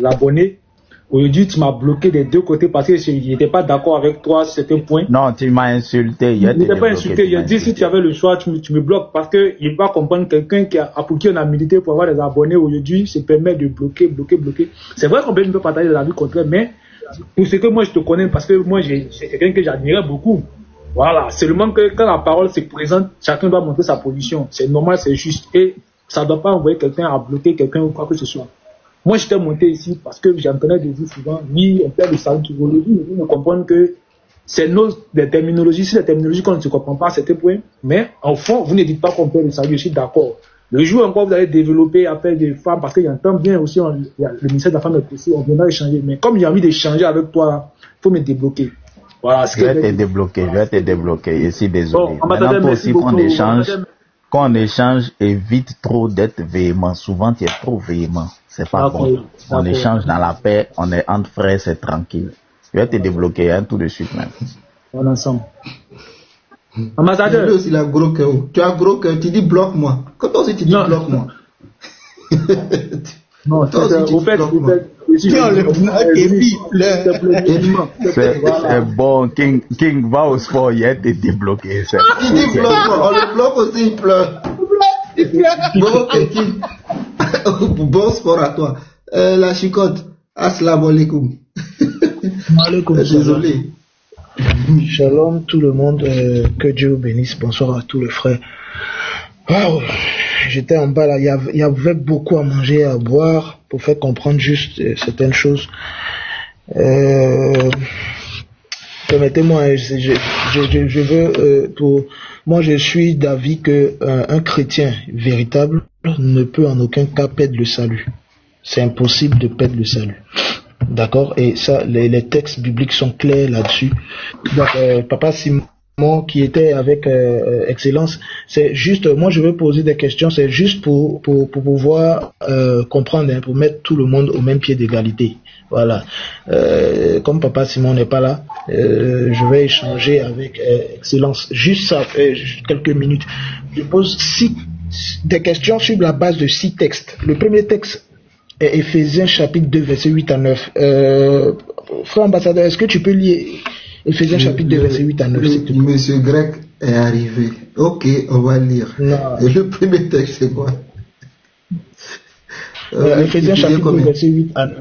abonnés. Aujourd'hui, tu m'as bloqué des deux côtés parce que je n'étais pas d'accord avec toi sur certains points. Non, tu m'as insulté. Je ne t'ai pas insulté. J'ai dit si tu avais le choix, tu me bloques parce que il va comprendre quelqu'un pour qui on a milité pour avoir des abonnés aujourd'hui se permet de bloquer. C'est vrai qu'on peut partager de la vie contraire, mais pour ce que moi je te connais, parce que moi c'est quelqu'un que j'admirais beaucoup. Voilà, seulement que quand la parole se présente, chacun doit montrer sa position. C'est normal, c'est juste. Et ça ne doit pas envoyer quelqu'un à bloquer quelqu'un ou quoi que ce soit. Moi, j'étais monté ici parce que j'entendais de vous souvent, oui, on perd le salut qui vaut le vie, mais vous me comprenez que c'est des terminologies, c'est des terminologies qu'on ne se comprend pas à certains points, mais en fond, vous ne dites pas qu'on perd le salut, je suis d'accord. Le jour encore, vous allez développer après des femmes, parce qu'il j'entends bien aussi, le ministère de la femme est précis, on viendra échanger, mais comme j'ai envie d'échanger avec toi, il faut me débloquer. Voilà, je vais te débloquer, je suis désolé. Bon, maintenant, toi aussi, quand on échange, évite trop d'être véhément. Souvent, tu es trop véhément. C'est pas bon. On échange dans la paix, on est entre frères, c'est tranquille. Je vais te débloquer tout de suite même. On est ensemble. Ambassadeur. Aussi la gros cœur. Tu as gros cœur, tu dis bloque-moi. Quand toi aussi tu dis bloque-moi. Non, toi aussi tu dis bloque-moi. C'est bon, King va au sport, il a été débloqué. Il dit bloque-moi, on le bloque aussi, il pleure. Bon, King. Bon sport à toi. La chicotte. Assalamu alaikum. Désolé. Shalom tout le monde, que Dieu vous bénisse. Bonsoir à tous les frères. Wow. J'étais en bas là, il y avait beaucoup à manger et à boire pour faire comprendre juste certaines choses. Permettez-moi, je veux moi je suis d'avis que un chrétien véritable ne peut en aucun cas perdre le salut. C'est impossible de perdre le salut. D'accord? Et ça, les textes bibliques sont clairs là-dessus. Donc, Papa Simon qui était avec Excellence, c'est juste, moi je veux poser des questions, c'est juste pour pouvoir comprendre, hein, pour mettre tout le monde au même pied d'égalité. Voilà. Comme Papa Simon n'est pas là, je vais échanger avec Excellence. Juste ça, quelques minutes. Je pose des questions sur la base de 6 textes. Le premier texte est Éphésiens chapitre 2, versets 8 à 9. Frère ambassadeur, est-ce que tu peux lire Éphésiens chapitre 2, verset 8 à 9. Monsieur Grec est arrivé. Ok, on va lire. Non. Et le premier texte, c'est quoi? Éphésiens chapitre 2, verset 8 à 9.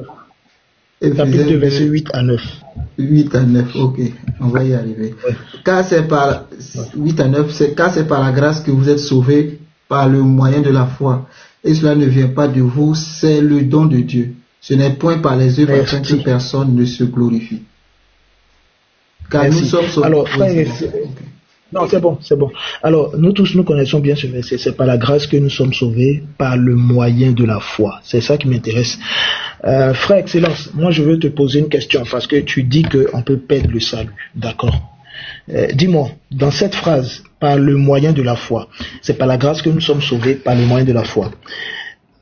Chapitre 2, verset 8 à 9. 8 à 9, ok. On va y arriver. Ouais. Car c'est par 8 à 9, car c'est par la grâce que vous êtes sauvés par le moyen de la foi. Et cela ne vient pas de vous, c'est le don de Dieu. Ce n'est point par les œuvres afin que personne ne se glorifie. Car nous sommes sauvés. Alors, frère, non, c'est bon. Alors, nous tous, nous connaissons bien ce verset. C'est par la grâce que nous sommes sauvés, par le moyen de la foi. C'est ça qui m'intéresse. Frère Excellence, moi je veux te poser une question parce que tu dis qu'on peut perdre le salut. D'accord. Dis-moi, dans cette phrase, par le moyen de la foi, c'est par la grâce que nous sommes sauvés, par le moyen de la foi.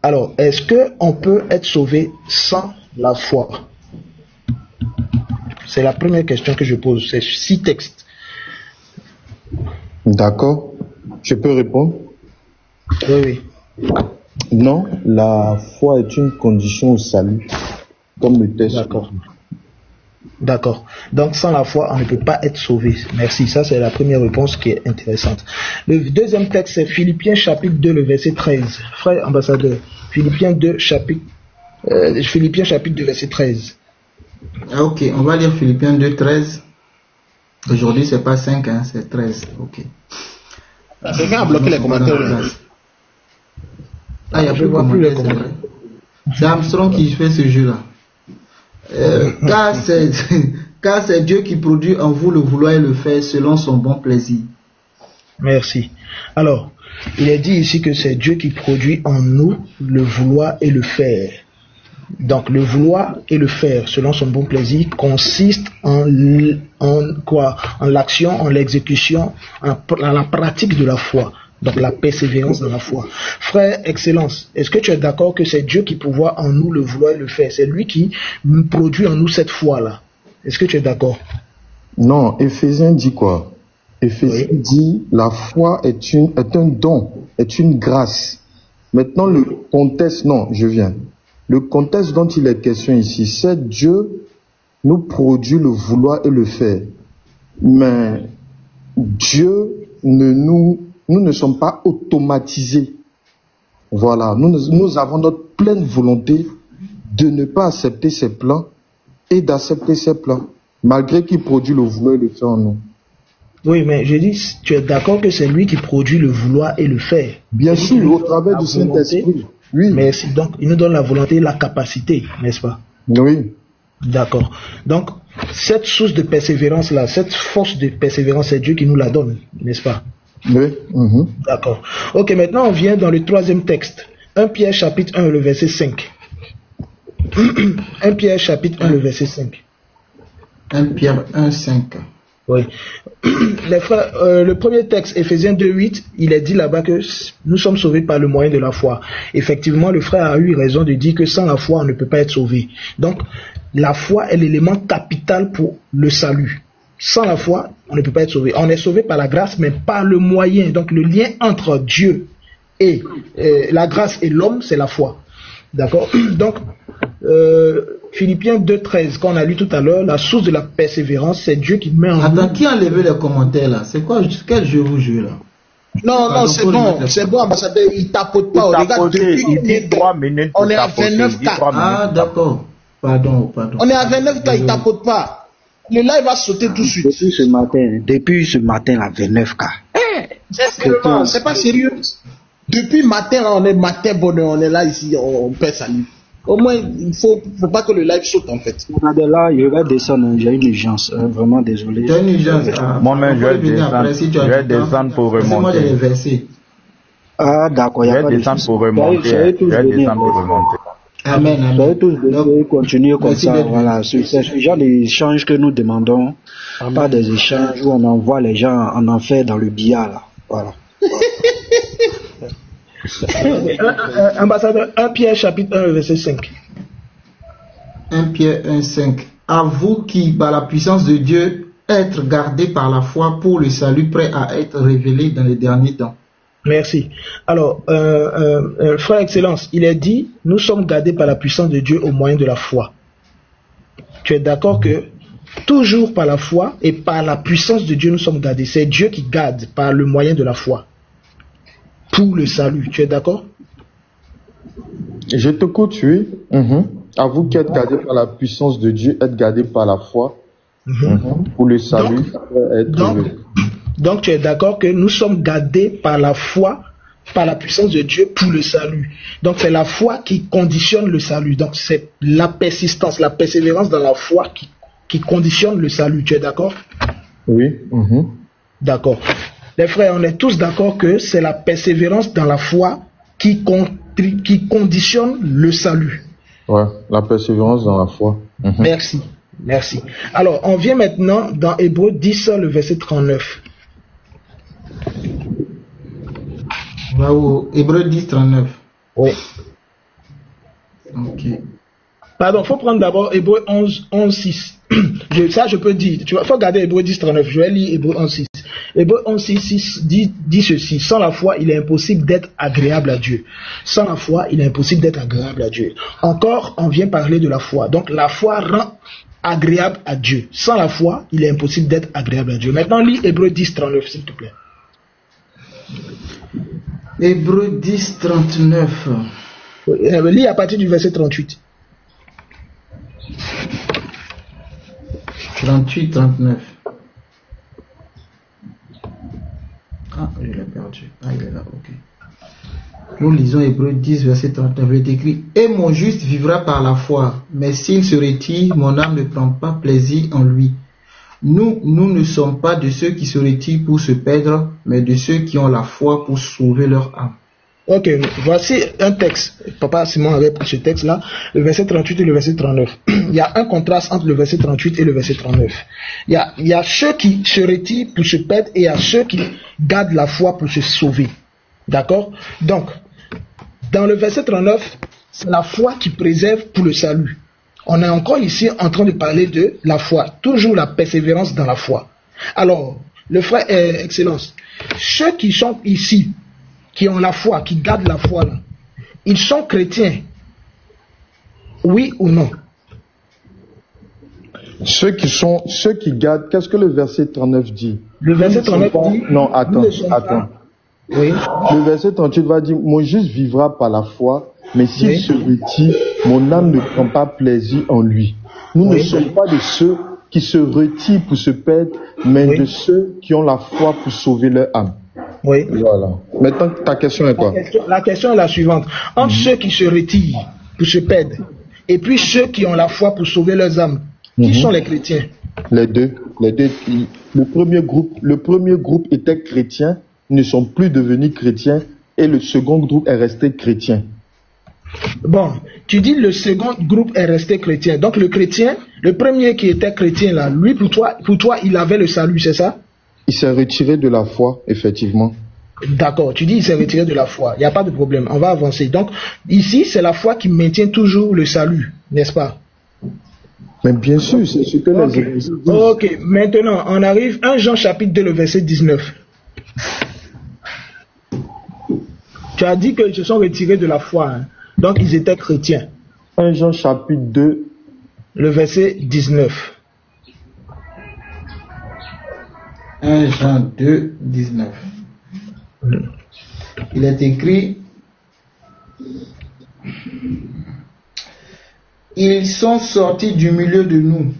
Alors, est-ce qu'on peut être sauvé sans la foi? C'est la première question que je pose. C'est 6 textes. D'accord. Je peux répondre? Oui. Non, la foi est une condition au salut, comme le texte. D'accord. Donc, sans la foi, on ne peut pas être sauvé. Merci. Ça, c'est la première réponse qui est intéressante. Le deuxième texte, c'est Philippiens chapitre 2, le verset 13. Frère ambassadeur, Philippiens 2, chapitre 2, verset 13. Ok, on va lire Philippiens 2, 13. Aujourd'hui, c'est pas 5, hein, c'est 13. Ok. Quelqu'un a bloqué les commentaires. Ah, il n'y a plus de commentaires. C'est Armstrong qui fait ce jeu-là. Car c'est Dieu qui produit en vous le vouloir et le faire selon son bon plaisir. Merci. Alors, il est dit ici que c'est Dieu qui produit en nous le vouloir et le faire. Donc le vouloir et le faire selon son bon plaisir consiste en l'action, en l'exécution, en la pratique de la foi. Donc la persévérance dans la foi. Frère Excellence, est-ce que tu es d'accord que c'est Dieu qui pourvoit en nous le vouloir et le faire? C'est lui qui produit en nous cette foi-là. Est-ce que tu es d'accord? Non, Éphésiens dit quoi? Éphésiens dit la foi est un don, est une grâce. Maintenant le contexte, non, je viens. Le contexte dont il est question ici, c'est Dieu nous produit le vouloir et le faire. Mais Dieu nous ne sommes pas automatisés. Voilà, nous avons notre pleine volonté de ne pas accepter ses plans et d'accepter ses plans, malgré qu'il produit le vouloir et le faire en nous. Oui, mais je dis, tu es d'accord que c'est lui qui produit le vouloir et le faire? Bien sûr, au travers du Saint-Esprit. Oui. Mais donc, il nous donne la volonté et la capacité, n'est-ce pas? Oui. D'accord. Donc, cette source de persévérance-là, cette force de persévérance, c'est Dieu qui nous la donne, n'est-ce pas? Oui. D'accord. Ok, maintenant on vient dans le troisième texte. 1 Pierre chapitre 1, le verset 5. 1 Pierre chapitre 1, le verset 5. 1 Pierre 1, 5. Oui. Les frères, le premier texte, Éphésiens 2, 8, il est dit là-bas que nous sommes sauvés par le moyen de la foi. Effectivement, le frère a eu raison de dire que sans la foi, on ne peut pas être sauvé. Donc, la foi est l'élément capital pour le salut. Sans la foi, on ne peut pas être sauvé. On est sauvé par la grâce, mais par le moyen. Donc, le lien entre Dieu et la grâce et l'homme, c'est la foi. D'accord? Donc, Philippiens 2.13, qu'on a lu tout à l'heure, la source de la persévérance, c'est Dieu qui met en Attends, qui a enlevé les commentaires là? C'est quoi? Quel jeu vous jouez là? Non, c'est bon, ambassadeur, il tapote pas. Regarde, il dit 3 minutes. On est à 29K. Ah, d'accord. Pardon. On est à 29K, il tapote pas. Le live va sauter tout de suite. Depuis ce matin, là, 29K. C'est pas sérieux. Depuis matin, on est matin bonheur, on est là ici, on perd salut. Au moins, il faut pas que le live saute en fait. Là, je vais descendre, j'ai une urgence, vraiment désolé. Tu as une urgence. Moi-même, je vais descendre pour remonter. Moi, j'ai les versets. Ah, d'accord, il y a pas de descendre pour remonter. Je vais descendre pour remonter. Amen. Vous allez tous continuer comme ça, voilà. C'est ce genre d'échanges que nous demandons, pas des échanges où on envoie les gens en enfer dans le billard, là. Voilà. Ambassadeur, 1 Pierre chapitre 1 verset 5. 1 Pierre 1, 5. À vous qui, par la puissance de Dieu, êtes gardés par la foi pour le salut prêt à être révélé dans les derniers temps. Merci. Alors, frère Excellence, il est dit, nous sommes gardés par la puissance de Dieu au moyen de la foi. Tu es d'accord que toujours par la foi et par la puissance de Dieu nous sommes gardés. C'est Dieu qui garde par le moyen de la foi pour le salut. Tu es d'accord? Je t'écoute, oui. À vous qui êtes gardés par la puissance de Dieu, êtes gardés par la foi pour le salut. Donc tu es d'accord que nous sommes gardés par la foi, par la puissance de Dieu pour le salut. Donc c'est la foi qui conditionne le salut. Donc c'est la persistance, la persévérance dans la foi qui conditionne le salut. Tu es d'accord? Oui. D'accord. Les frères, on est tous d'accord que c'est la persévérance dans la foi qui conditionne le salut. Ouais, la persévérance dans la foi. Merci. Alors, on vient maintenant dans Hébreux 10, le verset 39. Bravo. Hébreux 10, 39. Oui. Ok. Pardon, il faut prendre d'abord Hébreux 11, 6. Ça, je peux dire. Il faut regarder Hébreux 10, 39. Je vais lire Hébreux 11, 6. Hébreux 11, 6 dit ceci. Sans la foi, il est impossible d'être agréable à Dieu. Sans la foi, il est impossible d'être agréable à Dieu. Encore, on vient parler de la foi. Donc, la foi rend agréable à Dieu. Sans la foi, il est impossible d'être agréable à Dieu. Maintenant, lis Hébreux 10, 39, s'il te plaît. Hébreux 10, 39. Lis à partir du verset 38. 38, 39. Ah, je l'ai perdu. Ah, il est là, ok. Nous lisons Hébreux 10, verset 39. Il est écrit: et mon juste vivra par la foi, mais s'il se retire, mon âme ne prend pas plaisir en lui. Nous ne sommes pas de ceux qui se retirent pour se perdre, mais de ceux qui ont la foi pour sauver leur âme. Ok, voici un texte. Papa Simon avait pris ce texte-là, le verset 38 et le verset 39. Il y a un contraste entre le verset 38 et le verset 39. Il y a ceux qui se retirent pour se perdre et il y a ceux qui gardent la foi pour se sauver. D'accord? Donc, dans le verset 39, c'est la foi qui préserve pour le salut. On est encore ici en train de parler de la foi, toujours la persévérance dans la foi. Alors, le frère Excellence, ceux qui sont ici, qui ont la foi, qui gardent la foi là, ils sont chrétiens. Oui ou non? Ceux qui gardent, qu'est-ce que le verset 39 dit? Le verset 39 dit... Non, attends. Oui. Le verset 38 va dire, mon juste vivra par la foi, mais s'il se retire, mon âme ne prend pas plaisir en lui. Nous ne sommes pas de ceux qui se retirent pour se perdre, mais de ceux qui ont la foi pour sauver leur âme. Oui. Voilà. Maintenant, ta question est quoi? La question est la suivante. Entre ceux qui se retirent pour se perdre, et puis ceux qui ont la foi pour sauver leurs âmes, qui sont les chrétiens? Les deux. Le premier groupe était chrétien, ne sont plus devenus chrétiens, et le second groupe est resté chrétien. Bon, tu dis le second groupe est resté chrétien. Donc le chrétien, le premier qui était chrétien là, lui pour toi, il avait le salut, c'est ça? Il s'est retiré de la foi, effectivement. D'accord, tu dis il s'est retiré de la foi, il n'y a pas de problème, on va avancer. Donc ici, c'est la foi qui maintient toujours le salut, n'est-ce pas? Mais bien sûr, c'est ce que les Églises disent. Ok, maintenant, on arrive 1 Jean chapitre 2, le verset 19. Tu as dit qu'ils se sont retirés de la foi, hein. Donc ils étaient chrétiens. 1 Jean chapitre 2, le verset 19. 1 Jean 2, 19. Il est écrit: ils sont sortis du milieu de nous,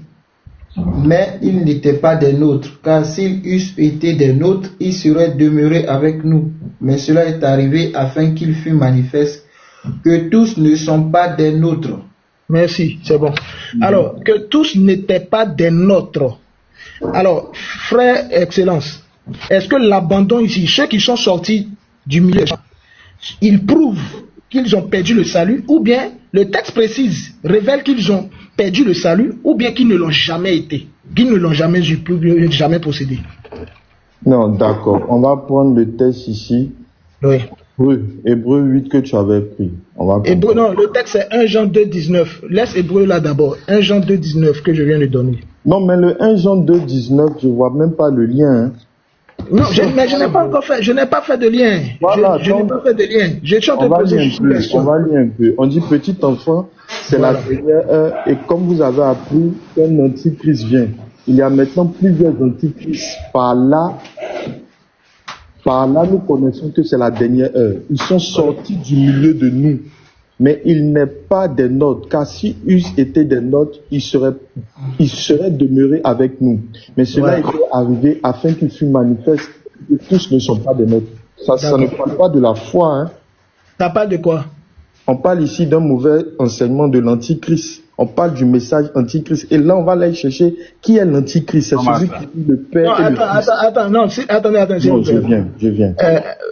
mais ils n'étaient pas des nôtres, car s'ils eussent été des nôtres, ils seraient demeurés avec nous. Mais cela est arrivé afin qu'il fût manifeste que tous ne sont pas des nôtres. Merci, c'est bon. Alors, que tous n'étaient pas des nôtres. Alors, frère Excellence, est-ce que l'abandon ici, ceux qui sont sortis du milieu, ils prouvent qu'ils ont perdu le salut, ou bien le texte précise, révèle qu'ils ont perdu le salut, ou bien qu'ils ne l'ont jamais été, qu'ils ne l'ont jamais eu, jamais possédé? Non, d'accord. On va prendre le texte ici. Oui. Hébreu 8 que tu avais pris. Hébreu, non, le texte c'est 1 Jean 2, 19. Laisse Hébreu là d'abord. 1 Jean 2, 19 que je viens de donner. Non, mais le 1 Jean 2, 19, je vois même pas le lien. Hein. Non, mais je n'ai pas encore fait. Je n'ai pas fait de lien. Voilà, je n'ai pas fait de lien. Je suis en train de poser une question. On va lire un peu. On dit petit enfant, c'est la dernière heure, et comme vous avez appris qu'un antichrist vient, il y a maintenant plusieurs antichrists. Par là, nous connaissons que c'est la dernière heure. Ils sont sortis du milieu de nous, mais il n'est pas des nôtres, car s'ils eussent été des nôtres, ils seraient demeurés avec nous. Mais cela est arrivé afin qu'il fût manifeste que tous ne sont pas des nôtres. Ça ne parle pas de la foi. Hein. Ça parle de quoi? On parle ici d'un mauvais enseignement de l'antichrist. On parle du message antichrist. Et là, on va aller chercher qui est l'antichrist. C'est celui qui dit le Père et le Fils. Attendez. Non, je viens.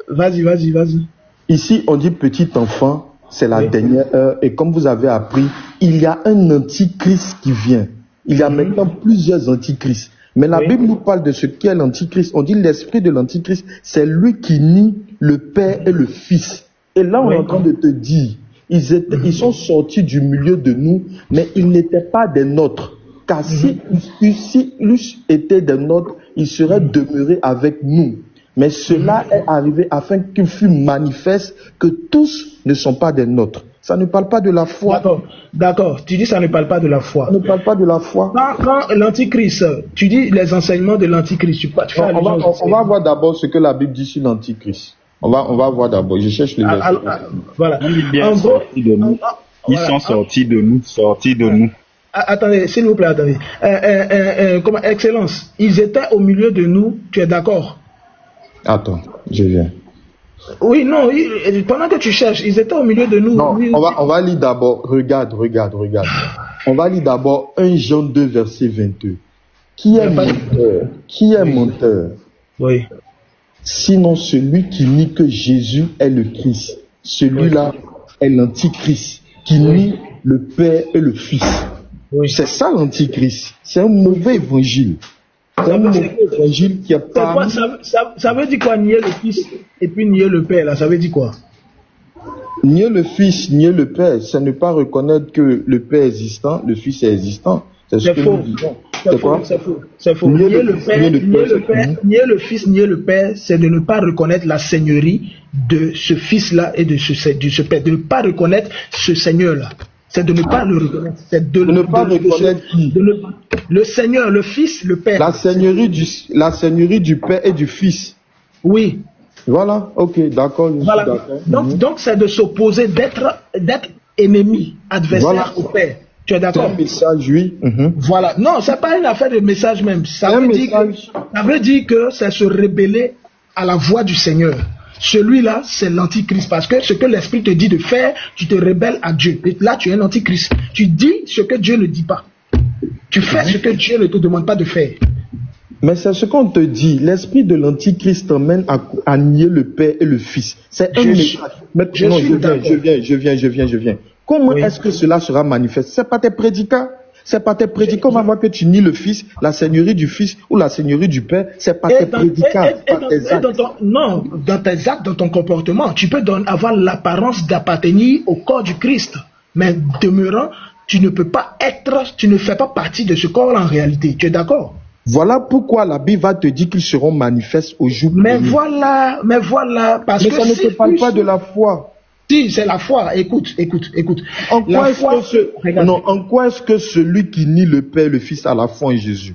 Vas-y. Ici, on dit petit enfant, c'est la dernière heure. Et comme vous avez appris, il y a un antichrist qui vient. Il y a maintenant plusieurs antichrists. Mais la Bible nous parle de ce qu'est l'antichrist. On dit l'esprit de l'antichrist, c'est lui qui nie le Père et le Fils. Et là, on est en train de te dire, ils sont sortis du milieu de nous, mais ils n'étaient pas des nôtres. Car s'ils eussent été des nôtres, ils seraient demeurés avec nous. Mais cela est arrivé afin qu'il fût manifeste que tous ne sont pas des nôtres. Ça ne parle pas de la foi. D'accord. Tu dis ça ne parle pas de la foi. Ça ne parle pas de la foi. Quand l'antichrist, tu dis les enseignements de l'antichrist. On va voir d'abord ce que la Bible dit sur l'antichrist. On va voir d'abord. Je cherche les versets. Voilà. Bien sortis de nous. Ils sont sortis de nous. Attendez, s'il vous plaît, attendez. Excellence, ils étaient au milieu de nous. Tu es d'accord? Attends, je viens. Oui, non, pendant que tu cherches, ils étaient au milieu de nous. Non, on va lire d'abord, regarde. On va lire d'abord 1 Jean 2, verset 22. Qui est menteur? Oui. Sinon celui qui nie que Jésus est le Christ. Celui-là est l'antichrist, qui nie le Père et le Fils. Oui. C'est ça l'antichrist. C'est un mauvais évangile. C'est un mauvais évangile qui a pas... Ça veut dire quoi, nier le Fils et puis nier le Père, là, ça veut dire quoi? Nier le Fils, nier le Père, c'est ne pas reconnaître que le Père est existant, le Fils est existant. C'est faux. C'est faux. Nier le Fils, nier le Père, c'est de ne pas reconnaître la seigneurie de ce Fils-là et de ce Père, de ne pas reconnaître ce Seigneur-là. C'est de ne pas le reconnaître. C'est de ne pas reconnaître qui? Le Seigneur, le Fils, le Père. La seigneurie du Père et du Fils. Oui. Voilà, ok, d'accord. Voilà. Donc c'est de s'opposer, d'être ennemi, adversaire au Père. Tu es d'accord? C'est un message, oui. Voilà. Non, c'est pas une affaire de message même. Ça veut dire que c'est se rebeller à la voix du Seigneur. Celui-là, c'est l'antichrist. Parce que ce que l'Esprit te dit de faire, tu te rebelles à Dieu. Et là, tu es un antichrist. Tu dis ce que Dieu ne dit pas. Tu fais ce que Dieu ne te demande pas de faire. Mais c'est ce qu'on te dit. L'esprit de l'antichrist t'emmène à nier le Père et le Fils. C'est un message. Je viens. Comment est-ce que cela sera manifeste? C'est pas tes prédicats. C'est pas tes prédicats. On va voir que tu nies le Fils, la seigneurie du Fils ou la seigneurie du Père. C'est pas tes prédicats. Non, dans tes actes, dans ton comportement, tu peux avoir l'apparence d'appartenir au corps du Christ. Mais demeurant, tu ne peux pas être, tu ne fais pas partie de ce corps en réalité. Tu es d'accord? Voilà pourquoi la Bible va te dire qu'ils seront manifestes au jour mais voilà, parce que ça ne te parle pas de la foi. Si, c'est la foi. Écoute. En quoi est-ce que celui qui nie le Père et le Fils a la foi en Jésus?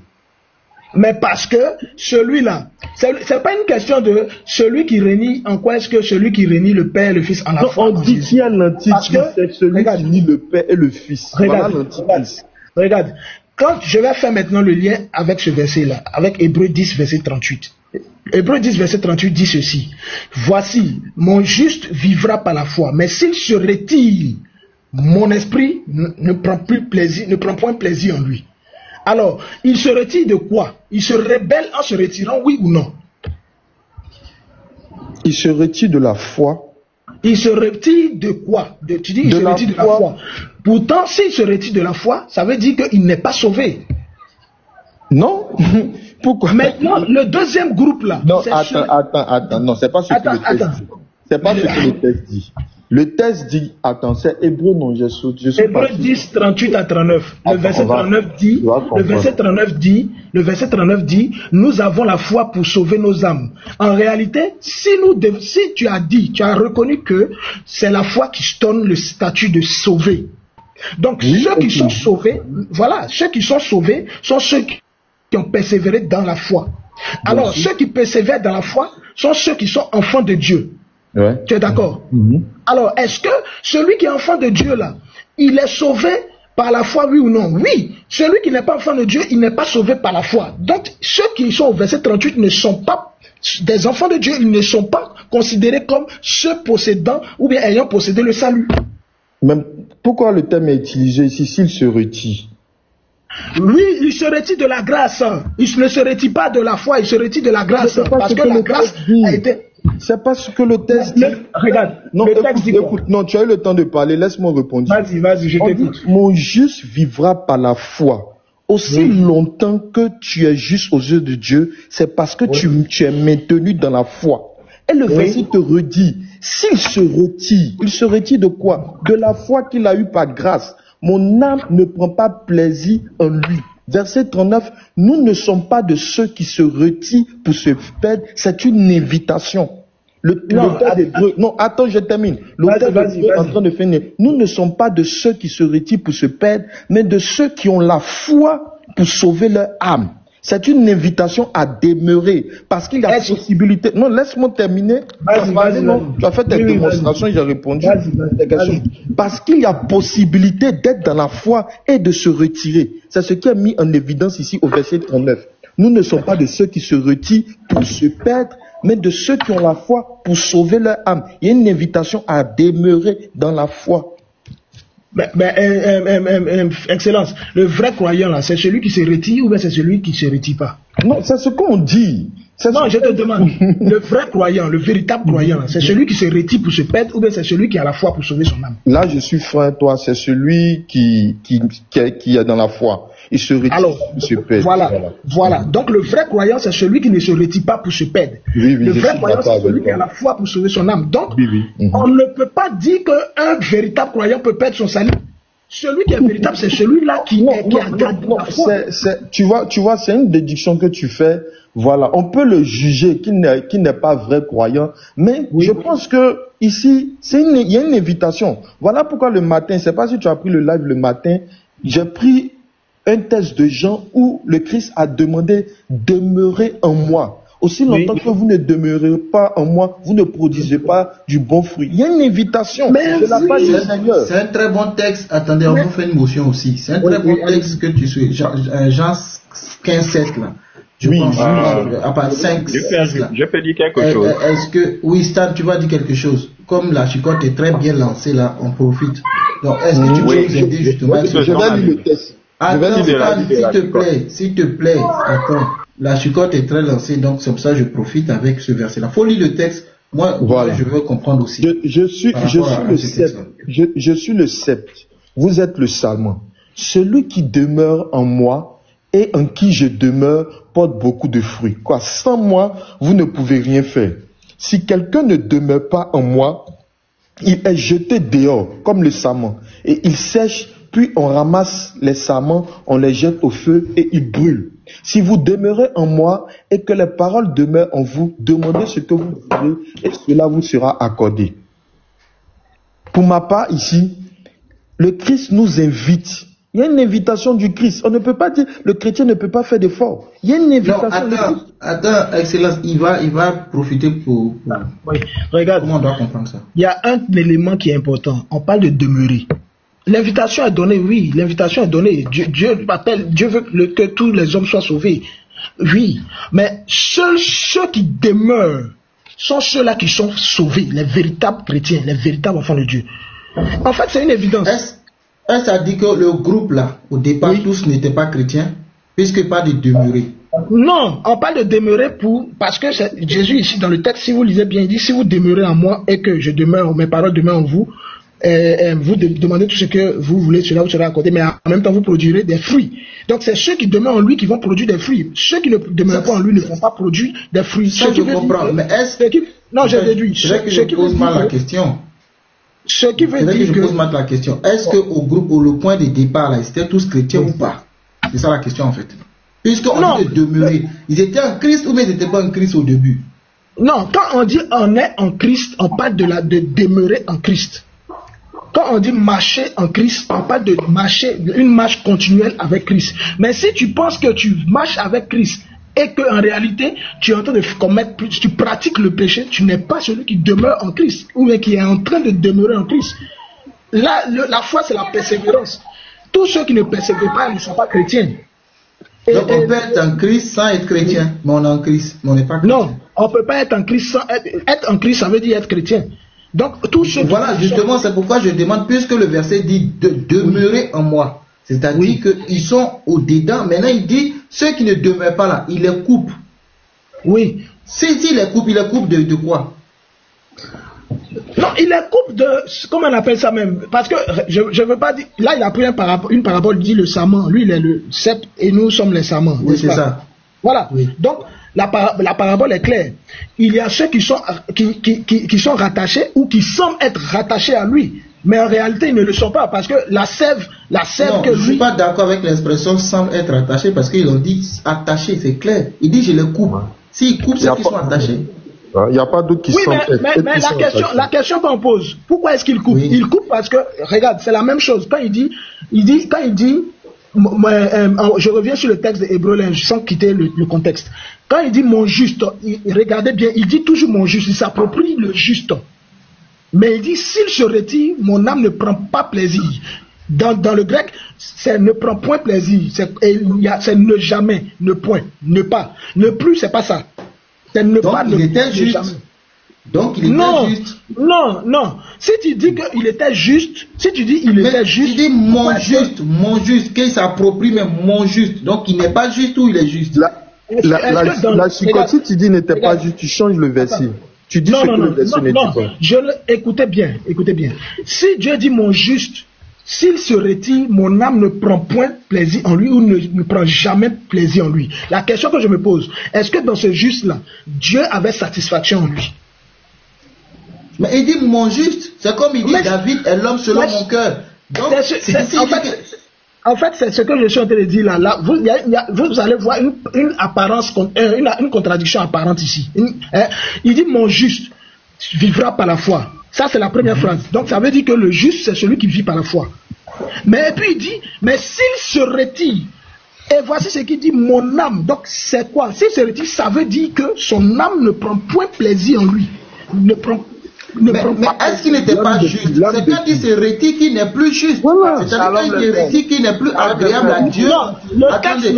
Mais parce que celui-là, c'est pas une question de celui qui renie, en quoi est-ce que celui qui renie le Père et le Fils a la foi en Jésus? On dit qu'il y a l'antichrist, c'est celui qui nie le Père et le Fils. Regarde. Quand je vais faire maintenant le lien avec ce verset-là, avec Hébreux 10, verset 38. Hébreux 10, verset 38 dit ceci. Voici, mon juste vivra par la foi, mais s'il se retire, mon esprit ne prend point plaisir en lui. Alors, il se retire de quoi? Il se rebelle en se retirant, oui ou non? Il se retire de la foi. Il se retire de quoi? Tu dis il se retire de la foi. Pourtant, s'il se retire de la foi, ça veut dire qu'il n'est pas sauvé. Non. Pourquoi? Maintenant, le deuxième groupe là. Non, attends. Non, c'est pas ce que le texte dit. C'est pas ce que le texte dit. Le texte dit, attends, c'est Hébreux, non, je suis Hébreux 10, 38 à 39. Le verset 39 dit, nous avons la foi pour sauver nos âmes. En réalité, si tu as reconnu que c'est la foi qui donne le statut de sauvé. Donc, ceux qui sont sauvés, ceux qui sont sauvés sont ceux qui ont persévéré dans la foi. Alors, ceux qui persévèrent dans la foi sont ceux qui sont enfants de Dieu. Ouais. Tu es d'accord? Alors, est-ce que celui qui est enfant de Dieu là, il est sauvé par la foi, oui ou non? Oui. Celui qui n'est pas enfant de Dieu, il n'est pas sauvé par la foi. Donc, ceux qui sont au verset 38 ne sont pas des enfants de Dieu, ils ne sont pas considérés comme ceux possédant ou bien ayant possédé le salut. Même pourquoi le terme est utilisé ici s'il se retire? Lui, il se retire de la grâce. Il ne se retire pas de la foi, il se retire de la grâce. Parce que la grâce a été... C'est pas ce que le texte dit. Regarde, non, écoute, non, tu as eu le temps de parler, laisse-moi répondre. Vas-y, je t'écoute. Mon juste vivra par la foi. Aussi longtemps que tu es juste aux yeux de Dieu, c'est parce que tu es maintenu dans la foi. Et le verset te redit, s'il se retire, il se retire de quoi? De la foi qu'il a eue par grâce. Mon âme ne prend pas plaisir en lui. Verset 39, nous ne sommes pas de ceux qui se retirent pour se perdre, c'est une invitation. Non, attends, je termine. L'auteur est en train de finir. Nous ne sommes pas de ceux qui se retirent pour se perdre, mais de ceux qui ont la foi pour sauver leur âme. C'est une invitation à demeurer, parce qu'il y a possibilité. Non, laisse-moi terminer. Tu as fait tes démonstrations, j'ai répondu à tes questions. Parce qu'il y a possibilité d'être dans la foi et de se retirer. C'est ce qui est mis en évidence ici au verset 39. Nous ne sommes pas de ceux qui se retirent pour se perdre, mais de ceux qui ont la foi pour sauver leur âme. Il y a une invitation à demeurer dans la foi. Excellence, le vrai croyant là, c'est celui qui se retire ou bien c'est celui qui ne se retire pas? Non, c'est ce qu'on dit. Non, je te demande, le vrai croyant, le véritable croyant, c'est celui qui se retire pour se perdre ou bien c'est celui qui a la foi pour sauver son âme? Là, je suis franc, toi, c'est celui qui est dans la foi. Il se retire pour se perdre. Voilà. Donc le vrai croyant, c'est celui qui ne se retire pas pour se perdre. Le vrai croyant, c'est celui qui a la foi pour sauver son âme. Donc, on ne peut pas dire qu'un véritable croyant peut perdre son salut. Celui qui est véritable, c'est celui-là qui a gardé la foi. Tu vois, c'est une déduction que tu fais voilà, on peut le juger qu'il n'est pas vrai croyant, mais je pense que ici, il y a une invitation. Voilà pourquoi le matin, c'est pas si tu as pris le live le matin, j'ai pris un texte de Jean où le Christ a demandé demeurez en moi. Aussi longtemps que vous ne demeurez pas en moi, vous ne produisez pas du bon fruit. Il y a une invitation de la part du Seigneur. C'est un très bon texte. Attendez, on vous fait une motion aussi. C'est un très bon texte que tu suis. Jean 15:7 là. Je pense. À part 5. Je peux dire quelque chose. Est-ce que, oui, Stan, tu vas dire quelque chose. Comme la chicotte est très bien lancée là, on profite. Donc, est-ce que tu peux nous aider justement? Je vais lire le texte. Attends, s'il te plaît, attends. La chicotte est très lancée, donc c'est pour ça que je profite avec ce verset-là. Faut lire le texte. Moi, je veux comprendre aussi. Je suis le sceptre. Vous êtes le sarment. Celui qui demeure en moi et en qui je demeure porte beaucoup de fruits. Quoi, sans moi, vous ne pouvez rien faire. Si quelqu'un ne demeure pas en moi, il est jeté dehors comme le sarment et il sèche. Puis on ramasse les sarments, on les jette au feu et ils brûlent. Si vous demeurez en moi et que les paroles demeurent en vous, demandez ce que vous voulez et cela vous sera accordé. Pour ma part ici, le Christ nous invite. Il y a une invitation du Christ. On ne peut pas dire le chrétien ne peut pas faire d'efforts. Il y a une invitation. Non, attends, Excellence, il va profiter pour... Oui. Regarde, comment on doit comprendre ça? Il y a un élément qui est important. On parle de demeurer. L'invitation est donnée, oui, l'invitation est donnée. Dieu veut que tous les hommes soient sauvés. Oui, mais seuls ceux qui demeurent sont ceux-là qui sont sauvés, les véritables chrétiens, les véritables enfants de Dieu. En fait, c'est une évidence. Est-ce que ça dit que le groupe là, au départ, tous n'étaient pas chrétiens, puisque pas de demeurer? Non, on parle de demeurer parce que Jésus ici dans le texte, si vous lisez bien, il dit si vous demeurez en moi et que je demeure, mes paroles demeurent en vous, vous demandez tout ce que vous voulez, cela vous sera accordé, mais en même temps vous produirez des fruits. Donc c'est ceux qui demeurent en lui qui vont produire des fruits. Ceux qui ne demeurent pas en lui ne vont pas produire des fruits. Ça je comprends, mais est-ce que... Non, j'ai déduit. Je pose mal la question. Ce qui veut dire que je pose mal la question. Est-ce que au groupe, au point de départ, là, ils étaient tous chrétiens ou pas? C'est ça la question en fait. Puisqu'on dit de demeurer, ils étaient en Christ ou mais ils n'étaient pas en Christ au début? Non, quand on dit on est en Christ, on parle de demeurer en Christ. Quand on dit marcher en Christ, on parle de marcher, une marche continuelle avec Christ. Mais si tu penses que tu marches avec Christ et qu'en réalité, tu es en train de commettre, tu pratiques le péché, tu n'es pas celui qui demeure en Christ ou qui est en train de demeurer en Christ. Là, la foi, c'est la persévérance. Tous ceux qui ne persévèrent pas ne sont pas chrétiens. Donc on peut être en Christ sans être chrétien, mais on est en Christ, mais on n'est pas chrétien. Non, on ne peut pas être en Christ sans être en Christ, ça veut dire être chrétien. Donc, tout ce voilà, justement, c'est pourquoi je demande, puisque le verset dit de demeurer en moi. C'est-à-dire qu'ils sont au-dedans. Maintenant, il dit, ceux qui ne demeurent pas là, il les coupe. Oui. Si il les coupe de quoi? Non, il les coupe de... Comment on appelle ça même? Parce que, je ne veux pas dire... Là, il a pris une parabole, il dit le sarment. Lui, il est le sceptre et nous sommes les sarments. Oui, c'est ça. Voilà. Oui. Donc, la parabole est claire. Il y a ceux qui sont rattachés ou qui semblent être rattachés à lui. Mais en réalité, ils ne le sont pas parce que la sève non, que lui... Je ne suis pas d'accord avec l'expression semble être attaché parce qu'ils ont dit attaché, c'est clair. Il dit je les coupe. S'ils coupent, c'est qu'ils sont attachés. Il n'y a pas d'autres qui sont mais la question qu'on pose, pourquoi est-ce qu'il coupe? Il coupe parce que, regarde, c'est la même chose. Quand il dit, je reviens sur le texte de Hébreux sans quitter le contexte. Quand il dit mon juste, regardez bien, il dit toujours mon juste, il s'approprie le juste. Mais il dit s'il se retire, mon âme ne prend pas plaisir. Dans le grec, c'est ne prend point plaisir, c'est ne jamais, ne point, ne pas. Ne plus, c'est pas ça. C'est ne donc pas, il était juste. Jamais. Donc il était juste. Non. Si tu dis qu'il était juste, était juste. Il dit mon juste, qu'il s'approprie, mais mon juste. Donc il n'est pas juste ou il est juste. La chicotte, si tu dis n'était pas juste, tu changes le verset. Tu dis que le verset n'était pas. Écoutez bien. Si Dieu dit mon juste, s'il se retire, mon âme ne prend point plaisir en lui ou ne prend jamais plaisir en lui. La question que je me pose, est-ce que dans ce juste-là, Dieu avait satisfaction en lui? Mais il dit mon juste, c'est comme il dit David est l'homme selon mon cœur. Donc, En fait, c'est ce que je suis en train de dire là. Vous allez voir une apparence, une contradiction apparente ici. Il dit mon juste vivra par la foi. Ça, c'est la première phrase. Donc, ça veut dire que le juste, c'est celui qui vit par la foi. Mais puis il dit, mais s'il se retire, et voici ce qu'il dit, mon âme. Donc, c'est quoi? S'il se retire, ça veut dire que son âme ne prend point plaisir en lui. Mais est-ce qu'il n'était pas juste? C'est quand il se retire qu'il n'est plus juste. C'est-à-dire qu'il se retire qu'il n'est plus agréable à Dieu.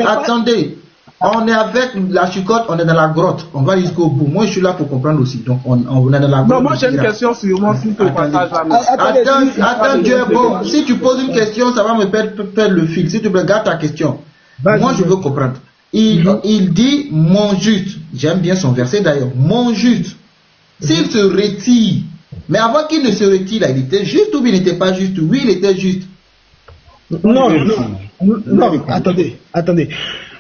Attendez. On est avec la chicotte, on est dans la grotte. On va jusqu'au bout. Moi, je suis là pour comprendre aussi. Donc, on est dans la grotte. Non, moi, j'ai une question sur moi, s'il te partage Attends, Dieu est bon. Si tu poses une question, ça va me perdre le fil. Si tu me regardes ta question, moi, je veux comprendre. Il dit mon juste. J'aime bien son verset d'ailleurs. Mon juste. S'il se retire, mais avant qu'il ne se retire, là, il était juste ou il n'était pas juste? Oui, il était juste. Non, attendez.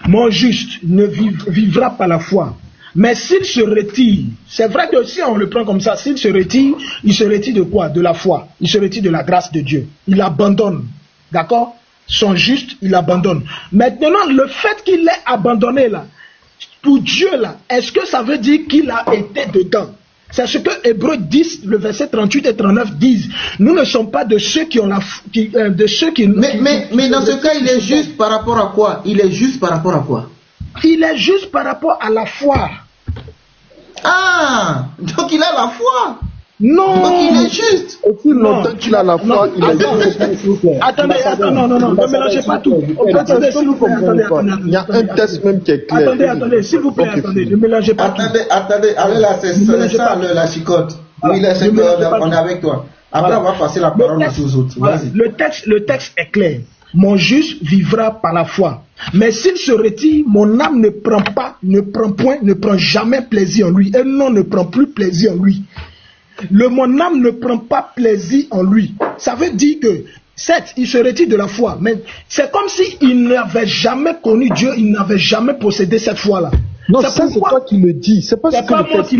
Mon juste ne vivra pas la foi. Mais s'il se retire, c'est vrai que si on le prend comme ça, s'il se retire, il se retire de quoi? De la foi. Il se retire de la grâce de Dieu. Il abandonne. D'accord? Son juste, il abandonne. Maintenant, le fait qu'il ait abandonné là, pour Dieu là, est-ce que ça veut dire qu'il a été dedans? C'est ce que Hébreux 10, le verset 38 et 39 disent. Nous ne sommes pas de ceux qui ont la de ceux qui. Mais dans ce cas, il est juste par rapport à quoi? Il est juste par rapport à quoi? Il est juste par rapport à la foi. Ah, donc il a la foi. Non. Donc il est juste. Et puis longtemps qu'il a la foi, il est juste. Attendez, non, ne mélangez pas tout. Attendez, s'il vous plaît, il y a un test même qui est clair. Attendez, s'il vous plaît, ne mélangez pas tout. Attendez, allez là, c'est ça la chicotte. Oui, là, on est avec toi. Après, on va passer la parole aux autres. Le texte est clair. Mon juste vivra par la foi. Mais s'il se retire, mon âme ne prend jamais plaisir en lui. Et non, ne prend plus plaisir en lui. Mon âme ne prend pas plaisir en lui. Ça veut dire que, certes, il se retire de la foi, mais c'est comme s'il n'avait jamais connu Dieu, il n'avait jamais possédé cette foi-là. Non, ça c'est toi qui le dis. C'est pas ce que le texte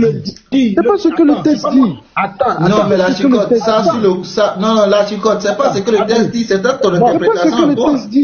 dit. C'est pas ce que le texte dit. Attends, non, mais la chicotte, la chicotte, c'est pas ce que le texte dit, c'est ton interprétation.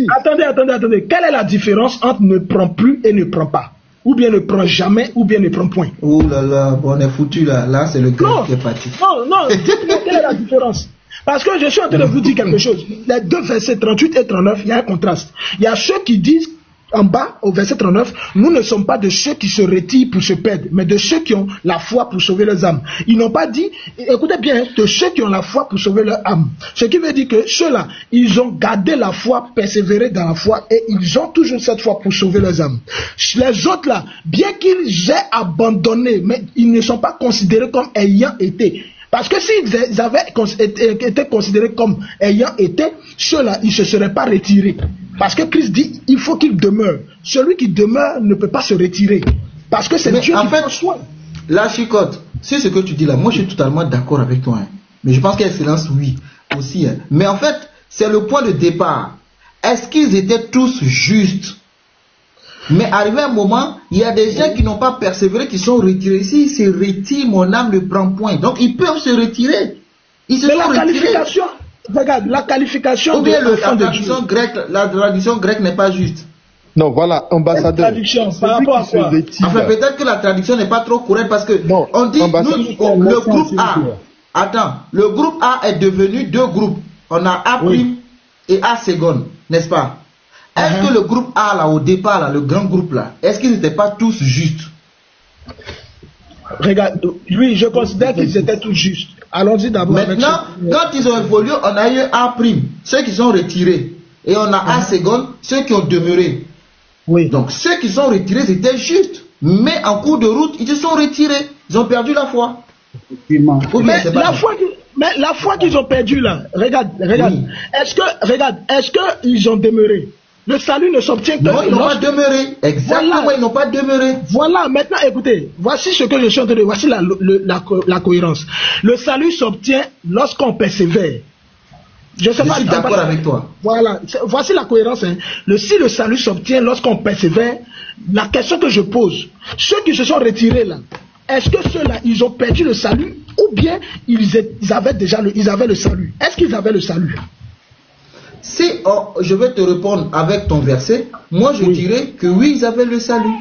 Attendez. Quelle est la différence entre ne prend plus et ne prend pas? Ou bien ne prend jamais, ou bien ne prend point. Oh là là, on est foutu là. Là, c'est le grec qui est parti. Non, dites-moi quelle est la différence. Parce que je suis en train de vous dire quelque chose. Les deux versets 38 et 39, il y a un contraste. Il y a ceux qui disent, en bas, au verset 39, nous ne sommes pas de ceux qui se retirent pour se perdre, mais de ceux qui ont la foi pour sauver leurs âmes. Ils n'ont pas dit, écoutez bien, de ceux qui ont la foi pour sauver leur âme. Ce qui veut dire que ceux-là, ils ont gardé la foi, persévéré dans la foi, et ils ont toujours cette foi pour sauver leurs âmes. Les autres là, bien qu'ils aient abandonné, mais ils ne sont pas considérés comme ayant été. Parce que s'ils avaient été considérés comme ayant été, ceux-là, ils ne se seraient pas retirés. Parce que Christ dit, il faut qu'il demeure. Celui qui demeure ne peut pas se retirer. Parce que c'est Dieu qui prend soin. La chicotte, c'est ce que tu dis là. Moi, je suis totalement d'accord avec toi. Hein. Mais je pense qu'excellence, oui, aussi. Hein. Mais en fait, c'est le point de départ. Est-ce qu'ils étaient tous justes? Mais arrivé un moment, il y a des gens qui n'ont pas persévéré, qui sont retirés. S'ils se retirent, mon âme ne prend point. Donc, ils peuvent se retirer. Ils se sont retirés. Regarde, la qualification ou bien la traduction grecque n'est pas juste. Non, voilà, ambassadeur. Traduction, par rapport à quoi? Enfin, peut-être que la traduction n'est pas trop correcte parce que non, on dit le groupe A. Attends, le groupe A est devenu deux groupes. On a A' et A seconde, n'est-ce pas? Est-ce que le groupe A là, au départ, là, le grand groupe là, est-ce qu'ils n'étaient pas tous justes? Regarde, oui, je considère qu'ils étaient tous justes. Allons-y d'abord. Maintenant, quand ils ont évolué, on a eu A', ceux qui sont retirés. Et on a A seconde, ceux qui ont demeuré. Oui. Donc ceux qui sont retirés, c'était juste. Mais en cours de route, ils se sont retirés. Ils ont perdu la foi. Mais la foi qu'ils ont perdue là, regarde. Oui. Est-ce qu'ils ont demeuré? Le salut ne s'obtient que... Non, ils n'ont pas demeuré. Exactement, voilà. Ils n'ont pas demeuré. Voilà, maintenant écoutez, voici ce que je suis en train de dire, voici la cohérence. Le salut s'obtient lorsqu'on persévère. Je suis d'accord avec toi. Voilà, voici la cohérence. Hein. Si le salut s'obtient lorsqu'on persévère, la question que je pose, ceux qui se sont retirés là, est-ce que ceux-là, ils ont perdu le salut ou bien ils avaient le salut? Est-ce qu'ils avaient le salut? si je vais te répondre avec ton verset, moi je dirais que oui, ils avaient le salut.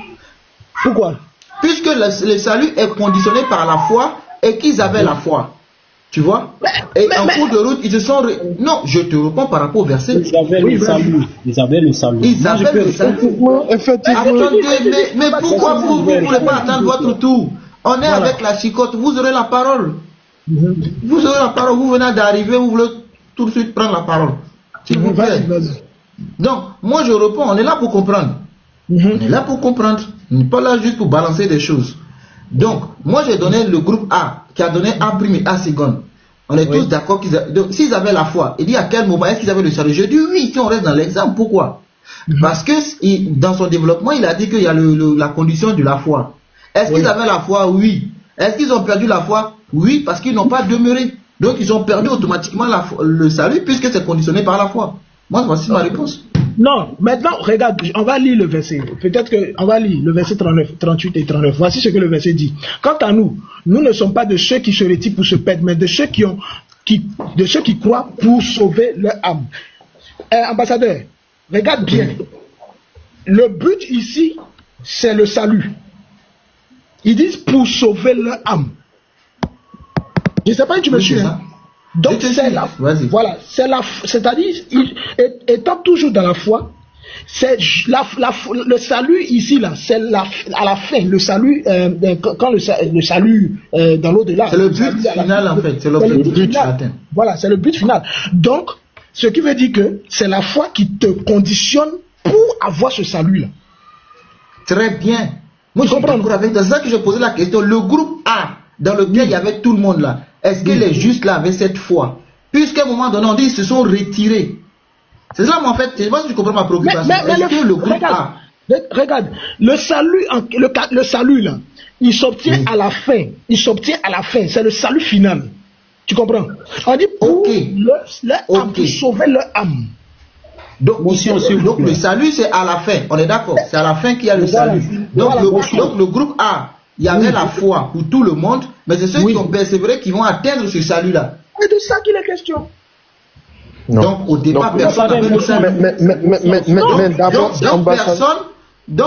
Pourquoi? Puisque le salut est conditionné par la foi et qu'ils avaient la foi. Tu vois? Et en cours de route, ils se sont... Non, je te réponds par rapport au verset. Ils avaient le salut. Ils avaient le salut. Ils avaient le salut. Attendez, mais pourquoi vous ne voulez pas attendre votre tour? On est avec la chicotte, vous aurez la parole. Vous aurez la parole, vous venez d'arriver, vous voulez tout de suite prendre la parole. S'il vous plaît. Donc, moi je réponds, on est là pour comprendre. On est là pour comprendre. On n'est pas là juste pour balancer des choses. Donc, moi j'ai donné le groupe A, qui a donné A' et A seconde. On est tous d'accord s'ils avaient la foi, il dit à quel moment est-ce qu'ils avaient le salut? Je dis oui, si on reste dans l'exemple, pourquoi? Parce que dans son développement, il a dit qu'il y a la condition de la foi. Est-ce qu'ils avaient la foi? Oui. Est-ce qu'ils ont perdu la foi? Oui, parce qu'ils n'ont pas demeuré. Donc ils ont perdu automatiquement le salut puisque c'est conditionné par la foi. Moi, voici ma réponse. Non, maintenant, regarde, on va lire le verset. Peut-être qu'on va lire le verset 39, 38 et 39. Voici ce que le verset dit. Quant à nous, nous ne sommes pas de ceux qui se retirent pour se perdre, mais de ceux qui croient pour sauver leur âme. Ambassadeur, regarde bien. Le but ici, c'est le salut. Ils disent pour sauver leur âme. Je ne sais pas si tu me suis. Hein? Donc c'est la, voilà, c'est-à-dire, étant toujours dans la foi, c'est le salut ici là, c'est à la fin, le salut quand le salut dans l'au-delà. C'est le but final en fait, c'est l'objectif atteint. Voilà, c'est le but final. Donc, ce qui veut dire que c'est la foi qui te conditionne pour avoir ce salut là. Très bien. Moi je comprends avec ça. C'est ça que je posais la question. Le groupe A dans lequel il y avait tout le monde là. Est-ce que les justes là avaient cette foi? Puisqu'à un moment donné, on dit qu'ils se sont retirés. C'est ça, mais en fait, je ne sais pas si tu comprends ma préoccupation. Est-ce que le groupe A... Regarde, le salut là, il s'obtient à la fin. Il s'obtient à la fin. C'est le salut final. Tu comprends? On dit pour pour sauver leur âme. Donc le salut, c'est à la fin. On est d'accord? C'est à la fin qu'il y a le salut. Donc le groupe A... Il y avait la foi pour tout le monde, mais c'est ceux qui ont persévéré qui vont atteindre ce salut-là. C'est de ça qu'il est question. Non. Donc au départ, personne n'avait le salut. Mais d'abord, personne. Non,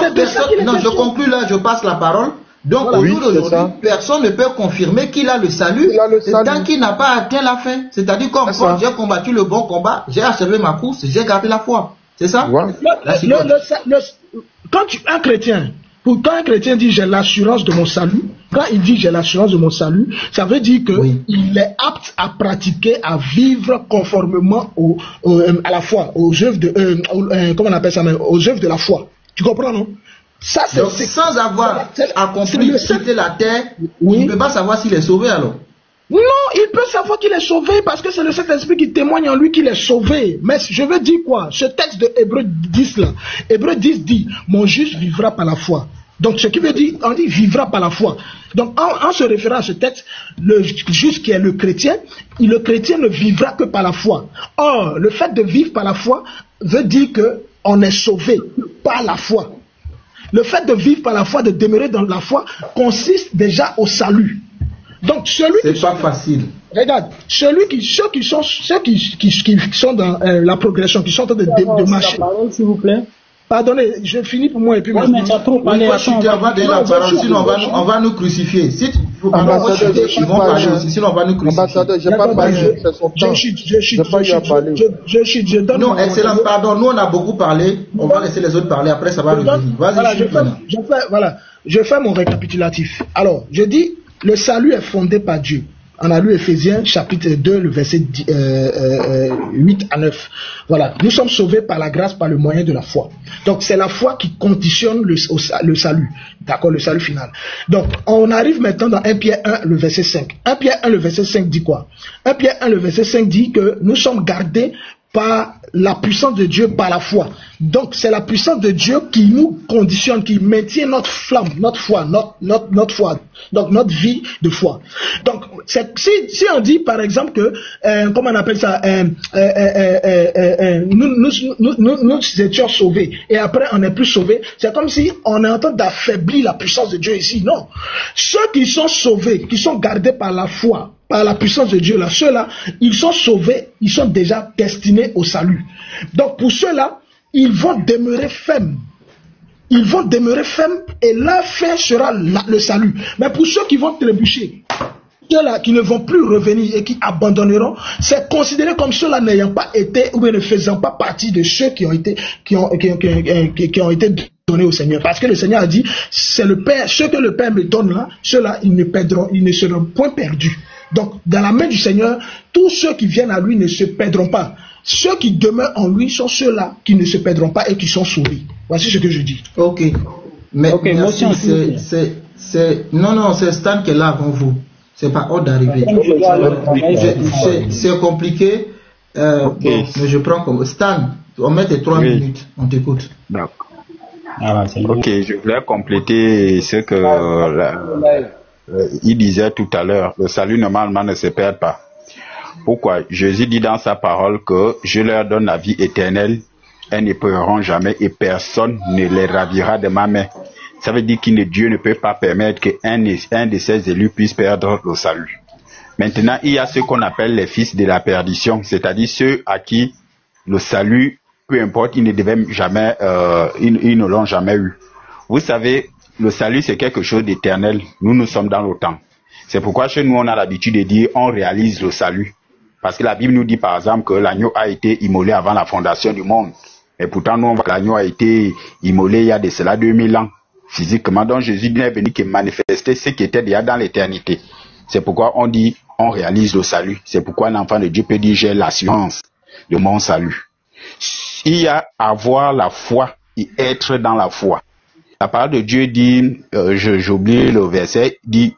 je conclue là, je passe la parole. Donc au jour d'aujourd'hui, personne ne peut confirmer qu'il a le salut tant qu'il n'a pas atteint la fin. C'est-à-dire comme quand j'ai combattu le bon combat, j'ai achevé ma course, j'ai gardé la foi. C'est ça? Quand un chrétien... Quand un chrétien dit j'ai l'assurance de mon salut, quand il dit j'ai l'assurance de mon salut, ça veut dire qu'il est apte à pratiquer, à vivre conformément à la foi, aux œuvres de, comment on appelle ça même, aux œuvres de la foi. Tu comprends, non? Ça, c'est sans avoir accompli quitter la terre, il ne peut pas savoir s'il est sauvé alors. Non, il peut savoir qu'il est sauvé parce que c'est le Saint-Esprit qui témoigne en lui qu'il est sauvé. Mais je veux dire quoi? Ce texte de Hébreux 10 là, Hébreux 10 dit, mon juste vivra par la foi. Donc ce qui veut dire, on dit vivra par la foi. Donc en se référant à ce texte, le juste qui est le chrétien ne vivra que par la foi. Or, le fait de vivre par la foi veut dire qu'on est sauvé par la foi. Le fait de vivre par la foi, de demeurer dans la foi, consiste déjà au salut. Donc c'est pas facile. Regarde, ceux qui sont dans la progression, qui sont en train de marcher. S'il vous plaît. Pardonnez, je finis pour moi et puis mais tu as trop parlé. Sinon on va nous crucifier. Si tu faut pas ils vont parler aussi, sinon on va nous crucifier. Ambassadeur, j'ai pas parlé, c'est son temps. Je donne. Non, excellent, pardon, nous on a beaucoup parlé, on va laisser les autres parler, après ça va revenir. Vas-y, je fais mon récapitulatif. Alors, je dis, le salut est fondé par Dieu. On a lu Ephésiens chapitre 2, le verset 8 à 9. Voilà, nous sommes sauvés par la grâce, par le moyen de la foi. Donc c'est la foi qui conditionne le salut. D'accord, le salut final. Donc on arrive maintenant dans 1 Pierre 1, le verset 5. 1 Pierre 1, le verset 5 dit quoi? 1 Pierre 1, le verset 5 dit que nous sommes gardés par la puissance de Dieu, par la foi. Donc c'est la puissance de Dieu qui nous conditionne, qui maintient notre flamme, notre foi, notre foi, donc notre vie de foi. Donc si on dit par exemple que comment on appelle ça, nous étions sauvés et après on n'est plus sauvés, c'est comme si on est en train d'affaiblir la puissance de Dieu ici. Non, ceux qui sont sauvés, qui sont gardés par la foi, par la puissance de Dieu, là, ceux-là, ils sont sauvés, ils sont déjà destinés au salut. Donc pour ceux-là, ils vont demeurer fermes. Ils vont demeurer fermes et leur fin sera le salut. Mais pour ceux qui vont trébucher, ceux-là qui ne vont plus revenir et qui abandonneront, c'est considéré comme ceux-là n'ayant pas été ou ne faisant pas partie de ceux qui ont été donnés au Seigneur. Parce que le Seigneur a dit, c'est le Père, ceux que le Père me donne là, ceux-là, ils ne seront point perdus. Donc, dans la main du Seigneur, tous ceux qui viennent à lui ne se perdront pas. Ceux qui demeurent en lui sont ceux-là qui ne se perdront pas et qui sont sauvés. Voici ce que je dis. Ok. Mais merci, non, c'est Stan qui est là avant vous. C'est pas ordre d'arriver. C'est compliqué. Bon, mais je prends comme Stan. On met tes 3 minutes. On t'écoute. D'accord. Ok, je voulais compléter ce que il disait tout à l'heure. Le salut normalement ne se perd pas. Pourquoi? Jésus dit dans sa parole que je leur donne la vie éternelle, elles ne périront jamais et personne ne les ravira de ma main. Ça veut dire que Dieu ne peut pas permettre qu'un de ses élus puisse perdre le salut. Maintenant, il y a ce qu'on appelle les fils de la perdition, c'est-à-dire ceux à qui le salut, peu importe, ils ne l'ont jamais eu. Vous savez, le salut c'est quelque chose d'éternel. Nous sommes dans le temps. C'est pourquoi chez nous on a l'habitude de dire on réalise le salut. Parce que la Bible nous dit par exemple que l'agneau a été immolé avant la fondation du monde. Et pourtant nous on voit que l'agneau a été immolé il y a de cela 2000 ans. Physiquement, donc Jésus est venu qui manifestait ce qui était déjà dans l'éternité. C'est pourquoi on dit on réalise le salut. C'est pourquoi l'enfant de Dieu peut dire j'ai l'assurance de mon salut. Il y a avoir la foi et être dans la foi. La parole de Dieu dit, j'oublie le verset, dit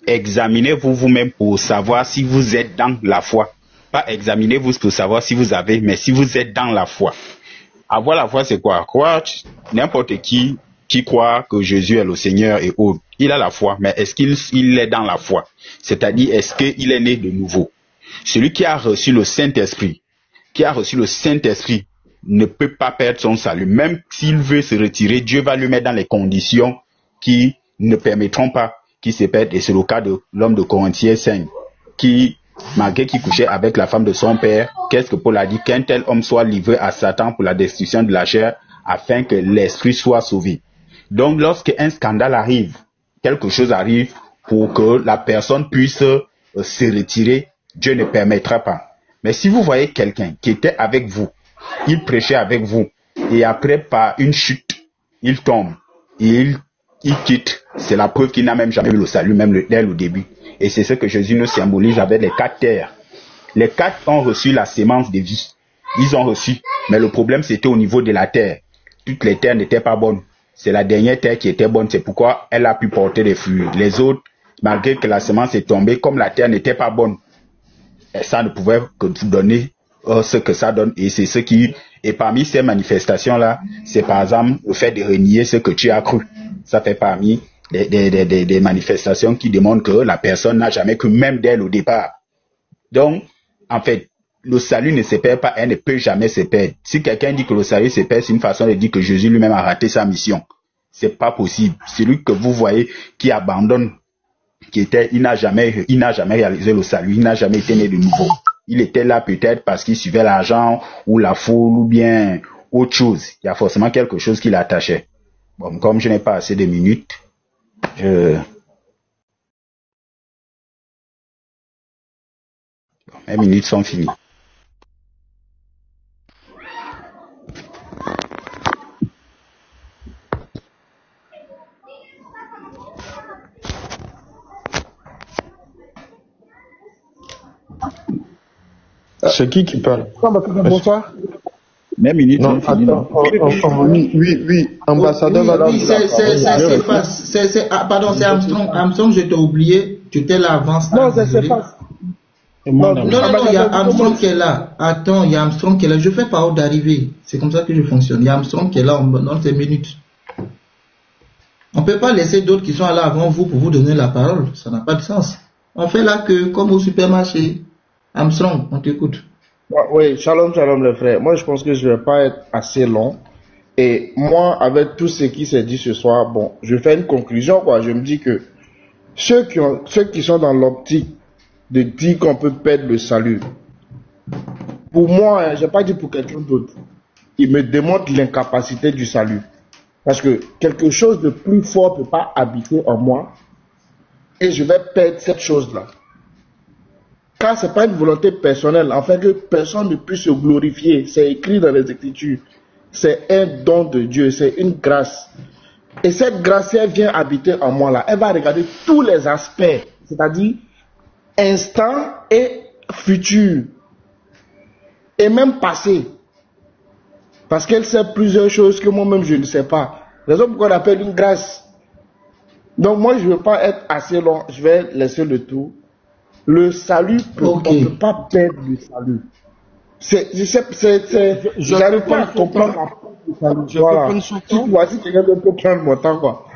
examinez-vous vous-même pour savoir si vous êtes dans la foi. Pas examinez-vous pour savoir si vous avez, mais si vous êtes dans la foi. Avoir la foi, c'est quoi? Croire, n'importe qui croit que Jésus est le Seigneur et autres, il a la foi, mais est-ce qu'il est dans la foi? C'est-à-dire, est-ce qu'il est né de nouveau? Celui qui a reçu le Saint-Esprit, ne peut pas perdre son salut. Même s'il veut se retirer, Dieu va lui mettre dans les conditions qui ne permettront pas qu'il se perde. Et c'est le cas de l'homme de Corinthiens 5, qui, malgré qu'il couchait avec la femme de son père, qu'est-ce que Paul a dit? Qu'un tel homme soit livré à Satan pour la destruction de la chair, afin que l'esprit soit sauvé. Donc, lorsque un scandale arrive, quelque chose arrive pour que la personne puisse se retirer, Dieu ne permettra pas. Mais si vous voyez quelqu'un qui était avec vous, il prêchait avec vous, et après, par une chute, il tombe, et il quitte, c'est la preuve qu'il n'a même jamais eu le salut, même dès le début. Et c'est ce que Jésus nous symbolise avec les 4 terres. Les 4 ont reçu la sémence de vie. Ils ont reçu, mais le problème c'était au niveau de la terre. Toutes les terres n'étaient pas bonnes. C'est la dernière terre qui était bonne, c'est pourquoi elle a pu porter des fruits. Les autres, malgré que la semence est tombée, comme la terre n'était pas bonne, ça ne pouvait que donner ce que ça donne. Et c'est ce qui, et parmi ces manifestations-là, c'est par exemple le fait de renier ce que tu as cru. Ça fait parmi des manifestations qui démontrent que la personne n'a jamais cru, même dès le départ. Donc, en fait, le salut ne se perd pas, elle ne peut jamais se perdre. Si quelqu'un dit que le salut se perd, c'est une façon de dire que Jésus lui-même a raté sa mission. C'est pas possible. Celui que vous voyez qui abandonne, il n'a jamais réalisé le salut, il n'a jamais été né de nouveau. Il était là peut-être parce qu'il suivait l'argent ou la foule ou bien autre chose. Il y a forcément quelque chose qui l'attachait. Bon, comme je n'ai pas assez de minutes, mes minutes sont finies. C'est qui parle? Bonsoir. Mes minutes Non, sont finies. attends, oui, ambassadeur va Oui, c'est Armstrong, je t'ai oublié, tu étais là avant. Non, c'est pas. Non, il y a Armstrong qui est là. Attends, il y a Armstrong qui est là. Je fais pas ordre d'arriver. C'est comme ça que je fonctionne. Il y a Armstrong qui est là, on me donne ses minutes. On peut pas laisser d'autres qui sont là avant vous pour vous donner la parole. Ça n'a pas de sens. On fait là que, comme au supermarché. Armstrong, on t'écoute. Oui, shalom les frères. Moi, je pense que je vais pas être assez long. Et moi, avec tout ce qui s'est dit ce soir, bon, je fais une conclusion, quoi. Je me dis que ceux qui sont dans l'optique de dire qu'on peut perdre le salut. Pour moi, hein, je n'ai pas dit pour quelqu'un d'autre, il me démontre l'incapacité du salut. Parce que quelque chose de plus fort ne peut pas habiter en moi et je vais perdre cette chose-là. Car ce n'est pas une volonté personnelle, afin que personne ne puisse se glorifier. C'est écrit dans les Écritures. C'est un don de Dieu, c'est une grâce. Et cette grâce, elle vient habiter en moi là. Elle va regarder tous les aspects, c'est-à-dire instant et futur. Et même passé. Parce qu'elle sait plusieurs choses que moi-même je ne sais pas. Raison pour qu'on appelle une grâce. Donc moi je ne veux pas être assez long, je vais laisser le tout. Le salut, on ne peut pas perdre le salut. Je n'arrive pas à comprendre la porte du salut. Je peux prendre son temps. Si quelqu'un peut prendre mon temps, quoi.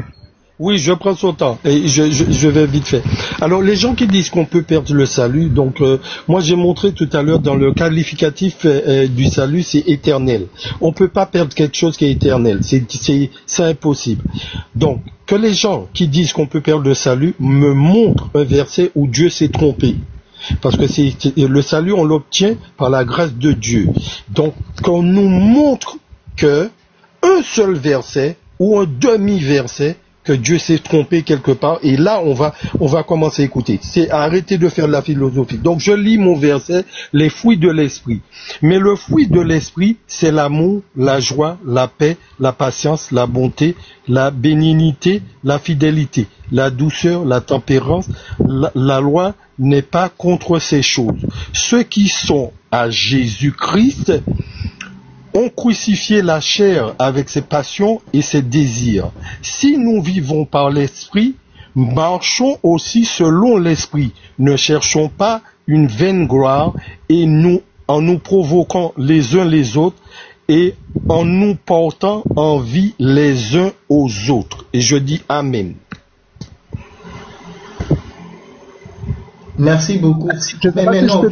Oui, je prends son temps et je vais vite fait. Alors, les gens qui disent qu'on peut perdre le salut, donc moi j'ai montré tout à l'heure dans le qualificatif du salut, c'est éternel. On peut pas perdre quelque chose qui est éternel, c'est impossible. Donc, que les gens qui disent qu'on peut perdre le salut me montrent un verset où Dieu s'est trompé. Parce que le salut, on l'obtient par la grâce de Dieu. Donc, qu'on nous montre que un seul verset ou un demi-verset que Dieu s'est trompé quelque part, et là on va commencer à écouter. C'est arrêter de faire de la philosophie. Donc je lis mon verset, les fruits de l'esprit. Mais le fruit de l'esprit, c'est l'amour, la joie, la paix, la patience, la bonté, la bénignité, la fidélité, la douceur, la tempérance. La loi n'est pas contre ces choses. Ceux qui sont à Jésus-Christ ont crucifié la chair avec ses passions et ses désirs. Si nous vivons par l'esprit, marchons aussi selon l'esprit. Ne cherchons pas une vaine gloire et en nous provoquant les uns les autres et en nous portant envie les uns aux autres. Et je dis Amen. Merci beaucoup. Mais non,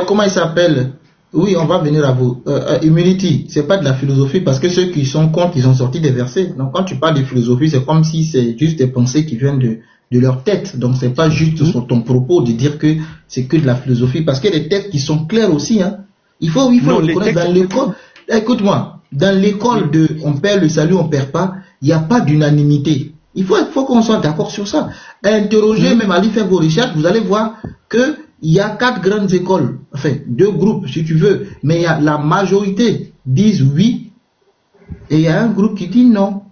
comment il s'appelle? Oui, on va venir à vous. Humility, c'est pas de la philosophie parce que ceux qui sont contre, ils ont sorti des versets. Donc quand tu parles de philosophie, c'est comme si c'est juste des pensées qui viennent de leur tête. Donc c'est pas juste sur ton propos de dire que c'est que de la philosophie parce qu'il y a des textes qui sont clairs aussi. Hein. Il faut le reconnaître dans l'école. Écoute-moi, dans l'école de on perd le salut, on perd pas, il n'y a pas d'unanimité. Il faut qu'on soit d'accord sur ça. Interrogez, même allez faire vos recherches, vous allez voir que il y a 4 grandes écoles, enfin 2 groupes si tu veux, mais il y a la majorité disent oui et il y a un groupe qui dit non.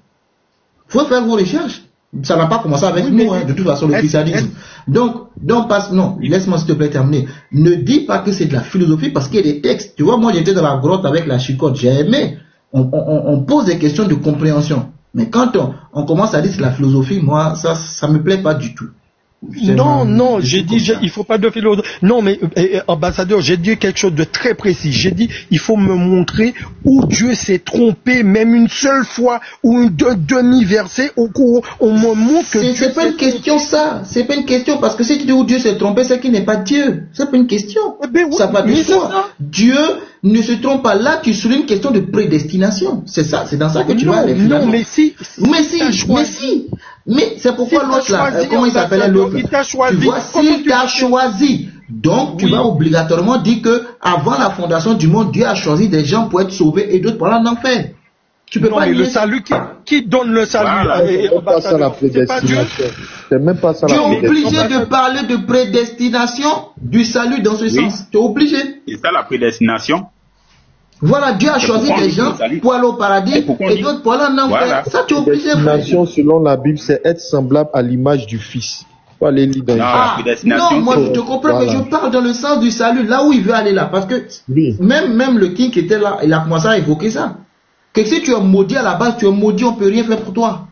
Il faut faire vos recherches. Ça n'a pas commencé avec nous, hein, de toute façon, le christianisme. Donc non, laisse-moi s'il te plaît terminer. Ne dis pas que c'est de la philosophie parce qu'il y a des textes. Tu vois, moi j'étais dans la grotte avec la chicotte, j'ai aimé. On pose des questions de compréhension. Mais quand on commence à dire que c'est de la philosophie, moi ça me plaît pas du tout. Non, j'ai dit, il faut pas de philosophie. Non, mais ambassadeur, j'ai dit quelque chose de très précis. J'ai dit, il faut me montrer où Dieu s'est trompé, même une seule fois, ou un demi-verset, où on me montre que c'est pas une question ça. C'est pas une question, parce que si tu dis où Dieu s'est trompé, c'est qu'il n'est pas Dieu. C'est pas une question. Ça va de soi. Dieu ne se trompe pas. Là, tu soulignes une question de prédestination. C'est ça, c'est dans ça que tu vas aller. Non, mais si. Mais c'est pourquoi l'autre là, comment il s'appelait l'autre? Tu vois, s'il t'a choisi, donc tu vas obligatoirement dire que avant la fondation du monde, Dieu a choisi des gens pour être sauvés et d'autres pour aller en enfer. Tu peux pas mais le salut, qui donne le salut? C'est pas ça la prédestination. C'est même pas ça la prédestination. Tu es obligé de parler de prédestination du salut dans ce sens. Tu es obligé. C'est ça la prédestination. Voilà, Dieu a choisi des gens pour aller au paradis et d'autres pour aller en enfer. Voilà. Ça, tu es obligé. La prédestination, selon la Bible, c'est être semblable à l'image du Fils. Faut aller lire dans non, moi je te comprends, mais je parle dans le sens du salut, là où il veut aller là. Parce que même le king qui était là, il a commencé à évoquer ça. Que si tu es maudit à la base, tu es maudit, on ne peut rien faire pour toi.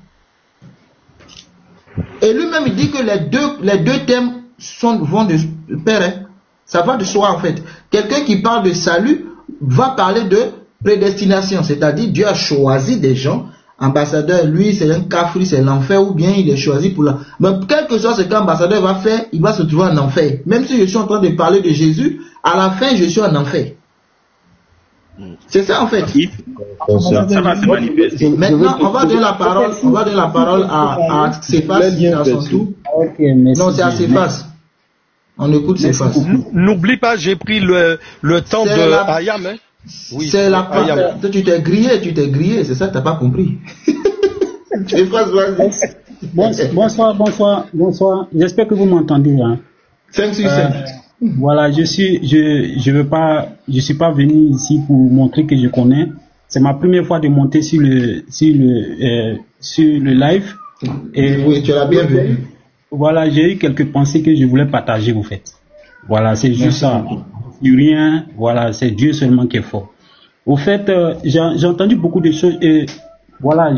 Et lui-même, il dit que les deux thèmes vont de pair. Hein. Ça va de soi en fait. Quelqu'un qui parle de salut va parler de prédestination, c'est-à-dire Dieu a choisi des gens. Ambassadeur, lui, c'est un kafri, c'est l'enfer, ou bien il est choisi pour la... Mais quel que soit ce qu'ambassadeur va faire, il va se trouver en enfer. Même si je suis en train de parler de Jésus, à la fin, je suis en enfer. C'est ça en fait. Ça va se manifester. Maintenant, on va donner la parole à Céphas, à son tour. Okay, merci. Non, c'est à Céphas. On écoute ses faces. N'oublie pas, j'ai pris le temps de Ayam. Hein? Oui, c'est la Ayam. Tu t'es grillé, c'est ça, t'as pas compris. Bonsoir. J'espère que vous m'entendez. Hein. 5 sur 5. Voilà, je suis pas venu ici pour montrer que je connais. C'est ma première fois de monter sur le live. Et oui, tu l'as bien vu. Voilà, j'ai eu quelques pensées que je voulais partager, au fait. Voilà, c'est juste ça. Rien, voilà, c'est Dieu seulement qui est fort. Au fait, j'ai entendu beaucoup de choses et voilà,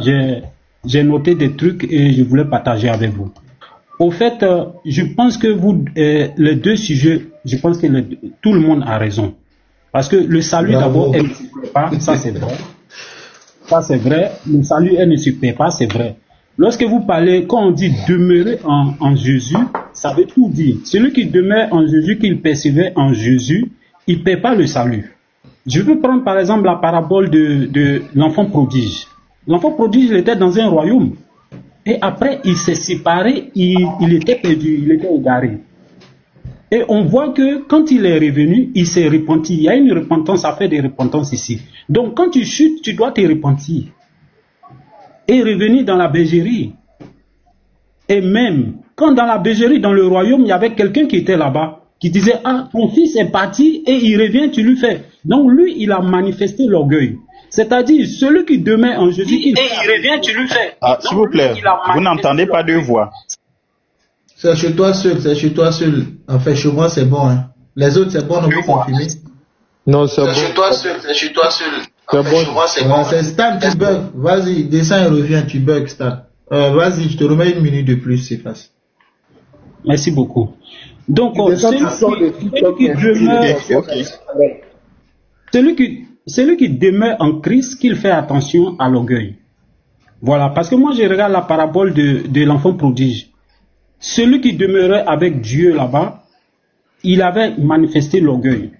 j'ai noté des trucs et je voulais partager avec vous. Au fait, je pense que les deux sujets, je pense que tout le monde a raison. Parce que le salut d'abord, elle ne se perd pas, ça c'est vrai. Ça c'est vrai, le salut, elle ne se perd pas, c'est vrai. Lorsque vous parlez, quand on dit demeurer en Jésus, ça veut tout dire. Celui qui demeure en Jésus, qu'il persévère en Jésus, il ne perd pas le salut. Je veux prendre par exemple la parabole de l'enfant prodige. L'enfant prodige, il était dans un royaume. Et après, il s'est séparé, il était perdu, il était égaré. Et on voit que quand il est revenu, il s'est repenti. Il y a une repentance, ça fait des repentances ici. Donc quand tu chutes, tu dois te repentir. Et revenir dans la bergerie. Et même, quand dans la bergerie, dans le royaume, il y avait quelqu'un qui était là-bas, qui disait, ah, ton fils est parti et il revient, tu lui fais. Donc lui, il a manifesté l'orgueil. C'est-à-dire, celui qui demeure en Jésus, il revient, tu lui fais. Ah, s'il vous plaît, vous n'entendez pas deux voix. C'est chez toi seul. Enfin, chez moi, c'est bon. Hein. Les autres, c'est bon, on peut confirmer. Non, c'est bon. C'est chez toi seul. Enfin, bon. Chez moi, c'est bon. C'est Stan, tu bugs. Vas-y, descends et reviens, tu bugs, Stan. Vas-y, je te remets 1 minute de plus, c'est facile. Merci beaucoup. Donc, celui qui demeure en Christ, qu'il fait attention à l'orgueil. Voilà, parce que moi, je regarde la parabole de l'enfant prodige. Celui qui demeurait avec Dieu là-bas, il avait manifesté l'orgueil.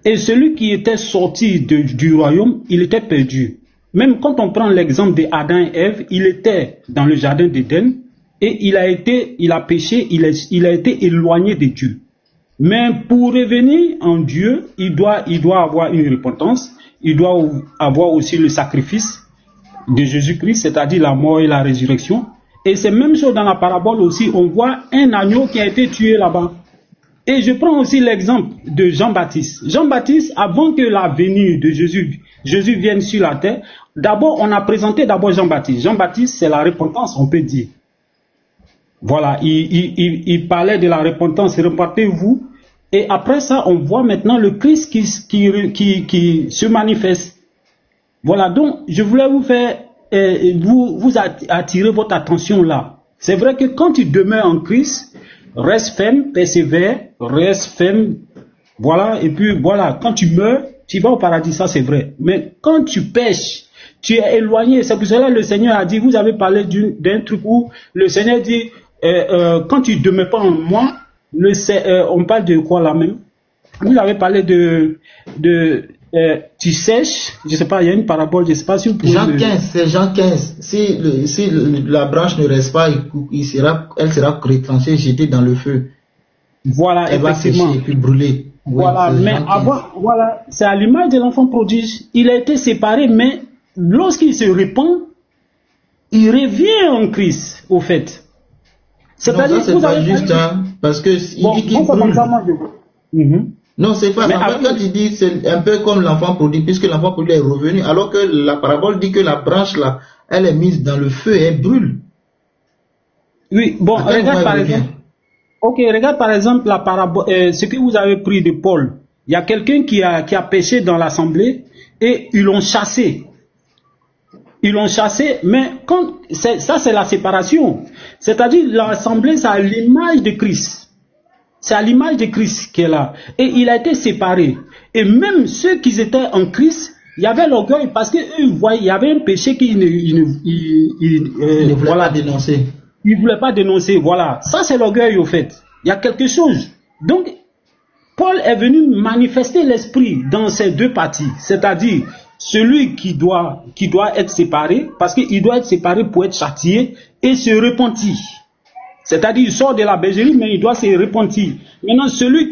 Et celui qui était sorti du royaume, il était perdu. Même quand on prend l'exemple d'Adam et Ève, il était dans le jardin d'Éden et il a péché, il a été éloigné de Dieu. Mais pour revenir en Dieu, il doit avoir une repentance, il doit avoir aussi le sacrifice de Jésus-Christ, c'est-à-dire la mort et la résurrection. Et c'est même chose dans la parabole aussi, on voit un agneau qui a été tué là-bas. Et je prends aussi l'exemple de Jean-Baptiste. Jean-Baptiste, avant que la venue de Jésus vienne sur la terre, d'abord on a présenté Jean-Baptiste. Jean-Baptiste, c'est la repentance, on peut dire. Voilà, il parlait de la repentance, repentez-vous. Et après ça, on voit maintenant le Christ qui se manifeste. Voilà, donc je voulais vous faire, vous attirer votre attention là. C'est vrai que quand tu demeures en Christ, reste ferme, persévère, reste ferme. Voilà, et puis voilà, quand tu meurs, tu vas au paradis, ça c'est vrai. Mais quand tu pêches, tu es éloigné. C'est pour cela que le Seigneur a dit, vous avez parlé d'un truc où le Seigneur dit, quand tu ne demeures pas en moi, on parle de quoi là même? Vous avez parlé tu sèches, je ne sais pas, il y a une parabole, je ne sais pas si vous pouvez... C'est Jean 15. Si la branche ne reste pas, elle sera retranchée, jetée dans le feu. Voilà, elle effectivement. Va sécher et puis brûler. Voilà, oui, mais avant, voilà, c'est à l'image de l'enfant prodige. Il a été séparé, mais lorsqu'il se répand, il revient en Christ, au fait. C'est-à-dire que vous avez juste, parce que il dit qu'il brûle. Non, c'est pas ça. En fait, quand il dit, c'est un peu comme l'enfant prodigue, puisque l'enfant prodigue est revenu, alors que la parabole dit que la branche là, elle est mise dans le feu et elle brûle. Oui, bon, regarde par exemple. Ok, regarde par exemple la parabole, ce que vous avez pris de Paul. Il y a quelqu'un qui a péché dans l'assemblée et ils l'ont chassé. Ils l'ont chassé, mais ça c'est la séparation. C'est-à-dire l'assemblée, c'est à l'image de Christ. C'est à l'image de Christ qui est là. Et il a été séparé. Et même ceux qui étaient en Christ, il y avait l'orgueil parce qu'eux voyaient, il y avait un péché qu'ils ne voulaient pas dénoncer. Ils ne voulaient pas dénoncer, voilà. Ça c'est l'orgueil au fait. Il y a quelque chose. Donc, Paul est venu manifester l'esprit dans ces deux parties. C'est-à-dire, celui qui doit être séparé, parce qu'il doit être séparé pour être châtié et se repentir. C'est-à-dire, il sort de la bergerie, mais il doit se repentir. Maintenant, ceux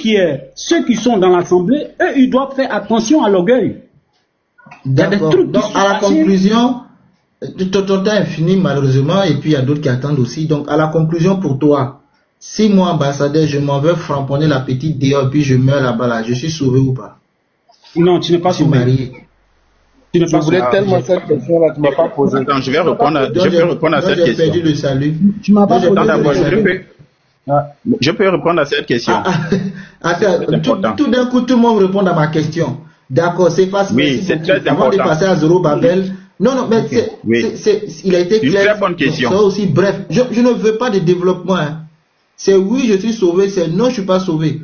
qui sont dans l'assemblée, eux, ils doivent faire attention à l'orgueil. D'accord. Donc, à la conclusion, ton temps est fini, malheureusement, et puis il y a d'autres qui attendent aussi. Donc, à la conclusion pour toi, si moi, ambassadeur, je m'en vais framponner la petite dehors, puis je meurs là-bas, là, je suis sauvé ou pas? Non, tu n'es pas sauvé. Marié. Je voulais tellement cette question-là, tu ne m'as pas posé. Attends, je vais répondre à cette question. J'ai perdu le salut. Tu m'as pas posé Je peux répondre à cette question. Attends, tout d'un coup, tout le monde répond à ma question. D'accord, c'est facile. Oui, c'est très important. Avant de passer à Zorobabel. Non, mais il a été clair. Une très bonne question. C'est aussi bref. Je ne veux pas de développement. Hein. C'est oui, je suis sauvé, c'est non, je suis pas sauvé.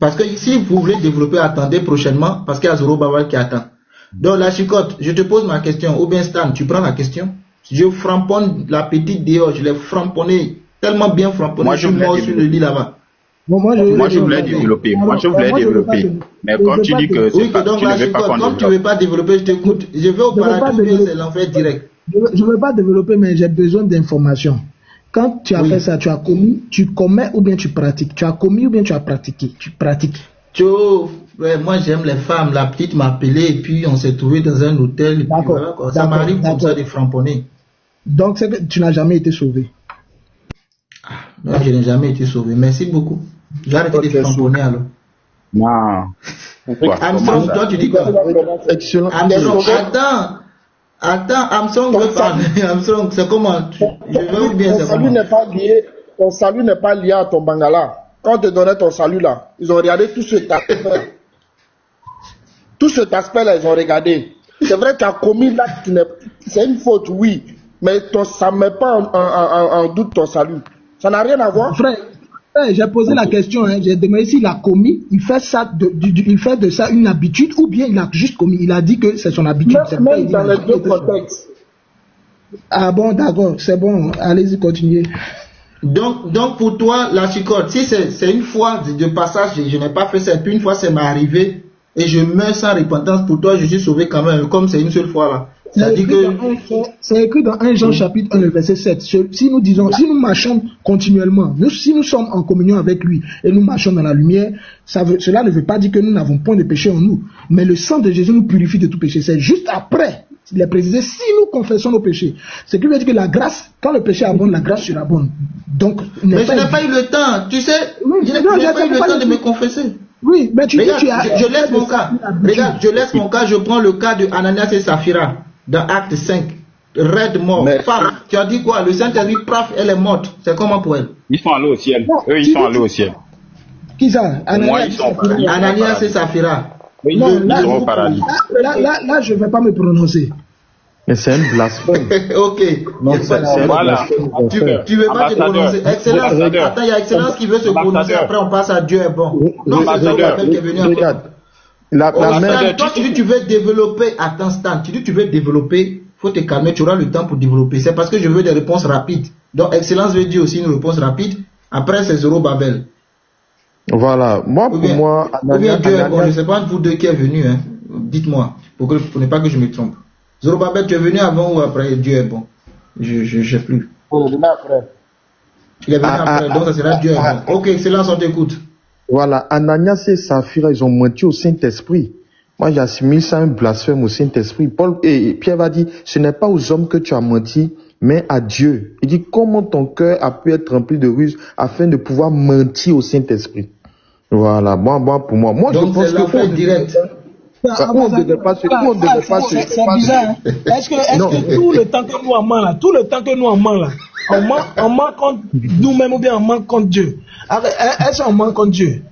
Parce que si vous voulez développer, attendez prochainement, parce qu'il y a Zorobabel qui attend. Donc la chicotte, je te pose ma question, ou bien Stan, tu prends la question. Je framponne la petite dehors, je l'ai framponné, tellement bien framponné, moi, je suis mort sur le lit là-bas. Moi, je voulais développer. Mais comme tu dis que c'est pas, donc, tu ne veux pas qu'on comme tu ne veux pas développer, je t'écoute. Je vais au paradis, bien c'est l'enfer direct. Je ne veux pas développer, mais j'ai besoin d'informations. Quand tu as fait ça, tu as commis, tu commets ou bien tu pratiques. Tu as commis ou bien tu as pratiqué. Tu pratiques. Moi j'aime les femmes. La petite m'a appelé et puis on s'est trouvé dans un hôtel. Voilà, ça m'arrive comme ça de framponner. Donc c'est que tu n'as jamais été sauvé. Non, je n'ai jamais été sauvé. Merci beaucoup. J'ai arrêté de framponner alors. Non. Pourquoi? Armstrong, toi tu dis quoi? Excellent. Attends, Armstrong veut parler. Armstrong, c'est comment? Je veux bien ton salut n'est pas lié. Ton salut n'est pas lié à ton bangala. Quand on te donnait ton salut là, ils ont regardé tout cet aspect. Tout cet aspect là, ils ont regardé. C'est vrai que tu as commis l'acte, c'est une faute, oui. Mais ça ne met pas en doute ton salut. Ça n'a rien à voir. Frère, j'ai posé la question, hein, j'ai demandé s'il a commis, il fait de ça une habitude ou bien il a juste commis. Il a dit que c'est son habitude. Même dans les deux contextes. Ah bon, d'accord, c'est bon, allez-y, continuez. Donc pour toi, la chicotte, si c'est une fois de passage, je n'ai pas fait ça, puis une fois ça m'est arrivé et je meurs sans repentance, pour toi je suis sauvé quand même, comme c'est une seule fois là. C'est écrit dans 1 Jean chapitre 1 verset 7. Si nous marchons continuellement, si nous sommes en communion avec lui et nous marchons dans la lumière, cela ne veut pas dire que nous n'avons point de péché en nous. Mais le sang de Jésus nous purifie de tout péché. C'est juste après, il est précisé, si nous confessons nos péchés. Ce qui veut dire que la grâce, quand le péché abonde, la grâce surabonde. Donc, mais je n'ai pas eu le temps, tu sais, je n'ai pas eu le temps de me confesser. Oui, mais regarde, je laisse mon cas. Regarde, je laisse mon cas, je prends le cas de Ananias et Saphira. Dans Acte 5, raide mort, femme, tu as dit quoi? Le Saint-Esprit, paf, elle est morte. C'est comment pour elle? Ils sont allés au ciel. Eux, ils sont allés au ciel. Qui ça? Ananias et Saphira. Non, là, je ne vais pas me prononcer. Mais c'est un blasphème. Ok. Non, voilà. Tu veux pas te prononcer. Excellence. Attends, il y a Excellence qui veut se prononcer. Après, on passe à Dieu est bon. Non, c'est Dieu qui est venu après. Toi, tu dis tu veux développer, attends Stan, tu dis tu veux développer, faut te calmer, tu auras le temps pour développer. C'est parce que je veux des réponses rapides. Donc Excellence veut dire aussi une réponse rapide. Après c'est Zorobabel. Voilà, moi moi, ou bien Dieu est bon, je ne sais pas vous deux qui est venu, hein. Dites-moi, pour ne pas que je me trompe. Zorobabel, tu es venu avant ou après Dieu est bon? Je ne sais plus. Il est venu après, donc ça sera Dieu est bon. Ok, Excellence, on t'écoute. Voilà, Ananias et Saphira, ils ont menti au Saint-Esprit. Moi, j'assimile ça un blasphème au Saint-Esprit. Pierre va dire, ce n'est pas aux hommes que tu as menti, mais à Dieu. Il dit, comment ton cœur a pu être rempli de ruse afin de pouvoir mentir au Saint-Esprit. Voilà, pour moi. Moi, donc, je pense que c'est direct. on ne devait pas se... C'est bizarre, hein? Est-ce que tout le temps que nous en manquons là, on manque contre nous-mêmes ou bien on manque contre Dieu? Est-ce qu'on manque contre Dieu?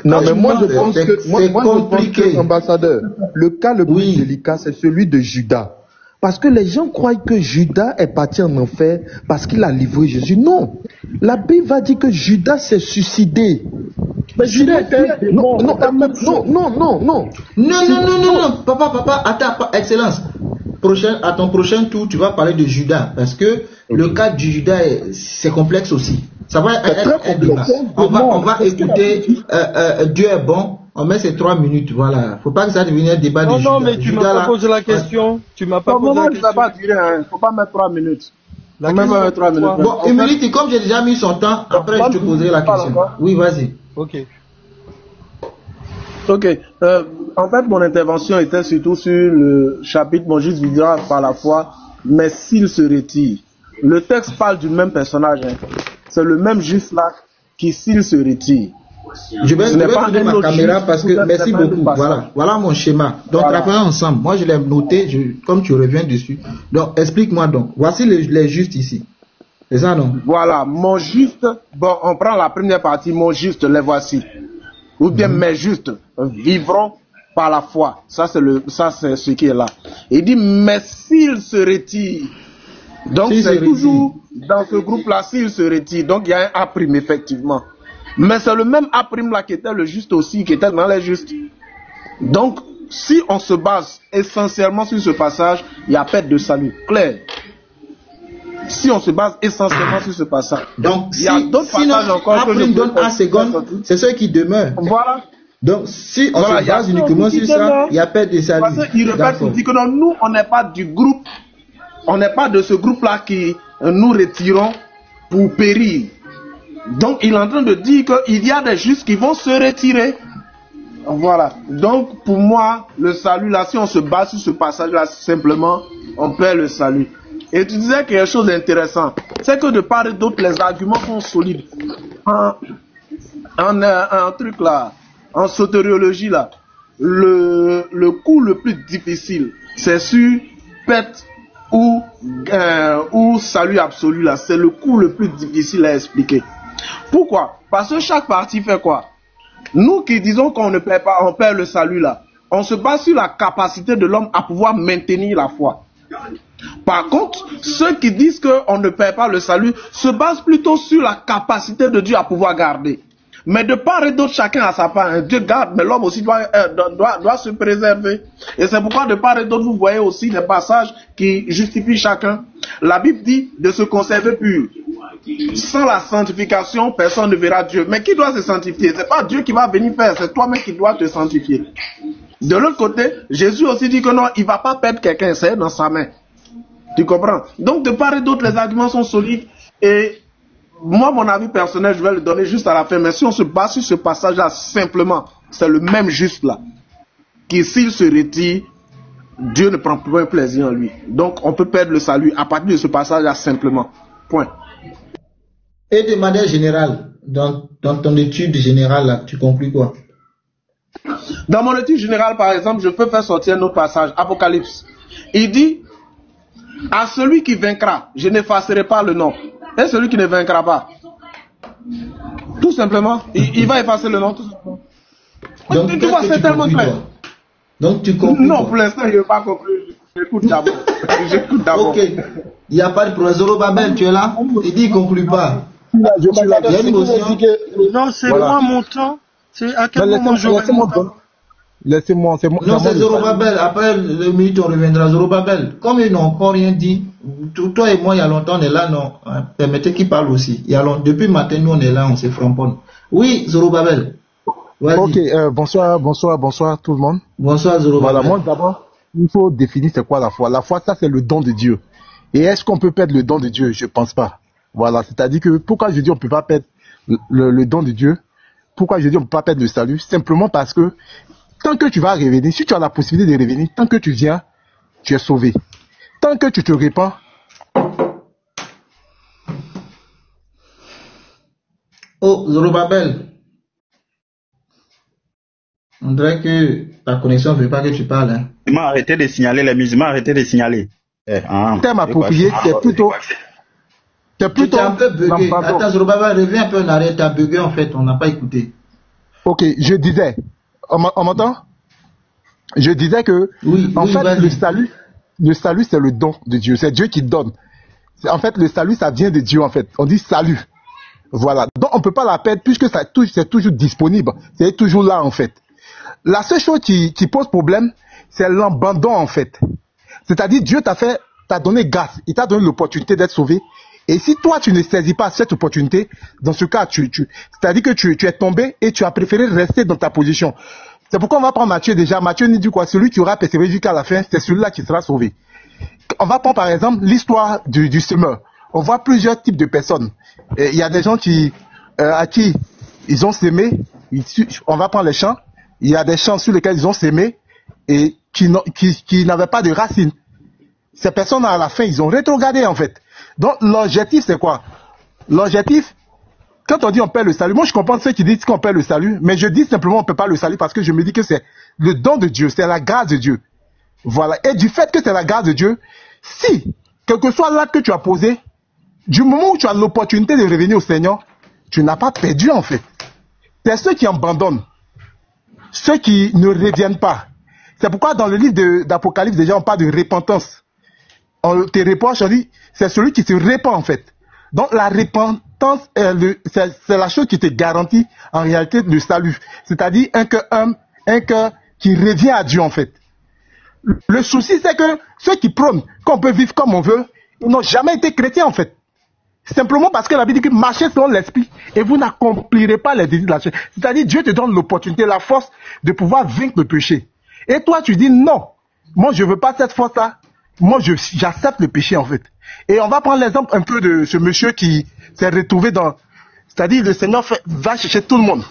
Non, mais moi je pense que, ambassadeur, le cas le plus délicat, c'est celui de Judas. Parce que les gens croient que Judas est parti en enfer parce qu'il a livré Jésus. Non. La Bible va dire que Judas s'est suicidé. Mais Judas était non. Papa, attends, Excellence. À ton prochain tour, tu vas parler de Judas. Parce que le cas de Judas, c'est complexe aussi. Ça va être un débat. On va écouter Dieu est bon. On met ces 3 minutes, voilà. Faut pas que ça devienne un débat de Judas. Non, mais tu m'as pas posé la question. Tu m'as pas posé la question. Ça va durer, hein. Faut pas mettre 3 minutes. Même 3 minutes. Bon, Humility, comme j'ai déjà mis son temps, après je te poserai la question. Oui, vas-y. Ok. En fait, mon intervention était surtout sur le chapitre Mon juste vivra par la foi, mais s'il se retire. Le texte parle du même personnage. Hein. C'est le même juste là qui, s'il se retire. Je vais tourner ma caméra parce que, merci beaucoup. Voilà mon schéma. Donc, travaillons ensemble. Moi, je l'ai noté, comme tu reviens dessus. Donc, explique-moi donc. Voici les justes ici. C'est ça, non? Voilà, mon juste. Bon, on prend la première partie, mon juste, les voici. Ou bien mes justes vivront par la foi. Ça, c'est ce qui est là. Il dit, mais s'il se retire. Donc, c'est toujours dans ce groupe-là, s'il se retire. Donc, il y a un A', effectivement. Mais c'est le même A' là qui était le juste aussi, qui était dans les justes. Donc, si on se base essentiellement sur ce passage, il y a perte de salut. Clair. Si on se base essentiellement sur ce passage. Donc, il y a d'autres passages encore que je donne A seconde, c'est ceux qui demeurent. Voilà. Donc, si on se base uniquement sur ça, il y a perte de salut. Parce qu'il répète, il dit que non, nous, on n'est pas du groupe, on n'est pas de ce groupe-là qui nous retirons pour périr. Donc, il est en train de dire qu'il y a des justes qui vont se retirer. Voilà. Donc, pour moi, le salut, là, si on se base sur ce passage-là, simplement, on perd le salut. Et tu disais quelque chose d'intéressant. C'est que de part et d'autre, les arguments sont solides. En truc là, en soteriologie là, le coup le plus difficile, c'est sur pète ou salut absolu là. C'est le coup le plus difficile à expliquer. Pourquoi? Parce que chaque partie fait quoi? Nous qui disons qu'on ne perd pas, on perd le salut là, on se base sur la capacité de l'homme à pouvoir maintenir la foi. Par contre, ceux qui disent qu'on ne perd pas le salut se basent plutôt sur la capacité de Dieu à pouvoir garder. Mais de part et d'autre, chacun a sa part. Dieu garde, mais l'homme aussi doit se préserver. Et c'est pourquoi de part et d'autre, vous voyez aussi des passages qui justifient chacun. La Bible dit de se conserver pur. Sans la sanctification, personne ne verra Dieu. Mais qui doit se sanctifier? C'est pas Dieu qui va venir faire, c'est toi-même qui dois te sanctifier. De l'autre côté, Jésus aussi dit que non, il ne va pas perdre quelqu'un, c'est dans sa main. Tu comprends? Donc de part et d'autre, les arguments sont solides. Et moi, mon avis personnel, je vais le donner juste à la fin. Mais si on se base sur ce passage-là, simplement, c'est le même juste là. Qui s'il se retire, Dieu ne prend pas plaisir en lui. Donc on peut perdre le salut à partir de ce passage-là simplement. Point. Et de manière générale, dans ton étude générale, là, tu conclus quoi? Dans mon étude générale, par exemple, je peux faire sortir un autre passage, Apocalypse. Il dit, à celui qui vaincra, je n'effacerai pas le nom. Et celui qui ne vaincra pas, tout simplement, il va effacer le nom. Tout simplement. Donc, tu vois, c'est tellement clair. Donc tu conclus. Non, pour l'instant, je ne vais pas conclure. J'écoute d'abord. J'écoute d'abord. Ok. Il n'y a pas de problème. Zorobabel, tu es là? Il dit, il ne conclut pas. Il y a une émotion. Non, c'est moi mon temps. C'est à quel moment je vais mon temps? Laissez-moi, c'est moi. Non, c'est Zorobabel. Après le minute, on reviendra. Zorobabel. Comme ils n'ont encore rien dit, toi et moi, il y a longtemps, on est là, non. Permettez qu'ils parlent aussi. Depuis le matin, nous, on est là, on se framponne. Oui, Zorobabel. Ok, bonsoir tout le monde. Bonsoir Zorobabel. Voilà, moi d'abord, il faut définir c'est quoi la foi. La foi, ça c'est le don de Dieu. Et est-ce qu'on peut perdre le don de Dieu? Je pense pas. Voilà, c'est-à-dire que pourquoi je dis on peut pas perdre le don de Dieu? Pourquoi je dis on peut pas perdre le salut? Simplement parce que tant que tu vas revenir, si tu as la possibilité de revenir, tant que tu viens, tu es sauvé. Tant que tu te répands, oh, Zorobabel. On dirait que ta connexion ne veut pas que tu parles. Hein. Les musulmans, arrêtez de signaler, les musulmans, arrêtez de signaler. Thème approprié, c'est plutôt... Tu es un peu bugué. Attends, Zorobabel, reviens un peu en arrière. Tu as bugué en fait, on n'a pas écouté. Ok, je disais... On m'entend? Je disais que, oui, en fait, le salut, c'est le don de Dieu. C'est Dieu qui donne. En fait, le salut, ça vient de Dieu, en fait. On dit salut. Voilà. Donc, on ne peut pas la perdre puisque c'est toujours disponible. C'est toujours là, en fait. La seule chose qui pose problème, c'est l'abandon, en fait. C'est-à-dire, Dieu t'a donné grâce. Il t'a donné l'opportunité d'être sauvé. Et si toi, tu ne saisis pas cette opportunité, dans ce cas, c'est-à-dire que tu es tombé et tu as préféré rester dans ta position. C'est pourquoi on va prendre Matthieu déjà. Matthieu nous dit quoi? Celui qui aura persévéré jusqu'à la fin, c'est celui-là qui sera sauvé. On va prendre par exemple l'histoire du semeur. on voit plusieurs types de personnes. Il y a des gens à qui ils ont sémé, on va prendre les champs, il y a des champs sur lesquels ils ont sémé et qui n'avaient pas de racines. Ces personnes, à la fin, ils ont rétrogradé, en fait. Donc, l'objectif, c'est quoi? L'objectif, quand on dit on perd le salut, moi je comprends ceux qui disent qu'on perd le salut, mais je dis simplement on ne peut pas le salut parce que je me dis que c'est le don de Dieu, c'est la grâce de Dieu. Voilà. Et du fait que c'est la grâce de Dieu, si, quel que soit l'acte que tu as posé, du moment où tu as l'opportunité de revenir au Seigneur, tu n'as pas perdu en fait. C'est ceux qui abandonnent, ceux qui ne reviennent pas. C'est pourquoi dans le livre d'Apocalypse, déjà on parle de repentance. On te reproche, on dit, c'est celui qui se répand en fait. Donc la repentance, c'est la chose qui te garantit en réalité le salut. C'est-à-dire un cœur qui revient à Dieu en fait. Le souci c'est que ceux qui prônent qu'on peut vivre comme on veut, ils n'ont jamais été chrétiens en fait. Simplement parce que la Bible dit que marchez selon l'esprit et vous n'accomplirez pas les désirs de la chair. C'est-à-dire Dieu te donne l'opportunité, la force de pouvoir vaincre le péché. Et toi tu dis non, moi je veux pas cette force-là, moi j'accepte le péché en fait. Et on va prendre l'exemple un peu de ce monsieur qui s'est retrouvé dans... C'est-à-dire le Seigneur va chercher tout le monde.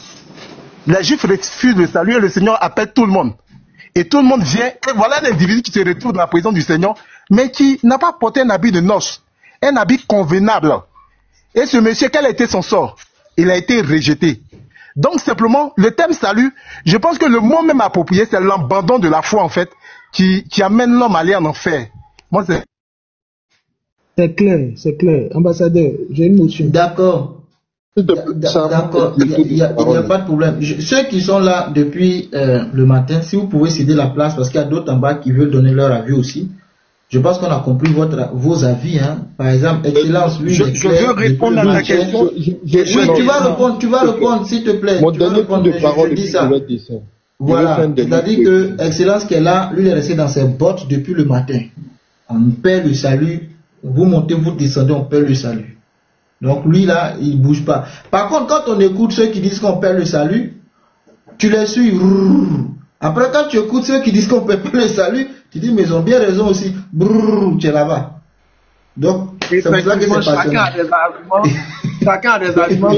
Les Juifs refusent le salut et le Seigneur appelle tout le monde. Et tout le monde vient. Et voilà l'individu qui se retrouve dans la présence du Seigneur, mais qui n'a pas porté un habit de noces, un habit convenable. Et ce monsieur, quel a été son sort? Il a été rejeté. Donc simplement, le thème salut, je pense que le mot même approprié, c'est l'abandon de la foi en fait, qui amène l'homme à aller en enfer. Moi, c'est... C'est clair. Ambassadeur, j'ai une notion. D'accord. D'accord, il n'y a pas de problème. Ceux qui sont là depuis le matin, si vous pouvez céder la place, parce qu'il y a d'autres en bas qui veulent donner leur avis aussi. Je pense qu'on a compris vos avis. Hein. Par exemple, Excellence, lui, je veux répondre à ta question. Oui, tu vas répondre, s'il te plaît. Mon dernier coup de parole, je dis ça. Voilà, c'est-à-dire que Excellence qui est là, lui, il est resté dans ses bottes depuis le matin. On perd le salut. Vous montez, vous descendez, on perd le salut. Donc lui là, il bouge pas. Par contre, quand on écoute ceux qui disent qu'on perd le salut, tu les suis. Après, quand tu écoutes ceux qui disent qu'on perd pas le salut, tu dis mais ils ont bien raison aussi. Tu es là-bas. Donc c'est pour ça que c'est passionnant. Chacun a des arguments.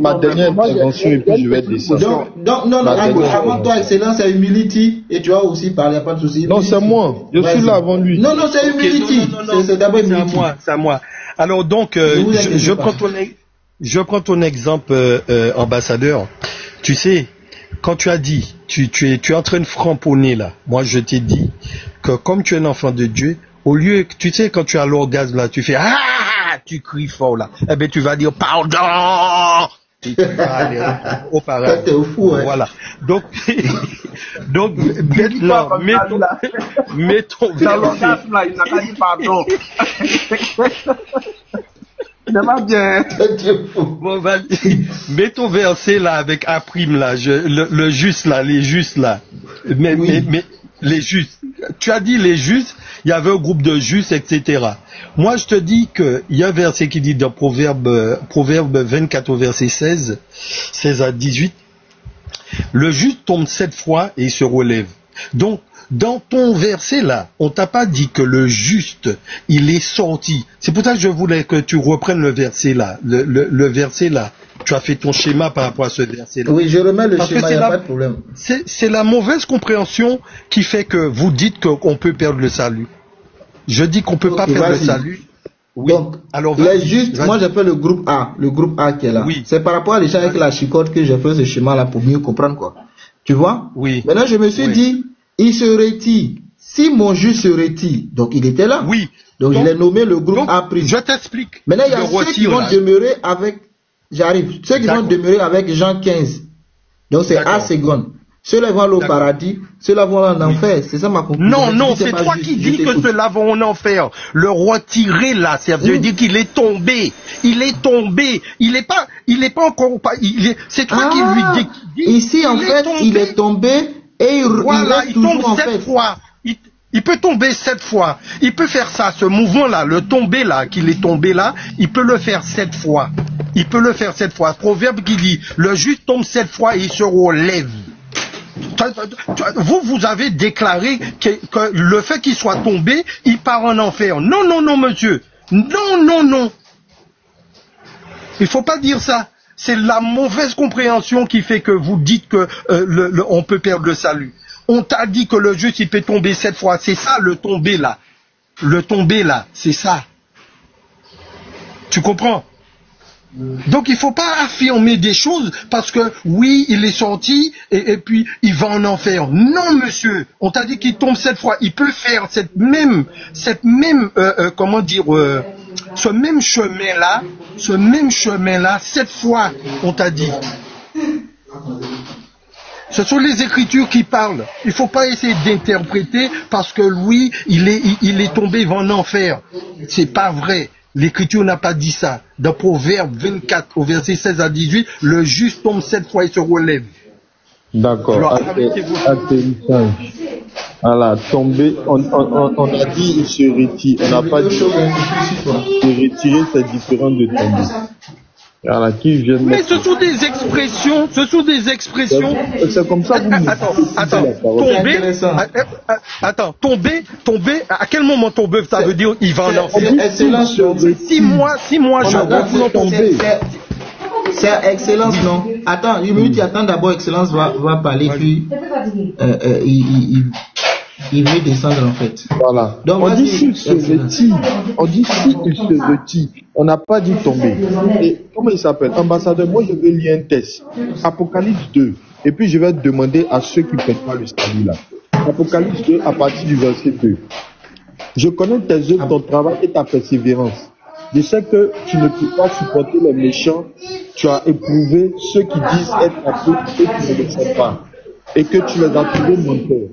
Ma dernière intervention et puis je vais descendre. Donc non, avant toi, Excellence, c'est Humility et tu vas aussi parler, il n'y a pas de souci. Non, c'est moi. Je suis là avant lui. Non, c'est Humility. C'est d'abord Humility. C'est à moi. Alors donc, je prends ton exemple, ambassadeur. Tu sais, quand tu as dit, tu es en train de framponner là. Moi, je t'ai dit que comme tu es un enfant de Dieu, au lieu que, tu sais, quand tu as l'orgasme là, tu fais tu cries fort là. Eh ben, tu vas dire pardon. Et tu vas aller au paradis. T'es au fou, ouais. Voilà. Donc maintenant, mettons dans l'orgasme là, il n'a pas dit pardon. Ça va bien. Bon, mets ton verset là avec A' là, le juste là, les justes là. Mais les justes. Tu as dit les justes, il y avait un groupe de justes, etc. Moi, je te dis qu'il y a un verset qui dit dans Proverbe 24 au verset 16 à 18, le juste tombe 7 fois et il se relève. Donc, dans ton verset là, on t'a pas dit que le juste, il est sorti. C'est pour ça que je voulais que tu reprennes le verset là. Le verset là. Tu as fait ton schéma par rapport à ce verset là. Oui, je remets le schéma, il n'y a pas de problème. C'est la mauvaise compréhension qui fait que vous dites qu'on peut perdre le salut. Je dis qu'on peut pas perdre le salut. Oui. Donc, alors, les justes, moi j'ai fait le groupe A qui est là. Oui. C'est par rapport à l'échange avec la chicotte que j'ai fait ce schéma là pour mieux comprendre quoi. Tu vois? Oui. Maintenant je me suis dit, il se retire. Si mon juste se retire, donc il était là. Oui. Donc je l'ai nommé le groupe A'. Je t'explique. Maintenant il y a ceux qui vont demeurer avec, j'arrive, ceux qui vont demeurer avec Jean 15. Donc c'est A seconde. Ceux-là vont aller au paradis, ceux-là vont aller en enfer. C'est ça ma conclusion. Non, c'est toi qui dis que ceux-là vont en enfer. Le retirer là, ça veut dire qu'il est tombé. Il est tombé. Il est pas encore, c'est toi qui lui dis. Ici en fait, il est tombé et il tombe 7 fois. Il peut tomber 7 fois. Il peut faire ça, ce mouvement-là, le tomber là, qu'il est tombé là, il peut le faire 7 fois. Il peut le faire 7 fois. Proverbe qui dit, le juste tombe 7 fois et il se relève. Vous avez déclaré que le fait qu'il soit tombé, il part en enfer. Non, monsieur. Non, non, non. Il faut pas dire ça. C'est la mauvaise compréhension qui fait que vous dites que on peut perdre le salut. On t'a dit que le juste il peut tomber 7 fois. C'est ça le tomber là. Le tomber là, c'est ça. Tu comprends? Donc il faut pas affirmer des choses parce que oui, il est sorti et puis il va en enfer. Non, monsieur, on t'a dit qu'il tombe 7 fois. Il peut faire cette même comment dire, ce même chemin-là, 7 fois, on t'a dit. Ce sont les Écritures qui parlent. Il faut pas essayer d'interpréter parce que oui, il est tombé, il va en enfer. C'est pas vrai. L'Écriture n'a pas dit ça. Dans Proverbe 24, au verset 16 à 18, le juste tombe 7 fois et se relève. D'accord. Voilà, tomber, on a dit il se retire. On n'a pas dit se retirer, c'est différent de tomber. Voilà, qui vient de mais ce sont des expressions, C'est comme ça que tomber, à quel moment tomber, ça veut dire il va en enfer. Excellence. 6 mois, je vais tomber. C'est Excellence, non? Attends, une minute, attends d'abord, Excellence va parler, puis il veut descendre en fait. Voilà. Donc, on dit s'il se retire. On n'a pas dit tomber. Et comment il s'appelle? Ambassadeur, moi je vais lire un texte. Apocalypse 2. Et puis je vais demander à ceux qui ne pètent pas le salut là. Apocalypse 2 à partir du verset 2. Je connais tes œuvres, ton travail et ta persévérance. Je sais que tu ne peux pas supporter les méchants. Tu as éprouvé ceux qui disent être apôtres et qui ne le sont pas. Et que tu les as trouvés menteurs.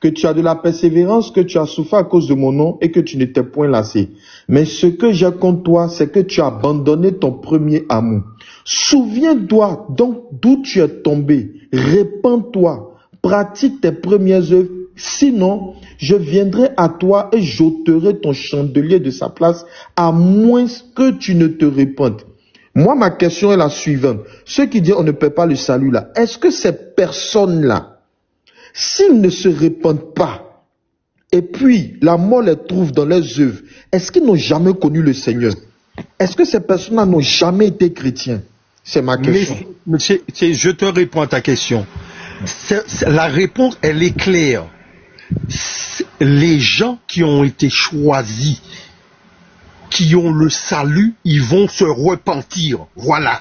Que tu as de la persévérance, que tu as souffert à cause de mon nom et que tu n'étais point lassé. Mais ce que j'ai contre toi, c'est que tu as abandonné ton premier amour. Souviens-toi donc d'où tu es tombé. Répands-toi. Pratique tes premières œuvres. Sinon, je viendrai à toi et j'ôterai ton chandelier de sa place, à moins que tu ne te répandes. Moi, ma question est la suivante. Ceux qui disent on ne paie pas le salut là, est-ce que ces personnes-là, s'ils ne se répandent pas, et puis la mort les trouve dans leurs œuvres, est-ce qu'ils n'ont jamais connu le Seigneur? Est-ce que ces personnes-là n'ont jamais été chrétiens? C'est ma question. Mais je te réponds à ta question. La réponse, elle est claire. Les gens qui ont été choisis, qui ont le salut, ils vont se repentir. Voilà.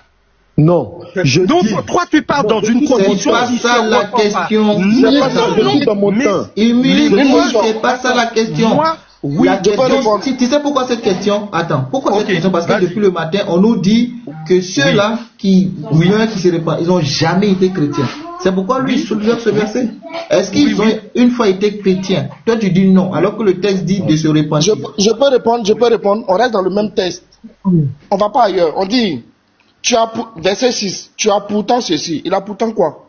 Non. Donc, toi, tu pars dans une condition. C'est pas ça la question. C'est pas ça la question. Oui, tu sais pourquoi cette question? Attends, pourquoi cette question? Parce que depuis le matin, on nous dit que ceux-là qui se répandent, ils n'ont jamais été chrétiens. C'est pourquoi lui soulève ce verset. Est-ce qu'ils ont une fois été chrétiens? Toi tu dis non, alors que le texte dit de se répandre. Je peux répondre. On reste dans le même texte. On va pas ailleurs. On dit, verset 6, tu as pourtant ceci. Il a pourtant quoi?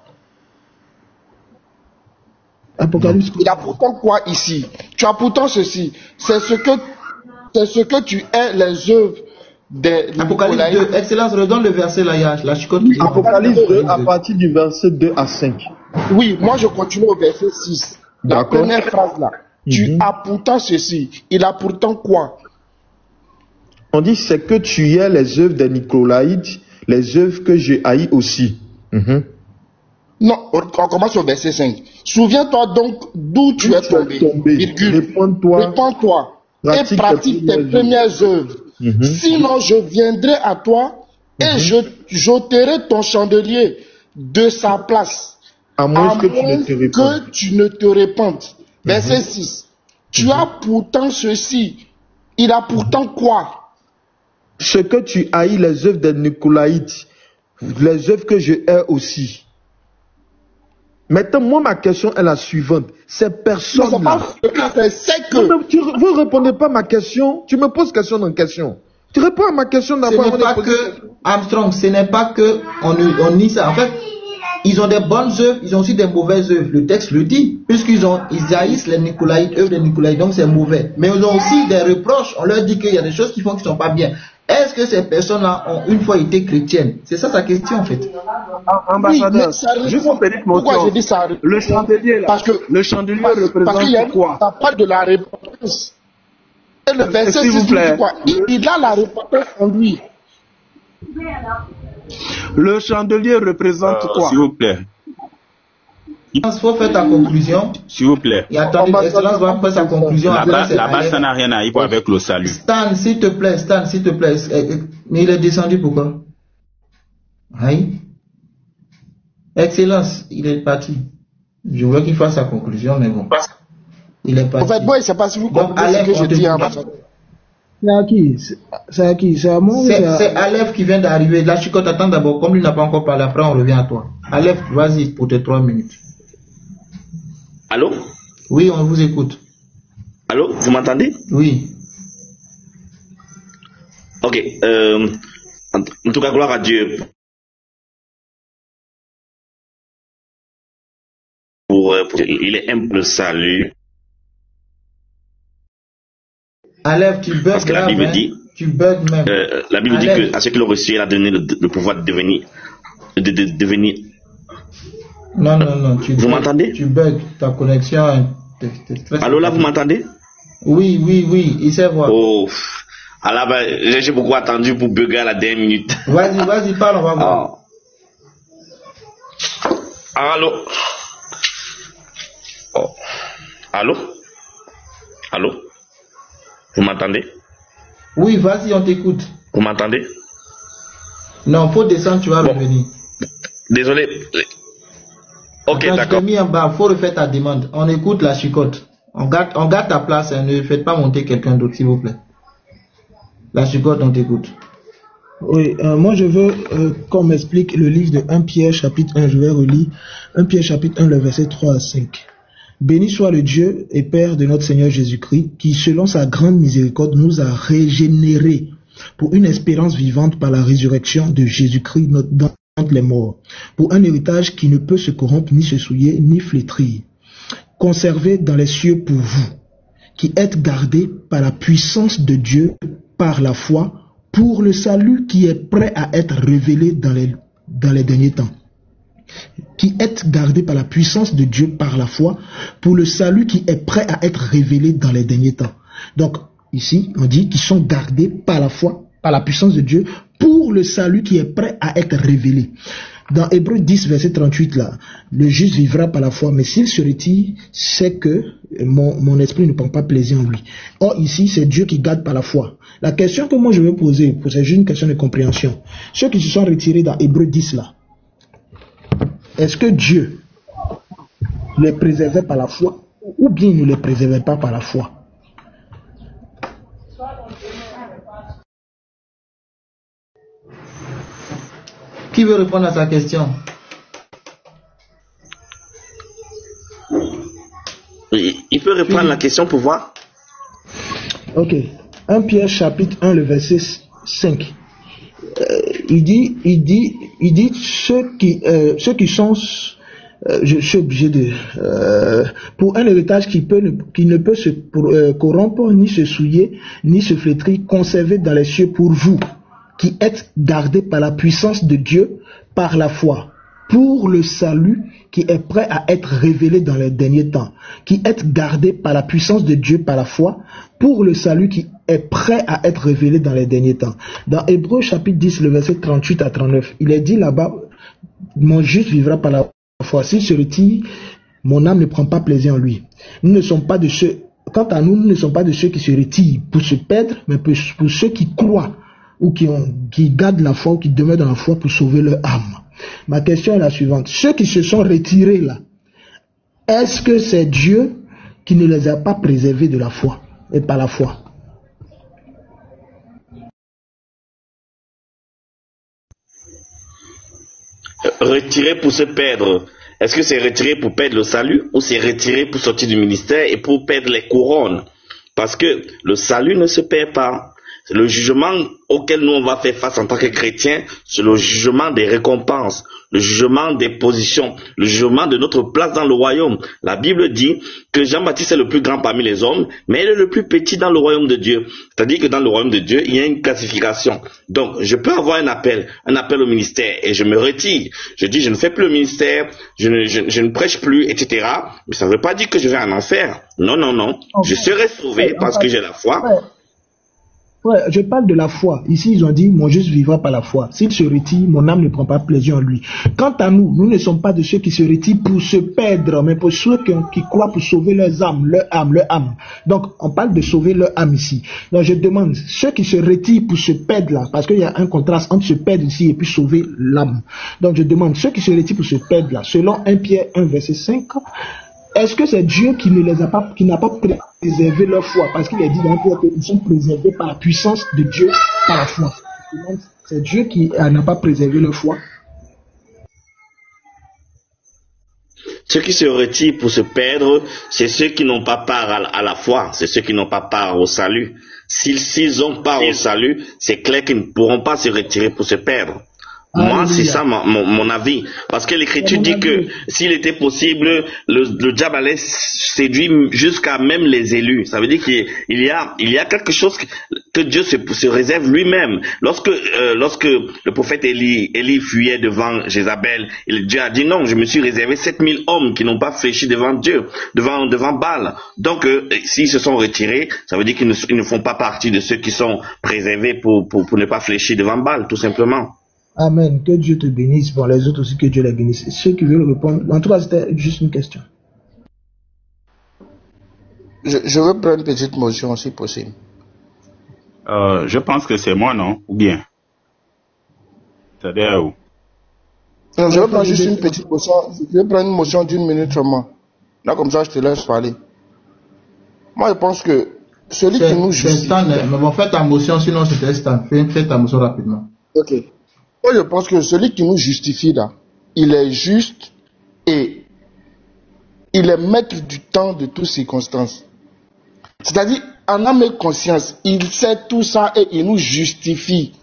Apocalypse. Il a pourtant quoi ici? Tu as pourtant ceci. C'est ce que tu es les œuvres des Apocalypse 2. Excellence, redonne le verset là, il y a la chicotte. Apocalypse 2 à partir du verset 2 à 5. Oui, moi je continue au verset 6. La première phrase là. Tu as pourtant ceci. Il a pourtant quoi? On dit c'est que tu es les œuvres des Nicolaïtes, les œuvres que j'ai haïs aussi. Non, on commence au verset 5. Souviens-toi donc d'où tu es tombé. Répands-toi. Et pratique tes premières œuvres. Sinon, je viendrai à toi et j'ôterai ton chandelier de sa place. À moins que tu ne te répandes. Verset 6. Tu as pourtant ceci. Il a pourtant quoi? Ce que tu haïs les œuvres des Nicolaïtes, les œuvres que je hais aussi. Maintenant, moi, ma question est la suivante. Ces personnes-là... Vous ne répondez pas à ma question. Tu me poses question dans question. Tu réponds à ma question d'abord. Ce n'est pas que, Armstrong, ce n'est pas que on nie ça. En fait, ils ont des bonnes œuvres, ils ont aussi des mauvaises œuvres. Le texte le dit. Puisqu'ils haïssent les Nicolaïtes, œuvres des Nicolaïtes, donc c'est mauvais. Mais ils ont aussi des reproches. On leur dit qu'il y a des choses qui font qui ne sont pas bien. Est-ce que ces personnes-là ont une fois été chrétiennes? C'est ça sa question en fait. Ambassadeur, juste une petite motion. Pourquoi je dis ça? Le chandelier là. Parce que le chandelier représente quoi? Ça parle de la réponse. Et le verset 6 dit quoi? Il a la repentance en lui. Le chandelier représente quoi? S'il vous plaît. Il faut faire ta conclusion. S'il vous plaît. Et attendez, Excellence va faire sa conclusion. Là-bas, ça n'a rien à voir avec le salut. Stan, s'il te plaît, Mais il est descendu pourquoi? Aïe. Excellence, il est parti. Je veux qu'il fasse sa conclusion, mais bon. Il est parti. En fait, moi, je ne sais pas si vous comprenez ce que je dis. C'est à qui? C'est à moi? C'est Aleph qui vient d'arriver. Là, Chicotte, attends d'abord. Comme il n'a pas encore parlé, après on revient à toi. Aleph, vas-y pour tes 3 minutes. Allô? Oui, on vous écoute. Allô, vous m'entendez? Oui. Ok. En tout cas, gloire à Dieu. Il est un peu le salut. Aleph, tu bugs. Parce que la Bible dit. Tu bugs même. La Bible dit que à ceux qui l'ont reçu, il a donné le pouvoir de devenir. Non, vous m'entendez? Tu bugs, ta connexion. Allô, là, vous m'entendez? Oui, il sait voir. Oh, alors, j'ai beaucoup attendu pour bugger à la dernière minute. Vas-y, parle, on va voir. Allô? Oh. Allô? Vous m'entendez? Oui, vas-y, on t'écoute. Vous m'entendez? Non, faut descendre, tu vas revenir. Désolé. Ok, d'accord. Tu t'es mis en bas, faut refaire ta demande. On écoute la Chicotte. On garde ta place, hein. Ne faites pas monter quelqu'un d'autre, s'il vous plaît. La Chicotte, on t'écoute. Oui, moi je veux qu'on m'explique le livre de 1 Pierre chapitre 1, je vais relire 1 Pierre chapitre 1, le verset 3 à 5. Béni soit le Dieu et Père de notre Seigneur Jésus-Christ, qui selon sa grande miséricorde nous a régénérés pour une espérance vivante par la résurrection de Jésus-Christ d'entre les morts, pour un héritage qui ne peut se corrompre, ni se souiller, ni flétrir, conservé dans les cieux pour vous, qui êtes gardés par la puissance de Dieu, par la foi, pour le salut qui est prêt à être révélé dans les derniers temps. Qui êtes gardés par la puissance de Dieu par la foi, pour le salut qui est prêt à être révélé dans les derniers temps. Donc, ici, on dit qu'ils sont gardés par la foi, par la puissance de Dieu, pour le salut qui est prêt à être révélé. Dans Hébreux 10, verset 38, là, le juste vivra par la foi, mais s'il se retire, c'est que mon esprit ne prend pas plaisir en lui. Or, ici, c'est Dieu qui garde par la foi. La question que moi je veux poser, c'est juste une question de compréhension. Ceux qui se sont retirés dans Hébreux 10, là, est-ce que Dieu les préservait par la foi ou bien il ne les préservait pas par la foi? Qui veut répondre à sa question? Il peut répondre la question pour voir. Ok. 1 Pierre chapitre 1, le verset 5. Il dit ceux qui sont, je suis obligé de, pour un héritage qui ne peut se corrompre, ni se souiller, ni se flétrir, conservé dans les cieux pour vous, qui êtes gardés par la puissance de Dieu, par la foi, pour le salut qui est prêt à être révélé dans les derniers temps, qui êtes gardés par la puissance de Dieu, par la foi, pour le salut qui est prêt à être révélé dans les derniers temps. Dans Hébreux chapitre 10, le verset 38 à 39, il est dit là-bas, mon juste vivra par la foi. S'il se retire, mon âme ne prend pas plaisir en lui. Nous ne sommes pas de ceux, quant à nous, nous ne sommes pas de ceux qui se retirent pour se perdre, mais pour ceux qui croient ou qui gardent la foi ou qui demeurent dans la foi pour sauver leur âme. Ma question est la suivante. Ceux qui se sont retirés là, est-ce que c'est Dieu qui ne les a pas préservés de la foi et par la foi? Retirer pour se perdre. Est-ce que c'est retirer pour perdre le salut ou c'est retirer pour sortir du ministère et pour perdre les couronnes? Parce que le salut ne se perd pas. C'est le jugement auquel nous on va faire face en tant que chrétiens, c'est le jugement des récompenses, le jugement des positions, le jugement de notre place dans le royaume. La Bible dit que Jean-Baptiste est le plus grand parmi les hommes, mais il est le plus petit dans le royaume de Dieu. C'est-à-dire que dans le royaume de Dieu, il y a une classification. Donc, je peux avoir un appel au ministère, et je me retire. Je dis, je ne fais plus le ministère, je ne prêche plus, etc. Mais ça ne veut pas dire que je vais en enfer. Non, non, non. Je serai sauvé parce que j'ai la foi. Ouais, je parle de la foi. Ici, ils ont dit, mon juste vivra par la foi. S'il se retire, mon âme ne prend pas plaisir en lui. Quant à nous, nous ne sommes pas de ceux qui se retirent pour se perdre, mais pour ceux qui croient pour sauver leurs âmes, leur âme. Donc, on parle de sauver leur âme ici. Donc, je demande, ceux qui se retirent pour se perdre là, parce qu'il y a un contraste entre se perdre ici et puis sauver l'âme. Donc, je demande, ceux qui se retirent pour se perdre là, selon 1 Pierre 1, verset 5, est-ce que c'est Dieu qui n'a pas préservé leur foi? Parce qu'il est dit dans Pierre qu'ils sont préservés par la puissance de Dieu par la foi. C'est Dieu qui n'a pas préservé leur foi. Ceux qui se retirent pour se perdre, c'est ceux qui n'ont pas part à la foi, c'est ceux qui n'ont pas part au salut. S'ils ont part au salut, c'est clair qu'ils ne pourront pas se retirer pour se perdre. Moi, c'est ça mon avis. Parce que l'Écriture dit que s'il était possible, le diable allait séduire jusqu'à même les élus. Ça veut dire qu'il y a quelque chose que Dieu se réserve lui-même. Lorsque le prophète Élie fuyait devant Jézabel, Dieu a dit non, je me suis réservé 7000 hommes qui n'ont pas fléchi devant Dieu, devant Baal. Donc, s'ils se sont retirés, ça veut dire qu'ils ne font pas partie de ceux qui sont préservés pour ne pas fléchir devant Baal, tout simplement. Amen. Que Dieu te bénisse. Pour les autres aussi, que Dieu les bénisse. Ceux qui veulent répondre, en tout cas, c'était juste une question. Je veux prendre une petite motion, si possible. Je pense que c'est moi, non? Ou bien? C'est-à-dire où? Non, je veux prendre juste une petite motion. Je vais prendre une motion d'1 minute seulement. Là, comme ça, je te laisse parler. Moi, je pense que celui qui nous justifie... Mais bon, fais ta motion, sinon c'était Stan. Fais ta motion rapidement. Ok. Moi, je pense que celui qui nous justifie là, il est juste et il est maître du temps de toutes circonstances. C'est-à-dire, en âme et conscience, il sait tout ça et il nous justifie.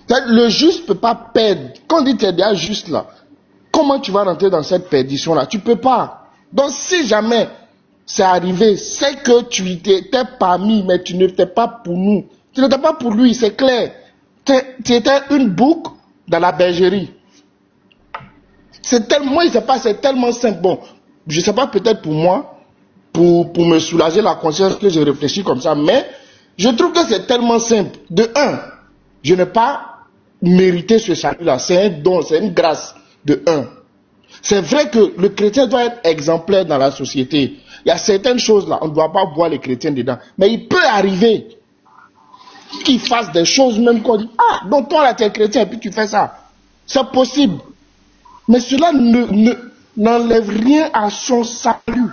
Le juste ne peut pas perdre. Quand on dit que tu es déjà juste là, comment tu vas rentrer dans cette perdition-là? Tu ne peux pas. Donc, si jamais c'est arrivé, c'est que tu étais parmi, mais tu n'étais pas pour nous. Tu n'étais pas pour lui, c'est clair. Tu étais une boucle dans la bergerie. C'est tellement, c'est tellement simple. Bon, je ne sais pas, peut-être pour moi, pour me soulager la conscience que je réfléchis comme ça, mais je trouve que c'est tellement simple. De un, je n'ai pas mérité ce salut-là. C'est un don, c'est une grâce. De un. C'est vrai que le chrétien doit être exemplaire dans la société. Il y a certaines choses là, on ne doit pas voir les chrétiens dedans. Mais il peut arriver qu'ils fassent des choses même qu'on dit, ah, donc toi là tu es chrétien et puis tu fais ça. C'est possible. Mais cela n'enlève rien à son salut.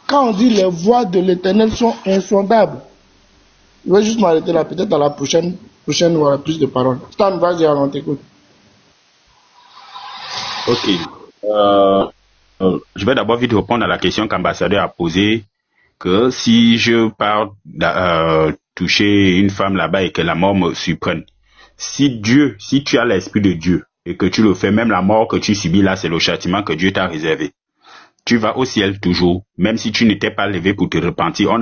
Quand on dit les voies de l'Éternel sont insondables. Je vais juste m'arrêter là, peut-être dans la prochaine on aura plus de paroles. Stan, vas-y, on t'écoute. Ok. Je vais d'abord vite répondre à la question qu'ambassadeur a posée, que si je pars toucher une femme là-bas et que la mort me surprenne, si tu as l'esprit de Dieu et que tu le fais, même la mort que tu subis là, c'est le châtiment que Dieu t'a réservé. Tu vas au ciel toujours, même si tu n'étais pas levé pour te repentir.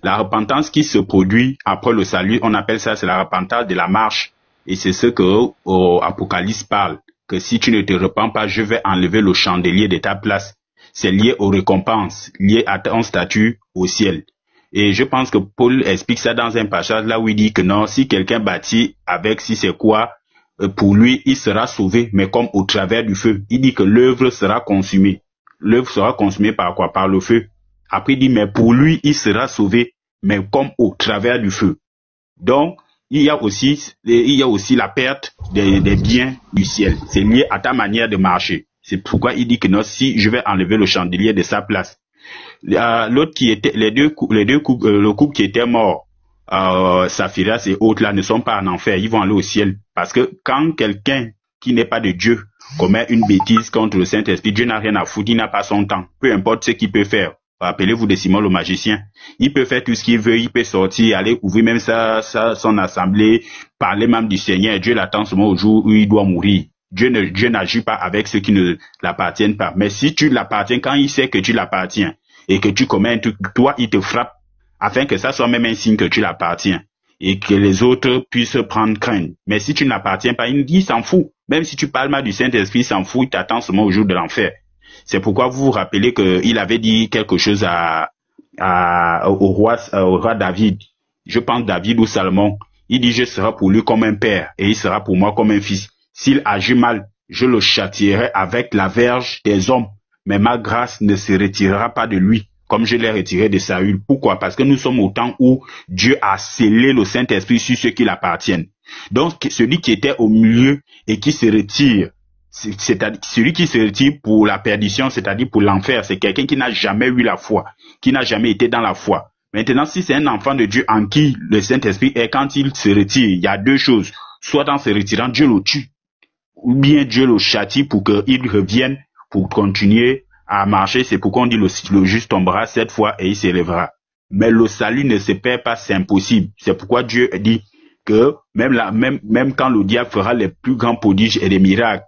La repentance qui se produit après le salut, on appelle ça, c'est la repentance de la marche. Et c'est ce que Apocalypse parle, que si tu ne te repens pas, je vais enlever le chandelier de ta place. C'est lié aux récompenses, lié à ton statut au ciel. Et je pense que Paul explique ça dans un passage là où il dit que non, si quelqu'un bâtit avec si c'est quoi, pour lui, il sera sauvé, mais comme au travers du feu. Il dit que l'œuvre sera consumée. L'œuvre sera consumée par quoi? Par le feu. Après, il dit, mais pour lui, il sera sauvé, mais comme au travers du feu. Donc, il y a aussi la perte des biens du ciel. C'est lié à ta manière de marcher. C'est pourquoi il dit que non, si je vais enlever le chandelier de sa place. L'autre qui était, le couple qui était mort, Saphiras et autres là ne sont pas en enfer, ils vont aller au ciel. Parce que quand quelqu'un qui n'est pas de Dieu commet une bêtise contre le Saint-Esprit, Dieu n'a rien à foutre, il n'a pas son temps. Peu importe ce qu'il peut faire. Rappelez-vous de Simon le magicien. Il peut faire tout ce qu'il veut, il peut sortir, aller ouvrir même son assemblée, parler même du Seigneur. Dieu l'attend seulement au jour où il doit mourir. Dieu n'agit pas avec ceux qui ne l'appartiennent pas. Mais si tu l'appartiens, quand il sait que tu l'appartiens et que tu commets un truc, toi, il te frappe afin que ça soit même un signe que tu l'appartiens et que les autres puissent prendre crainte. Mais si tu ne l'appartiens pas, il s'en fout. Même si tu parles mal du Saint-Esprit, il s'en fout, il t'attend seulement au jour de l'enfer. C'est pourquoi vous vous rappelez qu'il avait dit quelque chose au roi David. je pense David ou Salomon, il dit je serai pour lui comme un père et il sera pour moi comme un fils. S'il agit mal, je le châtierai avec la verge des hommes, mais ma grâce ne se retirera pas de lui, comme je l'ai retiré de Saül. Pourquoi? Parce que nous sommes au temps où Dieu a scellé le Saint-Esprit sur ceux qui l'appartiennent. Donc, celui qui était au milieu et qui se retire, c'est-à-dire celui qui se retire pour la perdition, c'est-à-dire pour l'enfer, c'est quelqu'un qui n'a jamais eu la foi, qui n'a jamais été dans la foi. Maintenant, si c'est un enfant de Dieu en qui le Saint-Esprit est, quand il se retire, il y a deux choses. Soit en se retirant, Dieu le tue, ou bien Dieu le châtie pour qu'il revienne, pour continuer à marcher. C'est pourquoi on dit le juste tombera 7 fois et il s'élèvera. Mais le salut ne se perd pas, c'est impossible. C'est pourquoi Dieu dit que même quand le diable fera les plus grands prodiges et des miracles,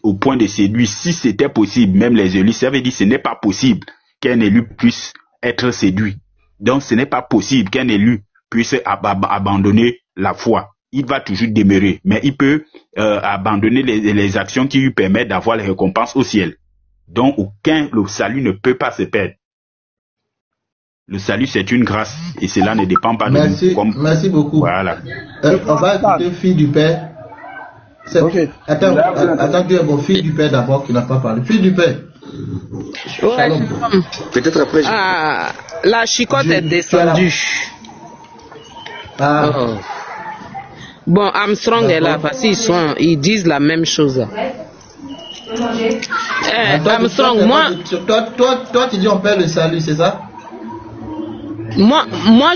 au point de séduire, si c'était possible, même les élus, ça veut dire que ce n'est pas possible qu'un élu puisse être séduit. Donc ce n'est pas possible qu'un élu puisse abandonner la foi. Il va toujours demeurer, mais il peut abandonner les actions qui lui permettent d'avoir les récompenses au ciel. Donc le salut ne peut pas se perdre. Le salut, c'est une grâce et cela ne dépend pas de nous. Merci beaucoup. Voilà. On va écouter Fille du Père. Okay. Attends, tu es mon Fille du Père d'abord qui n'a pas parlé. Fille du Père. Ouais. Peut-être après. La chicotte est descendue. Bon, Armstrong est là parce qu'ils disent la même chose. Armstrong, moi. Toi, tu dis on perd le salut, c'est ça? Moi,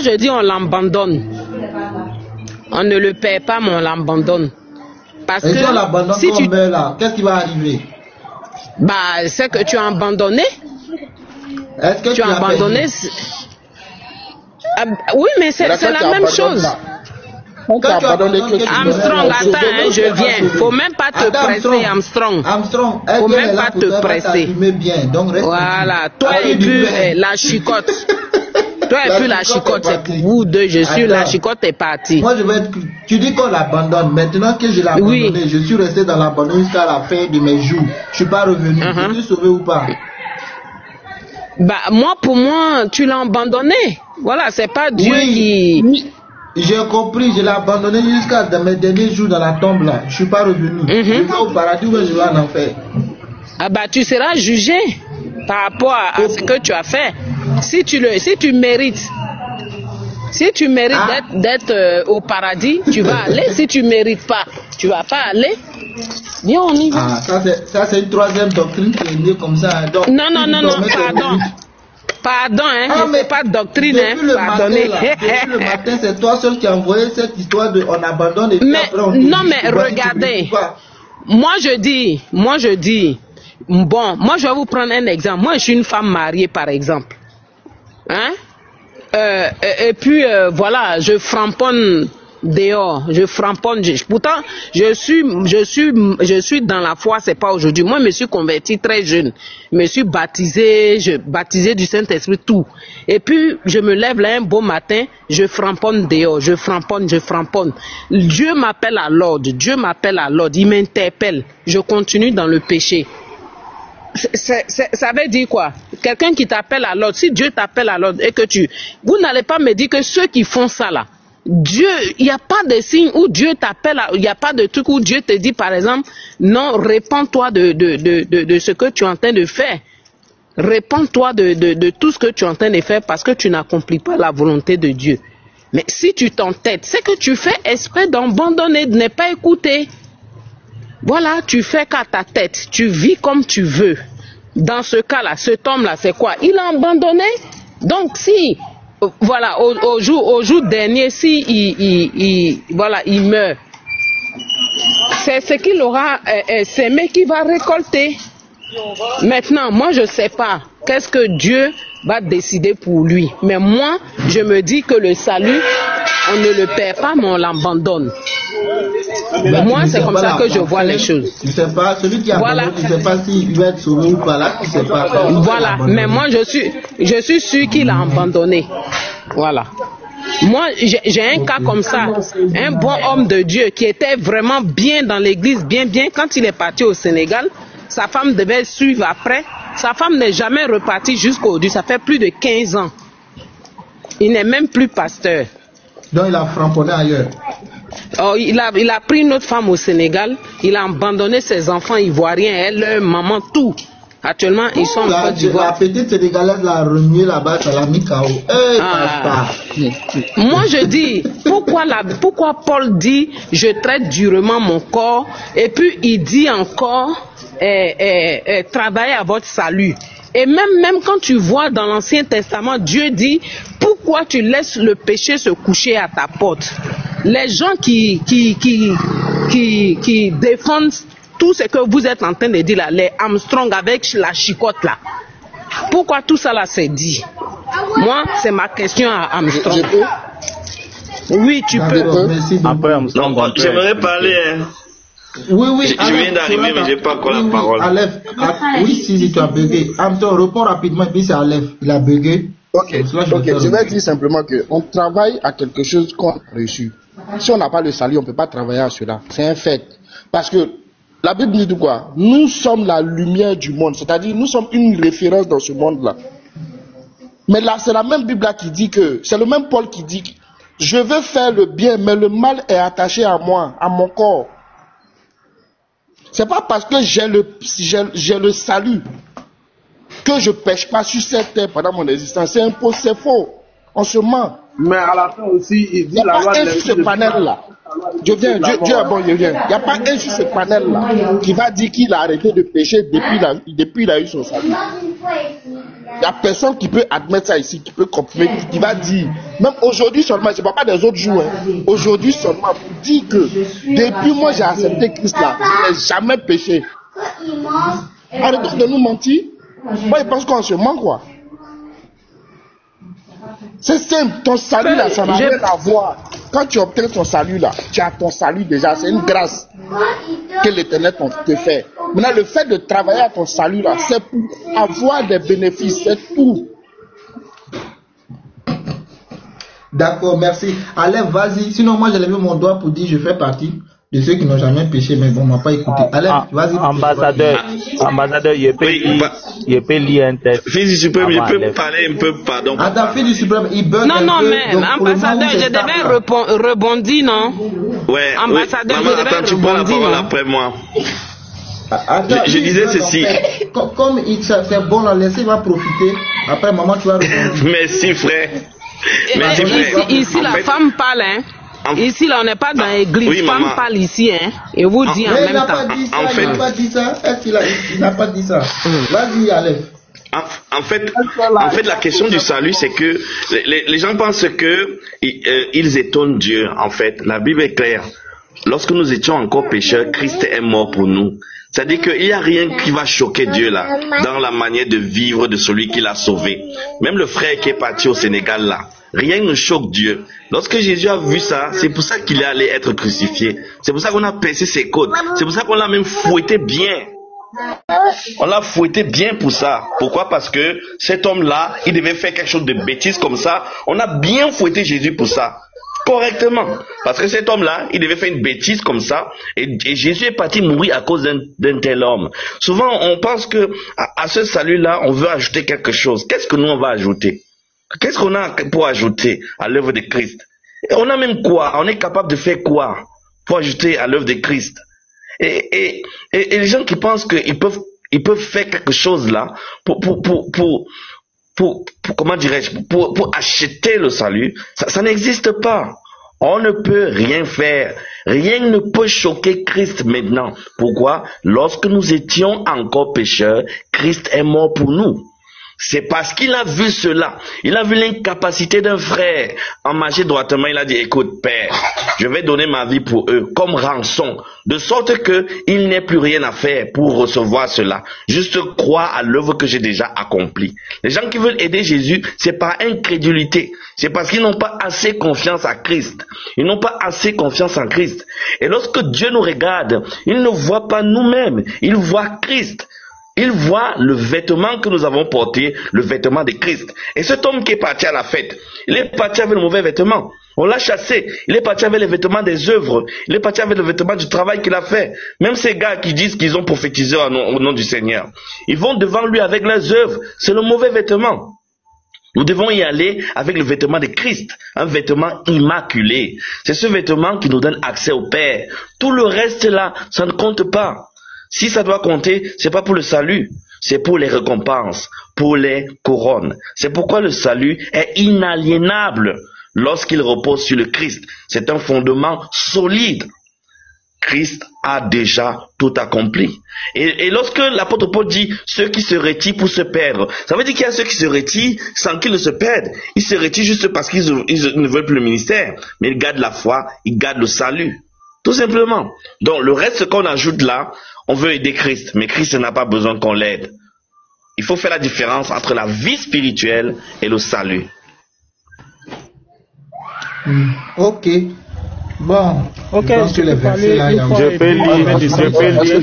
je dis on l'abandonne. On ne le perd pas, mais on l'abandonne. Parce que si on l'abandonne, si on meurt là, qu'est-ce qui va arriver? Bah, c'est que tu as abandonné. Est-ce que tu as abandonné? Oui, mais c'est la même chose. Armstrong, attends, je viens. Faut même pas te presser, Armstrong. Faut même pas te presser. Voilà, toi et puis la chicotte. Toi et puis la chicotte, c'est pour vous deux. Je suis la chicotte est partie. Moi, tu dis qu'on l'abandonne. Maintenant que je l'ai abandonné, je suis resté dans l'abandon jusqu'à la fin de mes jours. Je suis pas revenu. Es-tu sauvé ou pas? Bah, pour moi, tu l'as abandonné. Voilà, c'est pas Dieu qui. J'ai compris, je l'ai abandonné jusqu'à mes derniers jours dans la tombe là. Je suis pas revenu. Je vais au paradis ou je vais en enfer. Ah bah, tu seras jugé par rapport à ce que tu as fait. Si tu mérites d'être au paradis, tu vas aller. Si tu mérites pas, tu vas pas aller. Viens, on y va. Ça c'est une troisième doctrine qui est née comme ça. Donc, non, pardon, c'est pas doctrine, pardonnez. Depuis le matin, c'est toi seul qui as envoyé cette histoire de on abandonne et puis après on mais regardez, moi je dis, bon, moi je vais vous prendre un exemple. Moi je suis une femme mariée par exemple. Et puis voilà, je framponne dehors, pourtant je suis dans la foi, c'est pas aujourd'hui. Moi je me suis converti très jeune, je me suis baptisé du Saint-Esprit, tout. Et puis je me lève là un beau matin, je framponne dehors, je framponne. Dieu m'appelle à l'ordre, il m'interpelle, je continue dans le péché. Ça veut dire quoi? Quelqu'un qui t'appelle à l'ordre, si Dieu t'appelle à l'ordre et que vous n'allez pas me dire que ceux qui font ça là, Dieu, il n'y a pas de signe où Dieu t'appelle, il n'y a pas de truc où Dieu te dit par exemple, non, répands-toi de ce que tu es en train de faire. Répands-toi de tout ce que tu es en train de faire parce que tu n'accomplis pas la volonté de Dieu. Mais si tu t'entêtes, c'est que tu fais exprès d'abandonner, de ne pas écouter. Voilà, tu fais qu'à ta tête, tu vis comme tu veux. Dans ce cas-là, cet homme-là, c'est quoi? Il a abandonné. Donc si, voilà, au jour dernier, si il meurt, c'est ce qu'il aura semé qu'il va récolter. Maintenant, moi je ne sais pas qu'est-ce que Dieu va décider pour lui. Mais moi, je me dis que le salut, on ne le perd pas, mais on l'abandonne. Moi, c'est comme ça que je vois les choses. Tu sais pas, celui qui a abandonné, tu ne sais pas s'il va être sauvé ou pas là, tu sais pas. Voilà, mais moi je suis sûr qu'il a abandonné. Voilà. Moi, j'ai un cas comme ça, un bon homme de Dieu qui était vraiment bien dans l'église, bien, quand il est parti au Sénégal, sa femme devait suivre après. Sa femme n'est jamais repartie jusqu'aujourd'hui, ça fait plus de 15 ans. Il n'est même plus pasteur. Donc il a framponné ailleurs. Oh, il a pris une autre femme au Sénégal, il a abandonné ses enfants ivoiriens, elle, leur maman, tout. Actuellement, ils sont en Côte d'Ivoire. La petite Sénégalaise l'a remué là-bas, ça l'a mis KO. Moi, je dis, pourquoi Paul dit, je traite durement mon corps, et puis il dit encore, travaillez à votre salut. Et même quand tu vois dans l'Ancien Testament, Dieu dit, pourquoi tu laisses le péché se coucher à ta porte? Les gens qui défendent tout ce que vous êtes en train de dire là, les Armstrong avec la chicotte là, pourquoi tout ça là s'est dit? Moi, c'est ma question à Armstrong. Oui, tu peux. Après Armstrong, j'aimerais parler. Oui, je viens d'arriver, mais je n'ai pas encore la parole. Aleph, oui, si tu as bugué. Armstrong, réponds rapidement, puis c'est Aleph. Il a bugué. Ok, je vais dire simplement qu'on travaille à quelque chose qu'on a reçu. Si on n'a pas le salut, on ne peut pas travailler à cela. C'est un fait. Parce que la Bible nous dit quoi? Nous sommes la lumière du monde. C'est-à-dire, nous sommes une référence dans ce monde-là. Mais là, c'est la même Bible là qui dit que, c'est le même Paul qui dit, je veux faire le bien, mais le mal est attaché à moi, à mon corps. C'est pas parce que j'ai le salut que je pêche pas sur cette terre pendant mon existence. C'est impossible, c'est faux. On se ment. Mais à la fin aussi, il dit la loi de ce panel-là. Dieu est bon, il n'y a pas un sur ce panel-là qui va dire qu'il a arrêté de pécher depuis il a eu son salut. Il n'y a personne qui peut admettre ça ici, qui peut confirmer, qui va dire, même aujourd'hui seulement, je ne parle pas des autres jours, aujourd'hui seulement, pour dire que depuis moi j'ai accepté Christ là, je n'ai jamais péché. Arrêtons de nous mentir. Moi, je pense qu'on se ment, quoi. C'est simple, ton salut là, ça n'a rien à voir. Quand tu obtiens ton salut là, tu as ton salut déjà, c'est une grâce que l'Éternel te fait. Maintenant, le fait de travailler à ton salut là, c'est pour avoir des bénéfices, c'est tout. D'accord, merci. Allez, vas-y. Sinon, moi, j'ai levé mon doigt pour dire je fais partie de ceux qui n'ont jamais péché, mais bon, on m'a pas écouté. Allez, vas-y. Ambassadeur, il peut lire un texte. Fils du suprême, je peux parler un peu, pardon. Attends, fils du suprême, il bug un peu. Non, mais ambassadeur, je devais rebondir, non? Ouais, ambassadeur, oui. Attends, tu prends la parole après moi. Attends, je disais ceci. Comme c'est bon, là, laissez, il va profiter. Après, maman, tu vas répondre. Merci, frère. Merci, frère. Ici, la femme parle, hein. Ici, là, on n'est pas dans l'église. Oui, femme parle ici, hein. Et vous dit en même temps. Il n'a pas dit ça. Est-ce qu'il n'a pas dit ça? Vas-y, Aleph. En fait, la question du salut, c'est que les gens pensent que ils étonnent Dieu. En fait, la Bible est claire. Lorsque nous étions encore pécheurs, Christ est mort pour nous. C'est-à-dire qu'il n'y a rien qui va choquer Dieu là, dans la manière de vivre de celui qui l'a sauvé. Même le frère qui est parti au Sénégal là, rien ne choque Dieu. Lorsque Jésus a vu ça, c'est pour ça qu'il est allé être crucifié. C'est pour ça qu'on a percé ses côtes. C'est pour ça qu'on l'a même fouetté bien. On l'a fouetté bien pour ça. Pourquoi? Parce que cet homme-là, il devait faire quelque chose de bêtise comme ça. On a bien fouetté Jésus pour ça. Correctement. Parce que cet homme-là, il devait faire une bêtise comme ça. Et Jésus est parti mourir à cause d'un tel homme. Souvent, on pense que à ce salut-là, on veut ajouter quelque chose. Qu'est-ce que nous, on va ajouter? Qu'est-ce qu'on a pour ajouter à l'œuvre de Christ? Et on a même quoi? On est capable de faire quoi pour ajouter à l'œuvre de Christ? Et les gens qui pensent qu'ils peuvent faire quelque chose là pour comment dirais-je, pour acheter le salut, ça n'existe pas. On ne peut rien faire. Rien ne peut choquer Christ maintenant. Pourquoi? Lorsque nous étions encore pécheurs, Christ est mort pour nous. C'est parce qu'il a vu cela. Il a vu l'incapacité d'un frère. En marchant droitement, il a dit, écoute, Père, je vais donner ma vie pour eux, comme rançon, de sorte qu'il n'ait plus rien à faire pour recevoir cela. Juste croire à l'œuvre que j'ai déjà accomplie. Les gens qui veulent aider Jésus, c'est par incrédulité. C'est parce qu'ils n'ont pas assez confiance à Christ. Ils n'ont pas assez confiance en Christ. Et lorsque Dieu nous regarde, il ne voit pas nous-mêmes. Il voit Christ. Il voit le vêtement que nous avons porté, le vêtement de Christ. Et cet homme qui est parti à la fête, il est parti avec le mauvais vêtement. On l'a chassé. Il est parti avec les vêtements des œuvres. Il est parti avec le vêtement du travail qu'il a fait. Même ces gars qui disent qu'ils ont prophétisé au nom du Seigneur, ils vont devant lui avec leurs œuvres. C'est le mauvais vêtement. Nous devons y aller avec le vêtement de Christ, un vêtement immaculé. C'est ce vêtement qui nous donne accès au Père. Tout le reste là, ça ne compte pas. Si ça doit compter, c'est pas pour le salut, c'est pour les récompenses, pour les couronnes. C'est pourquoi le salut est inaliénable lorsqu'il repose sur le Christ. C'est un fondement solide. Christ a déjà tout accompli. Et lorsque l'apôtre Paul dit ceux qui se retirent pour se perdre, ça veut dire qu'il y a ceux qui se retirent sans qu'ils ne se perdent. Ils se retirent juste parce qu'ils ne veulent plus le ministère, mais ils gardent la foi, ils gardent le salut. Tout simplement. Donc le reste qu'on ajoute là, on veut aider Christ, mais Christ n'a pas besoin qu'on l'aide. Il faut faire la différence entre la vie spirituelle et le salut. Ok. Bon, ok, je les versets là, je peux lire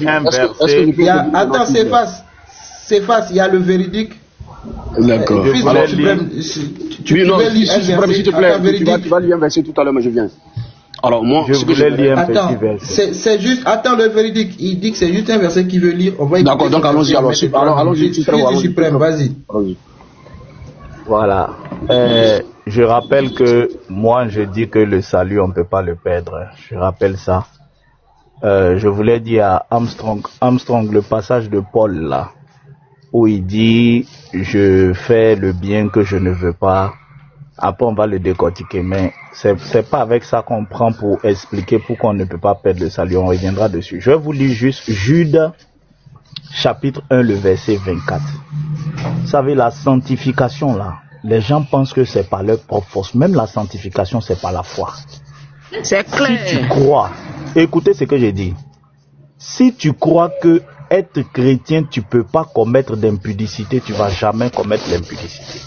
un verset. Attends, Céphas, il y a le véridique. D'accord. Alors, tu veux lire un verset, s'il te plaît, tu vas lire un verset tout à l'heure, mais je viens. Alors moi, je voulais lire un petit verset. C'est juste, attends le véridique, il dit que c'est juste un verset qu'il veut lire. D'accord, donc allons-y, allons-y. Suprême, vas-y. Voilà. Je rappelle que moi je dis que le salut on ne peut pas le perdre. Je rappelle ça. Je voulais dire à Armstrong le passage de Paul là où il dit je fais le bien que je ne veux pas. Après on va le décortiquer, mais c'est pas avec ça qu'on prend pour expliquer pourquoi on ne peut pas perdre le salut. On reviendra dessus. Je vais vous lire juste Jude chapitre 1 le verset 24. Vous savez la sanctification là. Les gens pensent que c'est par leur propre force. Même la sanctification, c'est par la foi. C'est clair. Si tu crois, écoutez ce que j'ai dit. Si tu crois que être chrétien, tu peux pas commettre d'impudicité, tu vas jamais commettre l'impudicité.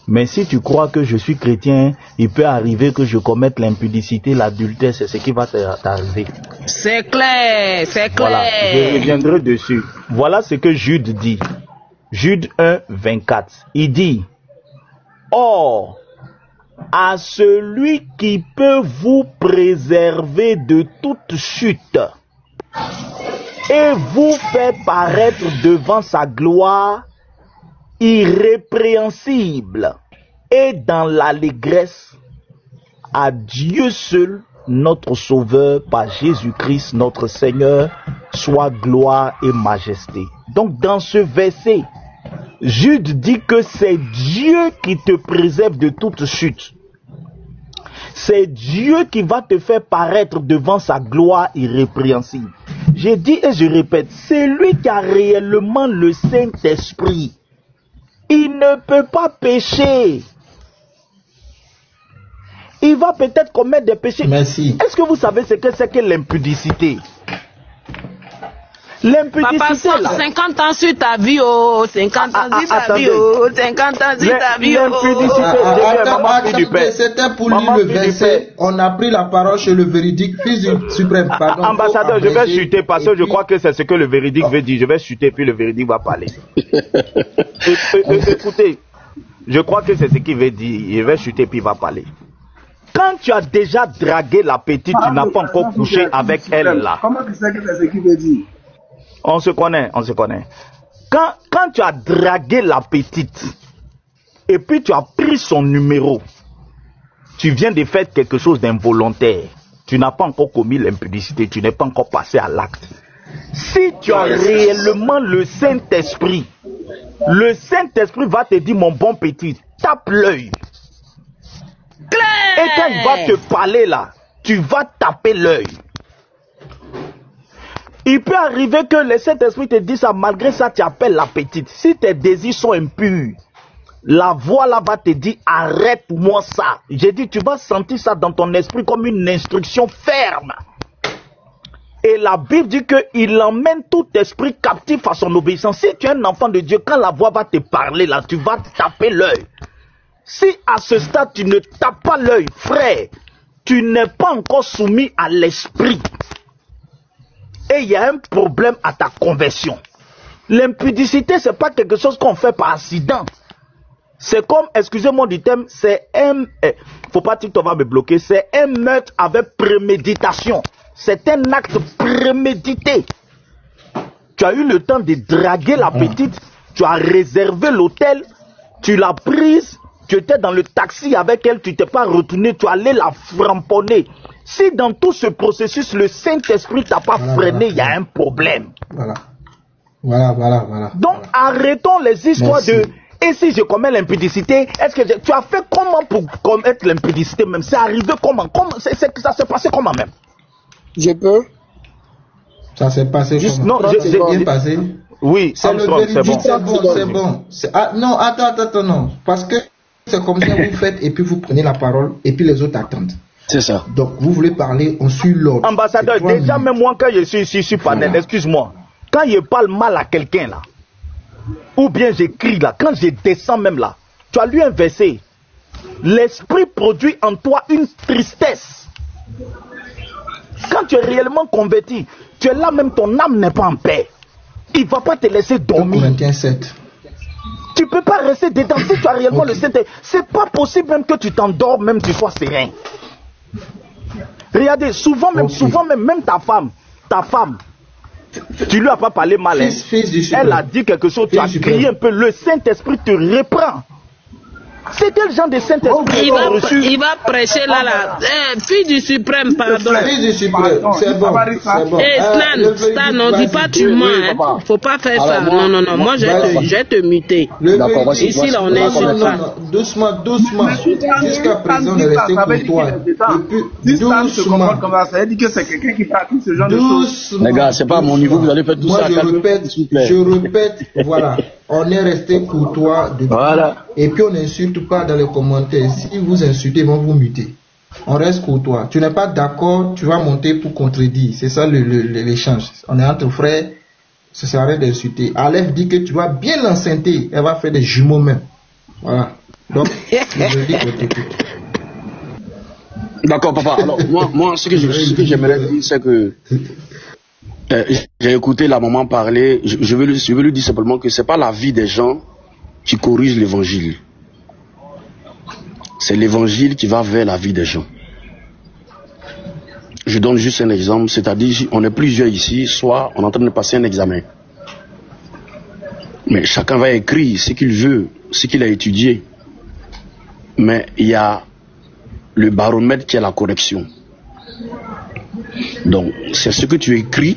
Mais si tu crois que je suis chrétien, il peut arriver que je commette l'impudicité, l'adultère, c'est ce qui va t'arriver. C'est clair, c'est clair. Voilà, je reviendrai dessus. Voilà ce que Jude dit. Jude 1, 24. Il dit... Or, à celui qui peut vous préserver de toute chute et vous faire paraître devant sa gloire irrépréhensible et dans l'allégresse, à Dieu seul, notre Sauveur, par Jésus-Christ, notre Seigneur, soit gloire et majesté. Donc dans ce verset, Jude dit que c'est Dieu qui te préserve de toute chute. C'est Dieu qui va te faire paraître devant sa gloire irrépréhensible. J'ai dit et je répète, c'est lui qui a réellement le Saint-Esprit. Il ne peut pas pécher. Il va peut-être commettre des péchés. Merci. Est-ce que vous savez ce que c'est que l'impudicité? L'impudicité, papa, 50 ans sur ta vie, oh, 50 ans sur ta vie, oh, 50 ans sur ta vie, oh. C'était pour lire le verset. On a pris la parole chez le véridique, fils du suprême. Pardon, ambassadeur, je vais chuter parce que je crois que c'est ce que le véridique veut dire. Je vais chuter puis le véridique va parler. Écoutez, je crois que c'est ce qu'il veut dire. Je vais chuter puis il va parler. Quand tu as déjà dragué la petite, tu n'as pas encore couché avec elle là. Comment tu sais que c'est ce qu'il veut dire? On se connaît. Quand tu as dragué la petite, et puis tu as pris son numéro, tu viens de faire quelque chose d'involontaire. Tu n'as pas encore commis l'impudicité, tu n'es pas encore passé à l'acte. Si tu as réellement le Saint-Esprit, le Saint-Esprit va te dire, mon bon petit, tape l'œil. Et quand il va te parler là, tu vas taper l'œil. Il peut arriver que le Saint-Esprit te dise ça, malgré ça tu appelles la petite. Si tes désirs sont impurs, la voix là va te dire arrête-moi ça. J'ai dit tu vas sentir ça dans ton esprit comme une instruction ferme. Et la Bible dit qu'il emmène tout esprit captif à son obéissance. Si tu es un enfant de Dieu, quand la voix va te parler là, tu vas taper l'œil. Si à ce stade tu ne tapes pas l'œil, frère, tu n'es pas encore soumis à l'esprit. Et il y a un problème à ta conversion. L'impudicité, ce n'est pas quelque chose qu'on fait par accident. C'est comme, excusez-moi du terme, c'est un... faut pas dire que tu vas me bloquer. C'est un meurtre avec préméditation. C'est un acte prémédité. Tu as eu le temps de draguer la petite. Tu as réservé l'hôtel. tu l'as prise, tu étais dans le taxi avec elle, tu t'es pas retourné, tu allais la framponner. Si dans tout ce processus, le Saint-Esprit t'a pas freiné, il y a un problème. Voilà. Donc, arrêtons les histoires de... Et si je commets l'impudicité, est-ce que tu as fait comment pour commettre l'impudicité même? C'est arrivé comment? Ça s'est passé comment même? Je peux? Ça s'est passé comment? Non, c'est bien passé. Oui, c'est bon. Non, attends, non. Parce que c'est comme ça vous faites et puis vous prenez la parole et puis les autres attendent. C'est ça. Donc, vous voulez parler, on suit l'ordre. Ambassadeur, déjà même moi quand je suis sur panel, excuse-moi, quand je parle mal à quelqu'un là, ou bien j'écris là, quand je descends même là, tu as lu un verset. L'esprit produit en toi une tristesse. Quand tu es réellement converti, tu es là même, ton âme n'est pas en paix. Il ne va pas te laisser dormir. Tu ne peux pas rester dedans si tu as réellement le Saint-Esprit. C'est pas possible même que tu t'endors, même tu sois serein. Regardez, souvent même ta femme, tu lui as pas parlé mal. Elle a dit quelque chose, tu as crié un peu, le Saint-Esprit te reprend. C'est quel genre de Saint-Esprit il va prêcher là. Fille du suprême, pardon. Fille du suprême, c'est bon. Stan, on dit pas tu mens. Hein. Faut pas faire ça. Non. Moi, je vais te muter. Ici, là, on n'insulte pas. Doucement. Jusqu'à présent, on est resté courtois. Doucement. Ça dit que c'est quelqu'un qui pratique ce genre de choses. Les gars, c'est pas à mon niveau, vous allez faire tout ça. Je répète, voilà. On est resté courtois depuis. Voilà. Et puis on n'insulte pas dans les commentaires. Si vous insultez, ils vont vous muter. On reste courtois. Tu n'es pas d'accord, tu vas monter pour contredire. C'est ça l'échange. On est entre frères, ça sert à rien d'insulter. Aleph dit que tu vas bien l'enceinter. Elle va faire des jumeaux même. Voilà. Donc, je dis qu'on t'écoute. D'accord, papa. Alors, moi, ce que j'aimerais dire, c'est que j'ai écouté la maman parler. Je veux lui dire simplement que c'est pas la vie des gens qui corrige l'évangile. C'est l'évangile qui va vers la vie des gens. Je donne juste un exemple, c'est-à-dire on est plusieurs ici, soit on est en train de passer un examen. Mais chacun va écrire ce qu'il veut, ce qu'il a étudié. Mais il y a le baromètre qui est la correction. Donc c'est ce que tu écris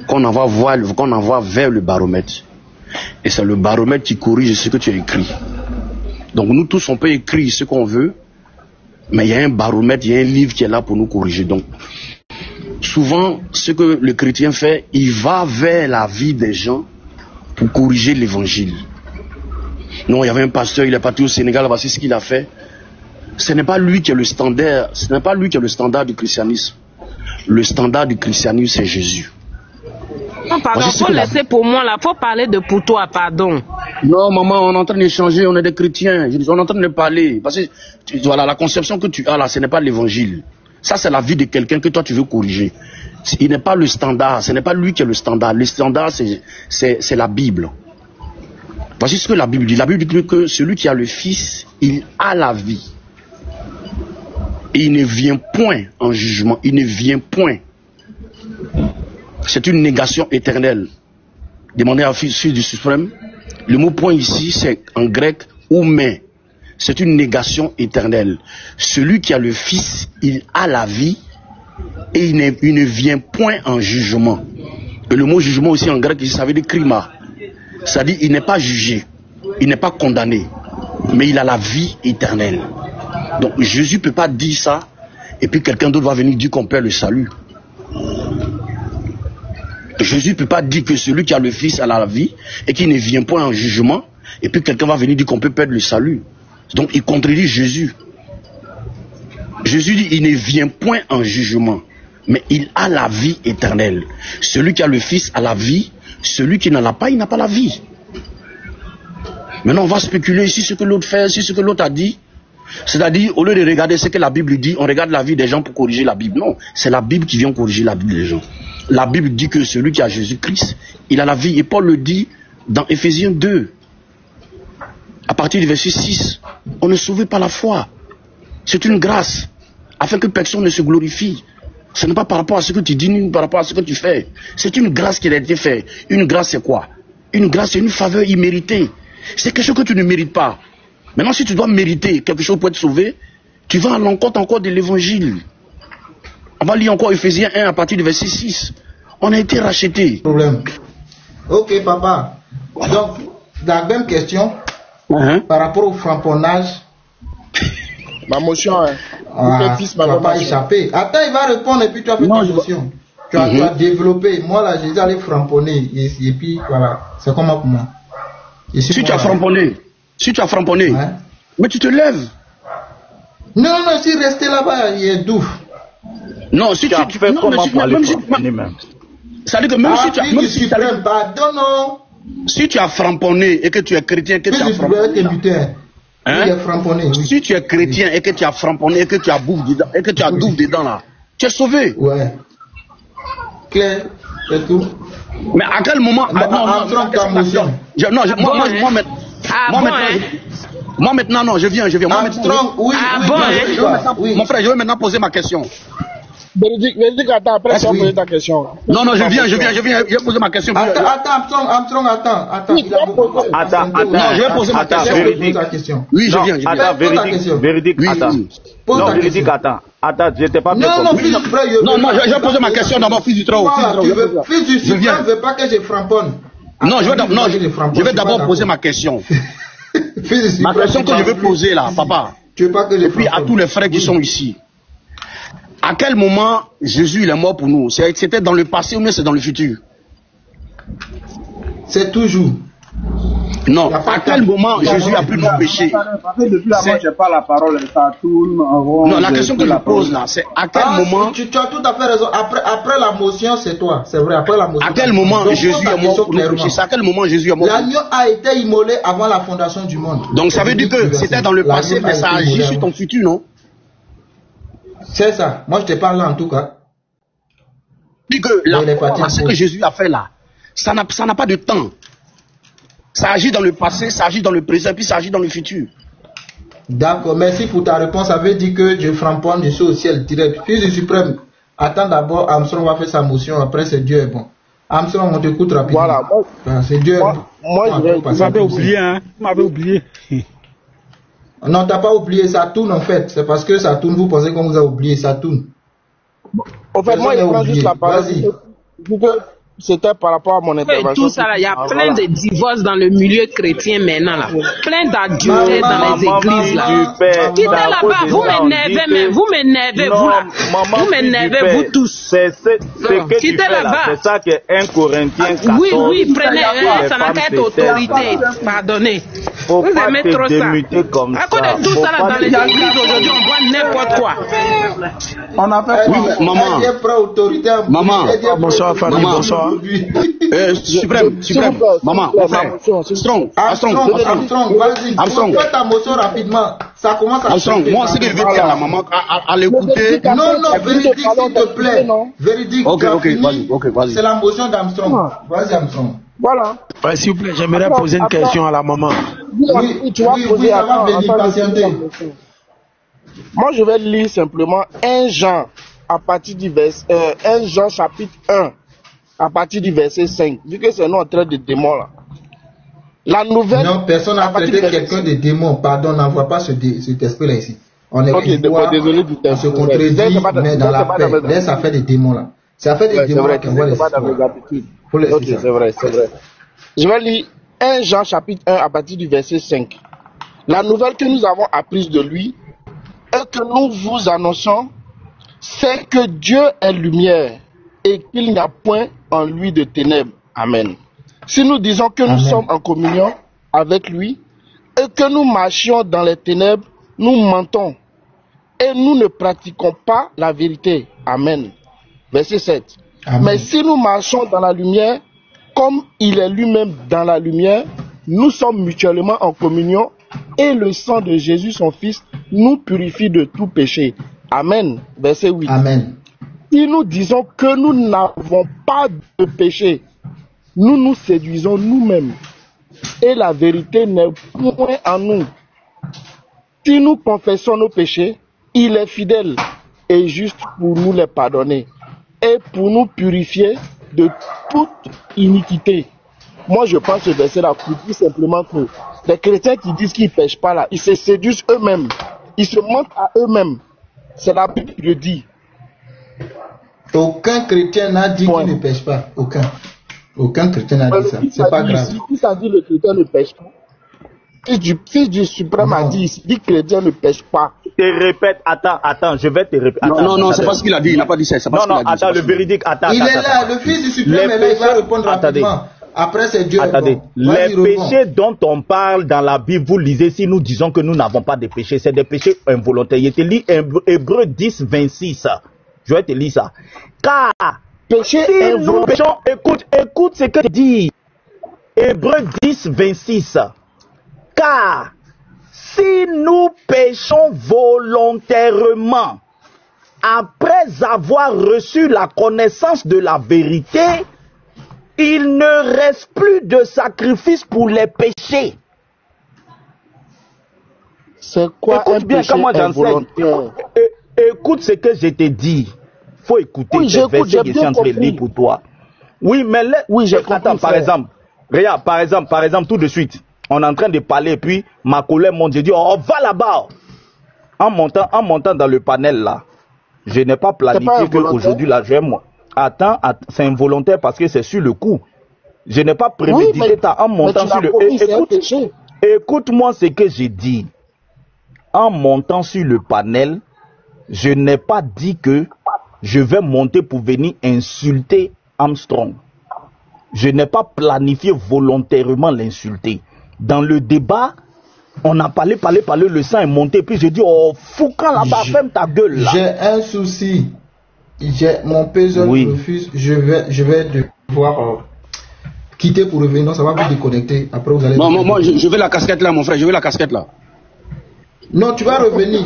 qu'on envoie vers le baromètre. Et c'est le baromètre qui corrige ce que tu as écrit. Donc nous tous on peut écrire ce qu'on veut, mais il y a un baromètre, il y a un livre qui est là pour nous corriger. Donc souvent ce que le chrétien fait, il va vers la vie des gens pour corriger l'évangile. Non, il y avait un pasteur, il est parti au Sénégal, voici ce qu'il a fait. Ce n'est pas lui qui est le standard, du christianisme. Le standard du christianisme, c'est Jésus. Non, pardon, faut laisser pour moi là, faut parler de pour toi, pardon. Non, maman, on est en train d'échanger, on est des chrétiens, on est en train de parler. Parce que voilà, la conception que tu as là, ce n'est pas l'évangile. Ça, c'est la vie de quelqu'un que toi tu veux corriger. Il n'est pas le standard, ce n'est pas lui qui est le standard. Le standard, c'est la Bible. Voici ce que la Bible dit. La Bible dit que celui qui a le Fils, il a la vie. Et il ne vient point en jugement, il ne vient point. C'est une négation éternelle. Demandez à Fils du Suprême. Le mot point ici, c'est en grec oumé. C'est une négation éternelle. Celui qui a le Fils, il a la vie et il ne vient point en jugement. Et le mot jugement aussi en grec, ça veut dire krima. C'est-à-dire il n'est pas jugé, il n'est pas condamné, mais il a la vie éternelle. Donc Jésus ne peut pas dire ça et puis quelqu'un d'autre va venir dire qu'on perd le salut. Jésus ne peut pas dire que celui qui a le Fils a la vie et qui ne vient point en jugement et puis quelqu'un va venir dire qu'on peut perdre le salut. Donc il contredit Jésus. Jésus dit il ne vient point en jugement, mais il a la vie éternelle. Celui qui a le Fils a la vie, celui qui n'en a pas, il n'a pas la vie. Maintenant on va spéculer ici ce que l'autre fait, ici ce que l'autre a dit. C'est-à-dire, au lieu de regarder ce que la Bible dit, on regarde la vie des gens pour corriger la Bible. Non, c'est la Bible qui vient corriger la vie des gens. La Bible dit que celui qui a Jésus-Christ, il a la vie. Et Paul le dit dans Éphésiens 2, à partir du verset 6. On est sauvé par la foi. C'est une grâce, afin que personne ne se glorifie. Ce n'est pas par rapport à ce que tu dis, ni par rapport à ce que tu fais. C'est une grâce qui a été faite. Une grâce, c'est quoi? Une grâce, c'est une faveur imméritée. C'est quelque chose que tu ne mérites pas. Maintenant, si tu dois mériter quelque chose pour être sauvé, tu vas à l'encontre encore de l'évangile. On va lire encore Ephésiens 1 à partir du verset 6. On a été rachetés. Problème. Ok, papa. Donc, la même question, par rapport au frapponnage. Ma motion, hein. Tu vas pas échapper. Attends, il va répondre et puis tu as fait ta motion. Tu as développé. Moi, là, j'ai allé framponner. Et puis, voilà. C'est comment pour moi. Si tu as framponné, mais tu te lèves. Non, si rester là-bas, il est doux. Non, si tu fais comment pour aller framponner même. Ça veut dire que même si tu as framponné et que tu es chrétien, que tu as framponné. Si tu es chrétien et que tu as framponné et que tu as douve dedans là, tu es sauvé. Ouais. Claire, c'est tout. Mais à quel moment Moi maintenant, non, je viens. Mon frère, je vais maintenant poser ma question. Véridique, attends, après tu vas poser ta question. Non, je viens, je vais poser ma question. Attends. Non, je vais poser ma question. Oui, je viens. Attends, véridique, attends. Non, véridique, attends. Attends, je t'ai pas fait compris. Non, je vais poser ma question d'abord, fils du trou. Fils du suprême ne veut pas que je framponne. Non, je vais d'abord poser ma question. Ma question que je veux poser là, papa. Et puis à tous les frères qui sont ici. À quel moment Jésus il est mort pour nous? C'était dans le passé ou bien c'est dans le futur? C'est toujours. Non, à quel moment Jésus a pu nous pécher? Depuis avant, je n'ai pas la parole, ça tourne en rond. Non, la question que je pose là, c'est à quel moment... Tu as tout à fait raison. Après la motion, c'est toi. C'est vrai, après la motion. À quel moment Jésus est mort pour nous pécher? C'est à quel moment Jésus est mort? L'agneau a été immolé avant la fondation du monde. Donc ça veut dire que c'était dans le passé, mais ça agit sur ton futur, non? C'est ça. Moi, je te parle là en tout cas. Dis que ce que Jésus a fait là, ça n'a pas de temps. Ça agit dans le passé, ça agit dans le présent, puis ça agit dans le futur. D'accord, merci pour ta réponse. Ça veut dire que je framponne, je suis au ciel direct. Fils du suprême, attends d'abord, Armstrong va faire sa motion, après c'est Dieu est bon. Armstrong, on t'écoute rapidement. Voilà. C'est Dieu est bon. Vous m'avez oublié, hein. Vous m'avez oublié. Non, t'as pas oublié, ça tourne en fait. C'est parce que ça tourne, vous pensez qu'on vous a oublié, ça tourne. En fait, moi, je prends juste la parole. Vas-y. C'était par rapport à mon intervention. Tout ça, il y a plein de divorces dans le milieu chrétien maintenant là. Plein d'adultères dans les églises là. Quittez là-bas, vous m'énervez, vous là. Vous m'énervez, vous tous. Quittez là-bas. C'est ça que 1 Corinthiens 14. Oui, prenez, ça n'a qu'à être autorité. Pardonnez. Vous aimez trop ça. À cause de tout ça là dans les églises aujourd'hui, on voit n'importe quoi. On a fait maman. Bonsoir famille, bonsoir. Suprême, maman, Strong, vas-y. Fais ta motion rapidement. Ça commence à Armstrong, moi ce que je veux dire à la maman, à l'écouter. Non, véridique, s'il te plaît. Véridique. Ok, vas-y. C'est la motion d'Armstrong. Vas-y, Armstrong. Voilà. S'il vous plaît, j'aimerais poser une question à la maman. Oui, ça va venir patienter. Moi, je vais lire simplement 1 Jean à partir du verset 1 Jean chapitre 1 à partir du verset 5. Vu que c'est nous en train de démon là. La nouvelle. Non, personne n'a traité quelqu'un de démon. Pardon, n'envoie pas cet esprit-là ici. On est désolé du terme. On se contredit, mais dans la paix. Laisse affaire des démons là. C'est affaire des démons qui envoient les habitudes. Ok, c'est vrai. Je vais lire 1 Jean chapitre 1 à partir du verset 5. La nouvelle que nous avons apprise de lui et que nous vous annonçons, c'est que Dieu est lumière et qu'il n'y a point en lui de ténèbres. Amen. Si nous disons que nous sommes en communion avec lui et que nous marchions dans les ténèbres, nous mentons et nous ne pratiquons pas la vérité. Amen. Verset 7. Amen. Mais si nous marchons dans la lumière, comme il est lui-même dans la lumière, nous sommes mutuellement en communion et le sang de Jésus, son Fils, nous purifie de tout péché. Amen. Verset 8. Amen. Si nous disons que nous n'avons pas de péché, nous nous séduisons nous-mêmes et la vérité n'est point en nous. Si nous confessons nos péchés, il est fidèle et juste pour nous les pardonner et pour nous purifier de toute iniquité. Moi, je pense que ce verset-là pour dire simplement que Les chrétiens qui disent qu'ils ne pêchent pas là, ils se séduisent eux-mêmes. Ils se mentent à eux-mêmes. C'est la Bible qui le dit. Aucun chrétien n'a dit qu'il ne pêche pas. Aucun. Aucun chrétien n'a dit ça. C'est pas grave. Si ça dit le chrétien ne pêche pas, Fils du suprême a dit que les chrétiens ne pêchent pas. Je te répète, attends, je vais te répéter. Non, c'est pas ce qu'il a dit, il n'a pas dit ça. Non, attends, le véridique, attends. Il est là, le Fils du suprême est là, il va répondre rapidement. Après, c'est Dieu. Attendez, les péchés dont on parle dans la Bible, vous lisez, si nous disons que nous n'avons pas de péchés, c'est des péchés involontaires. Je te lis Hébreux 10, 26. Je vais te lire ça. Car, péché involontaire. Écoute ce que je dis. Hébreux 10, 26. Car, si nous péchons volontairement, après avoir reçu la connaissance de la vérité, il ne reste plus de sacrifice pour les péchés. C'est quoi? Écoute bien comment j'enseigne. Écoute ce que je te dis. Faut écouter ces versets que je suis en train de lire pour toi. Oui, mais attends, par exemple, regarde, par exemple, tout de suite, on est en train de parler, puis ma collègue monte, je dis, oh, va là-bas. En montant dans le panel là, je n'ai pas planifié qu'aujourd'hui là, attends, c'est involontaire parce que c'est sur le coup. Je n'ai pas prémédité en montant sur le... Écoute-moi ce que j'ai dit. En montant sur le panel, je n'ai pas dit que je vais monter pour venir insulter Armstrong. Je n'ai pas planifié volontairement l'insulter. Dans le débat, on a parlé, le sang est monté, puis j'ai dit, oh, Foucan là-bas, ferme ta gueule là. J'ai un souci. Mon peseur refuse, je vais devoir quitter pour revenir. Non, ça va vous déconnecter. Après, vous allez. Moi, je veux la casquette là, mon frère, je veux la casquette là. Non, tu vas revenir.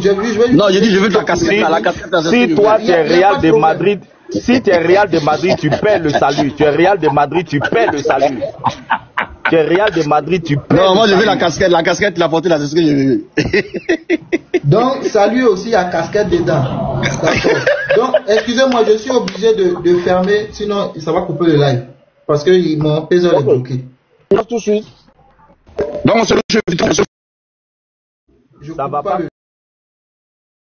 Non, j'ai dit, je veux ta casquette là. La casquette là, si toi, tu es Real de Madrid, si tu es Real de Madrid, tu perds le salut. Tu es Real de Madrid, tu perds le salut. Tu es Real de Madrid, tu perds. Non, moi, je veux la casquette, la portée là, c'est ce que je veux. Donc, salut aussi à casquette dedans. D'accord. Donc, excusez-moi, je suis obligé de fermer, sinon ça va couper le live. Parce que mon peseur est bloqué. Tout de suite. Donc, je ne va pas.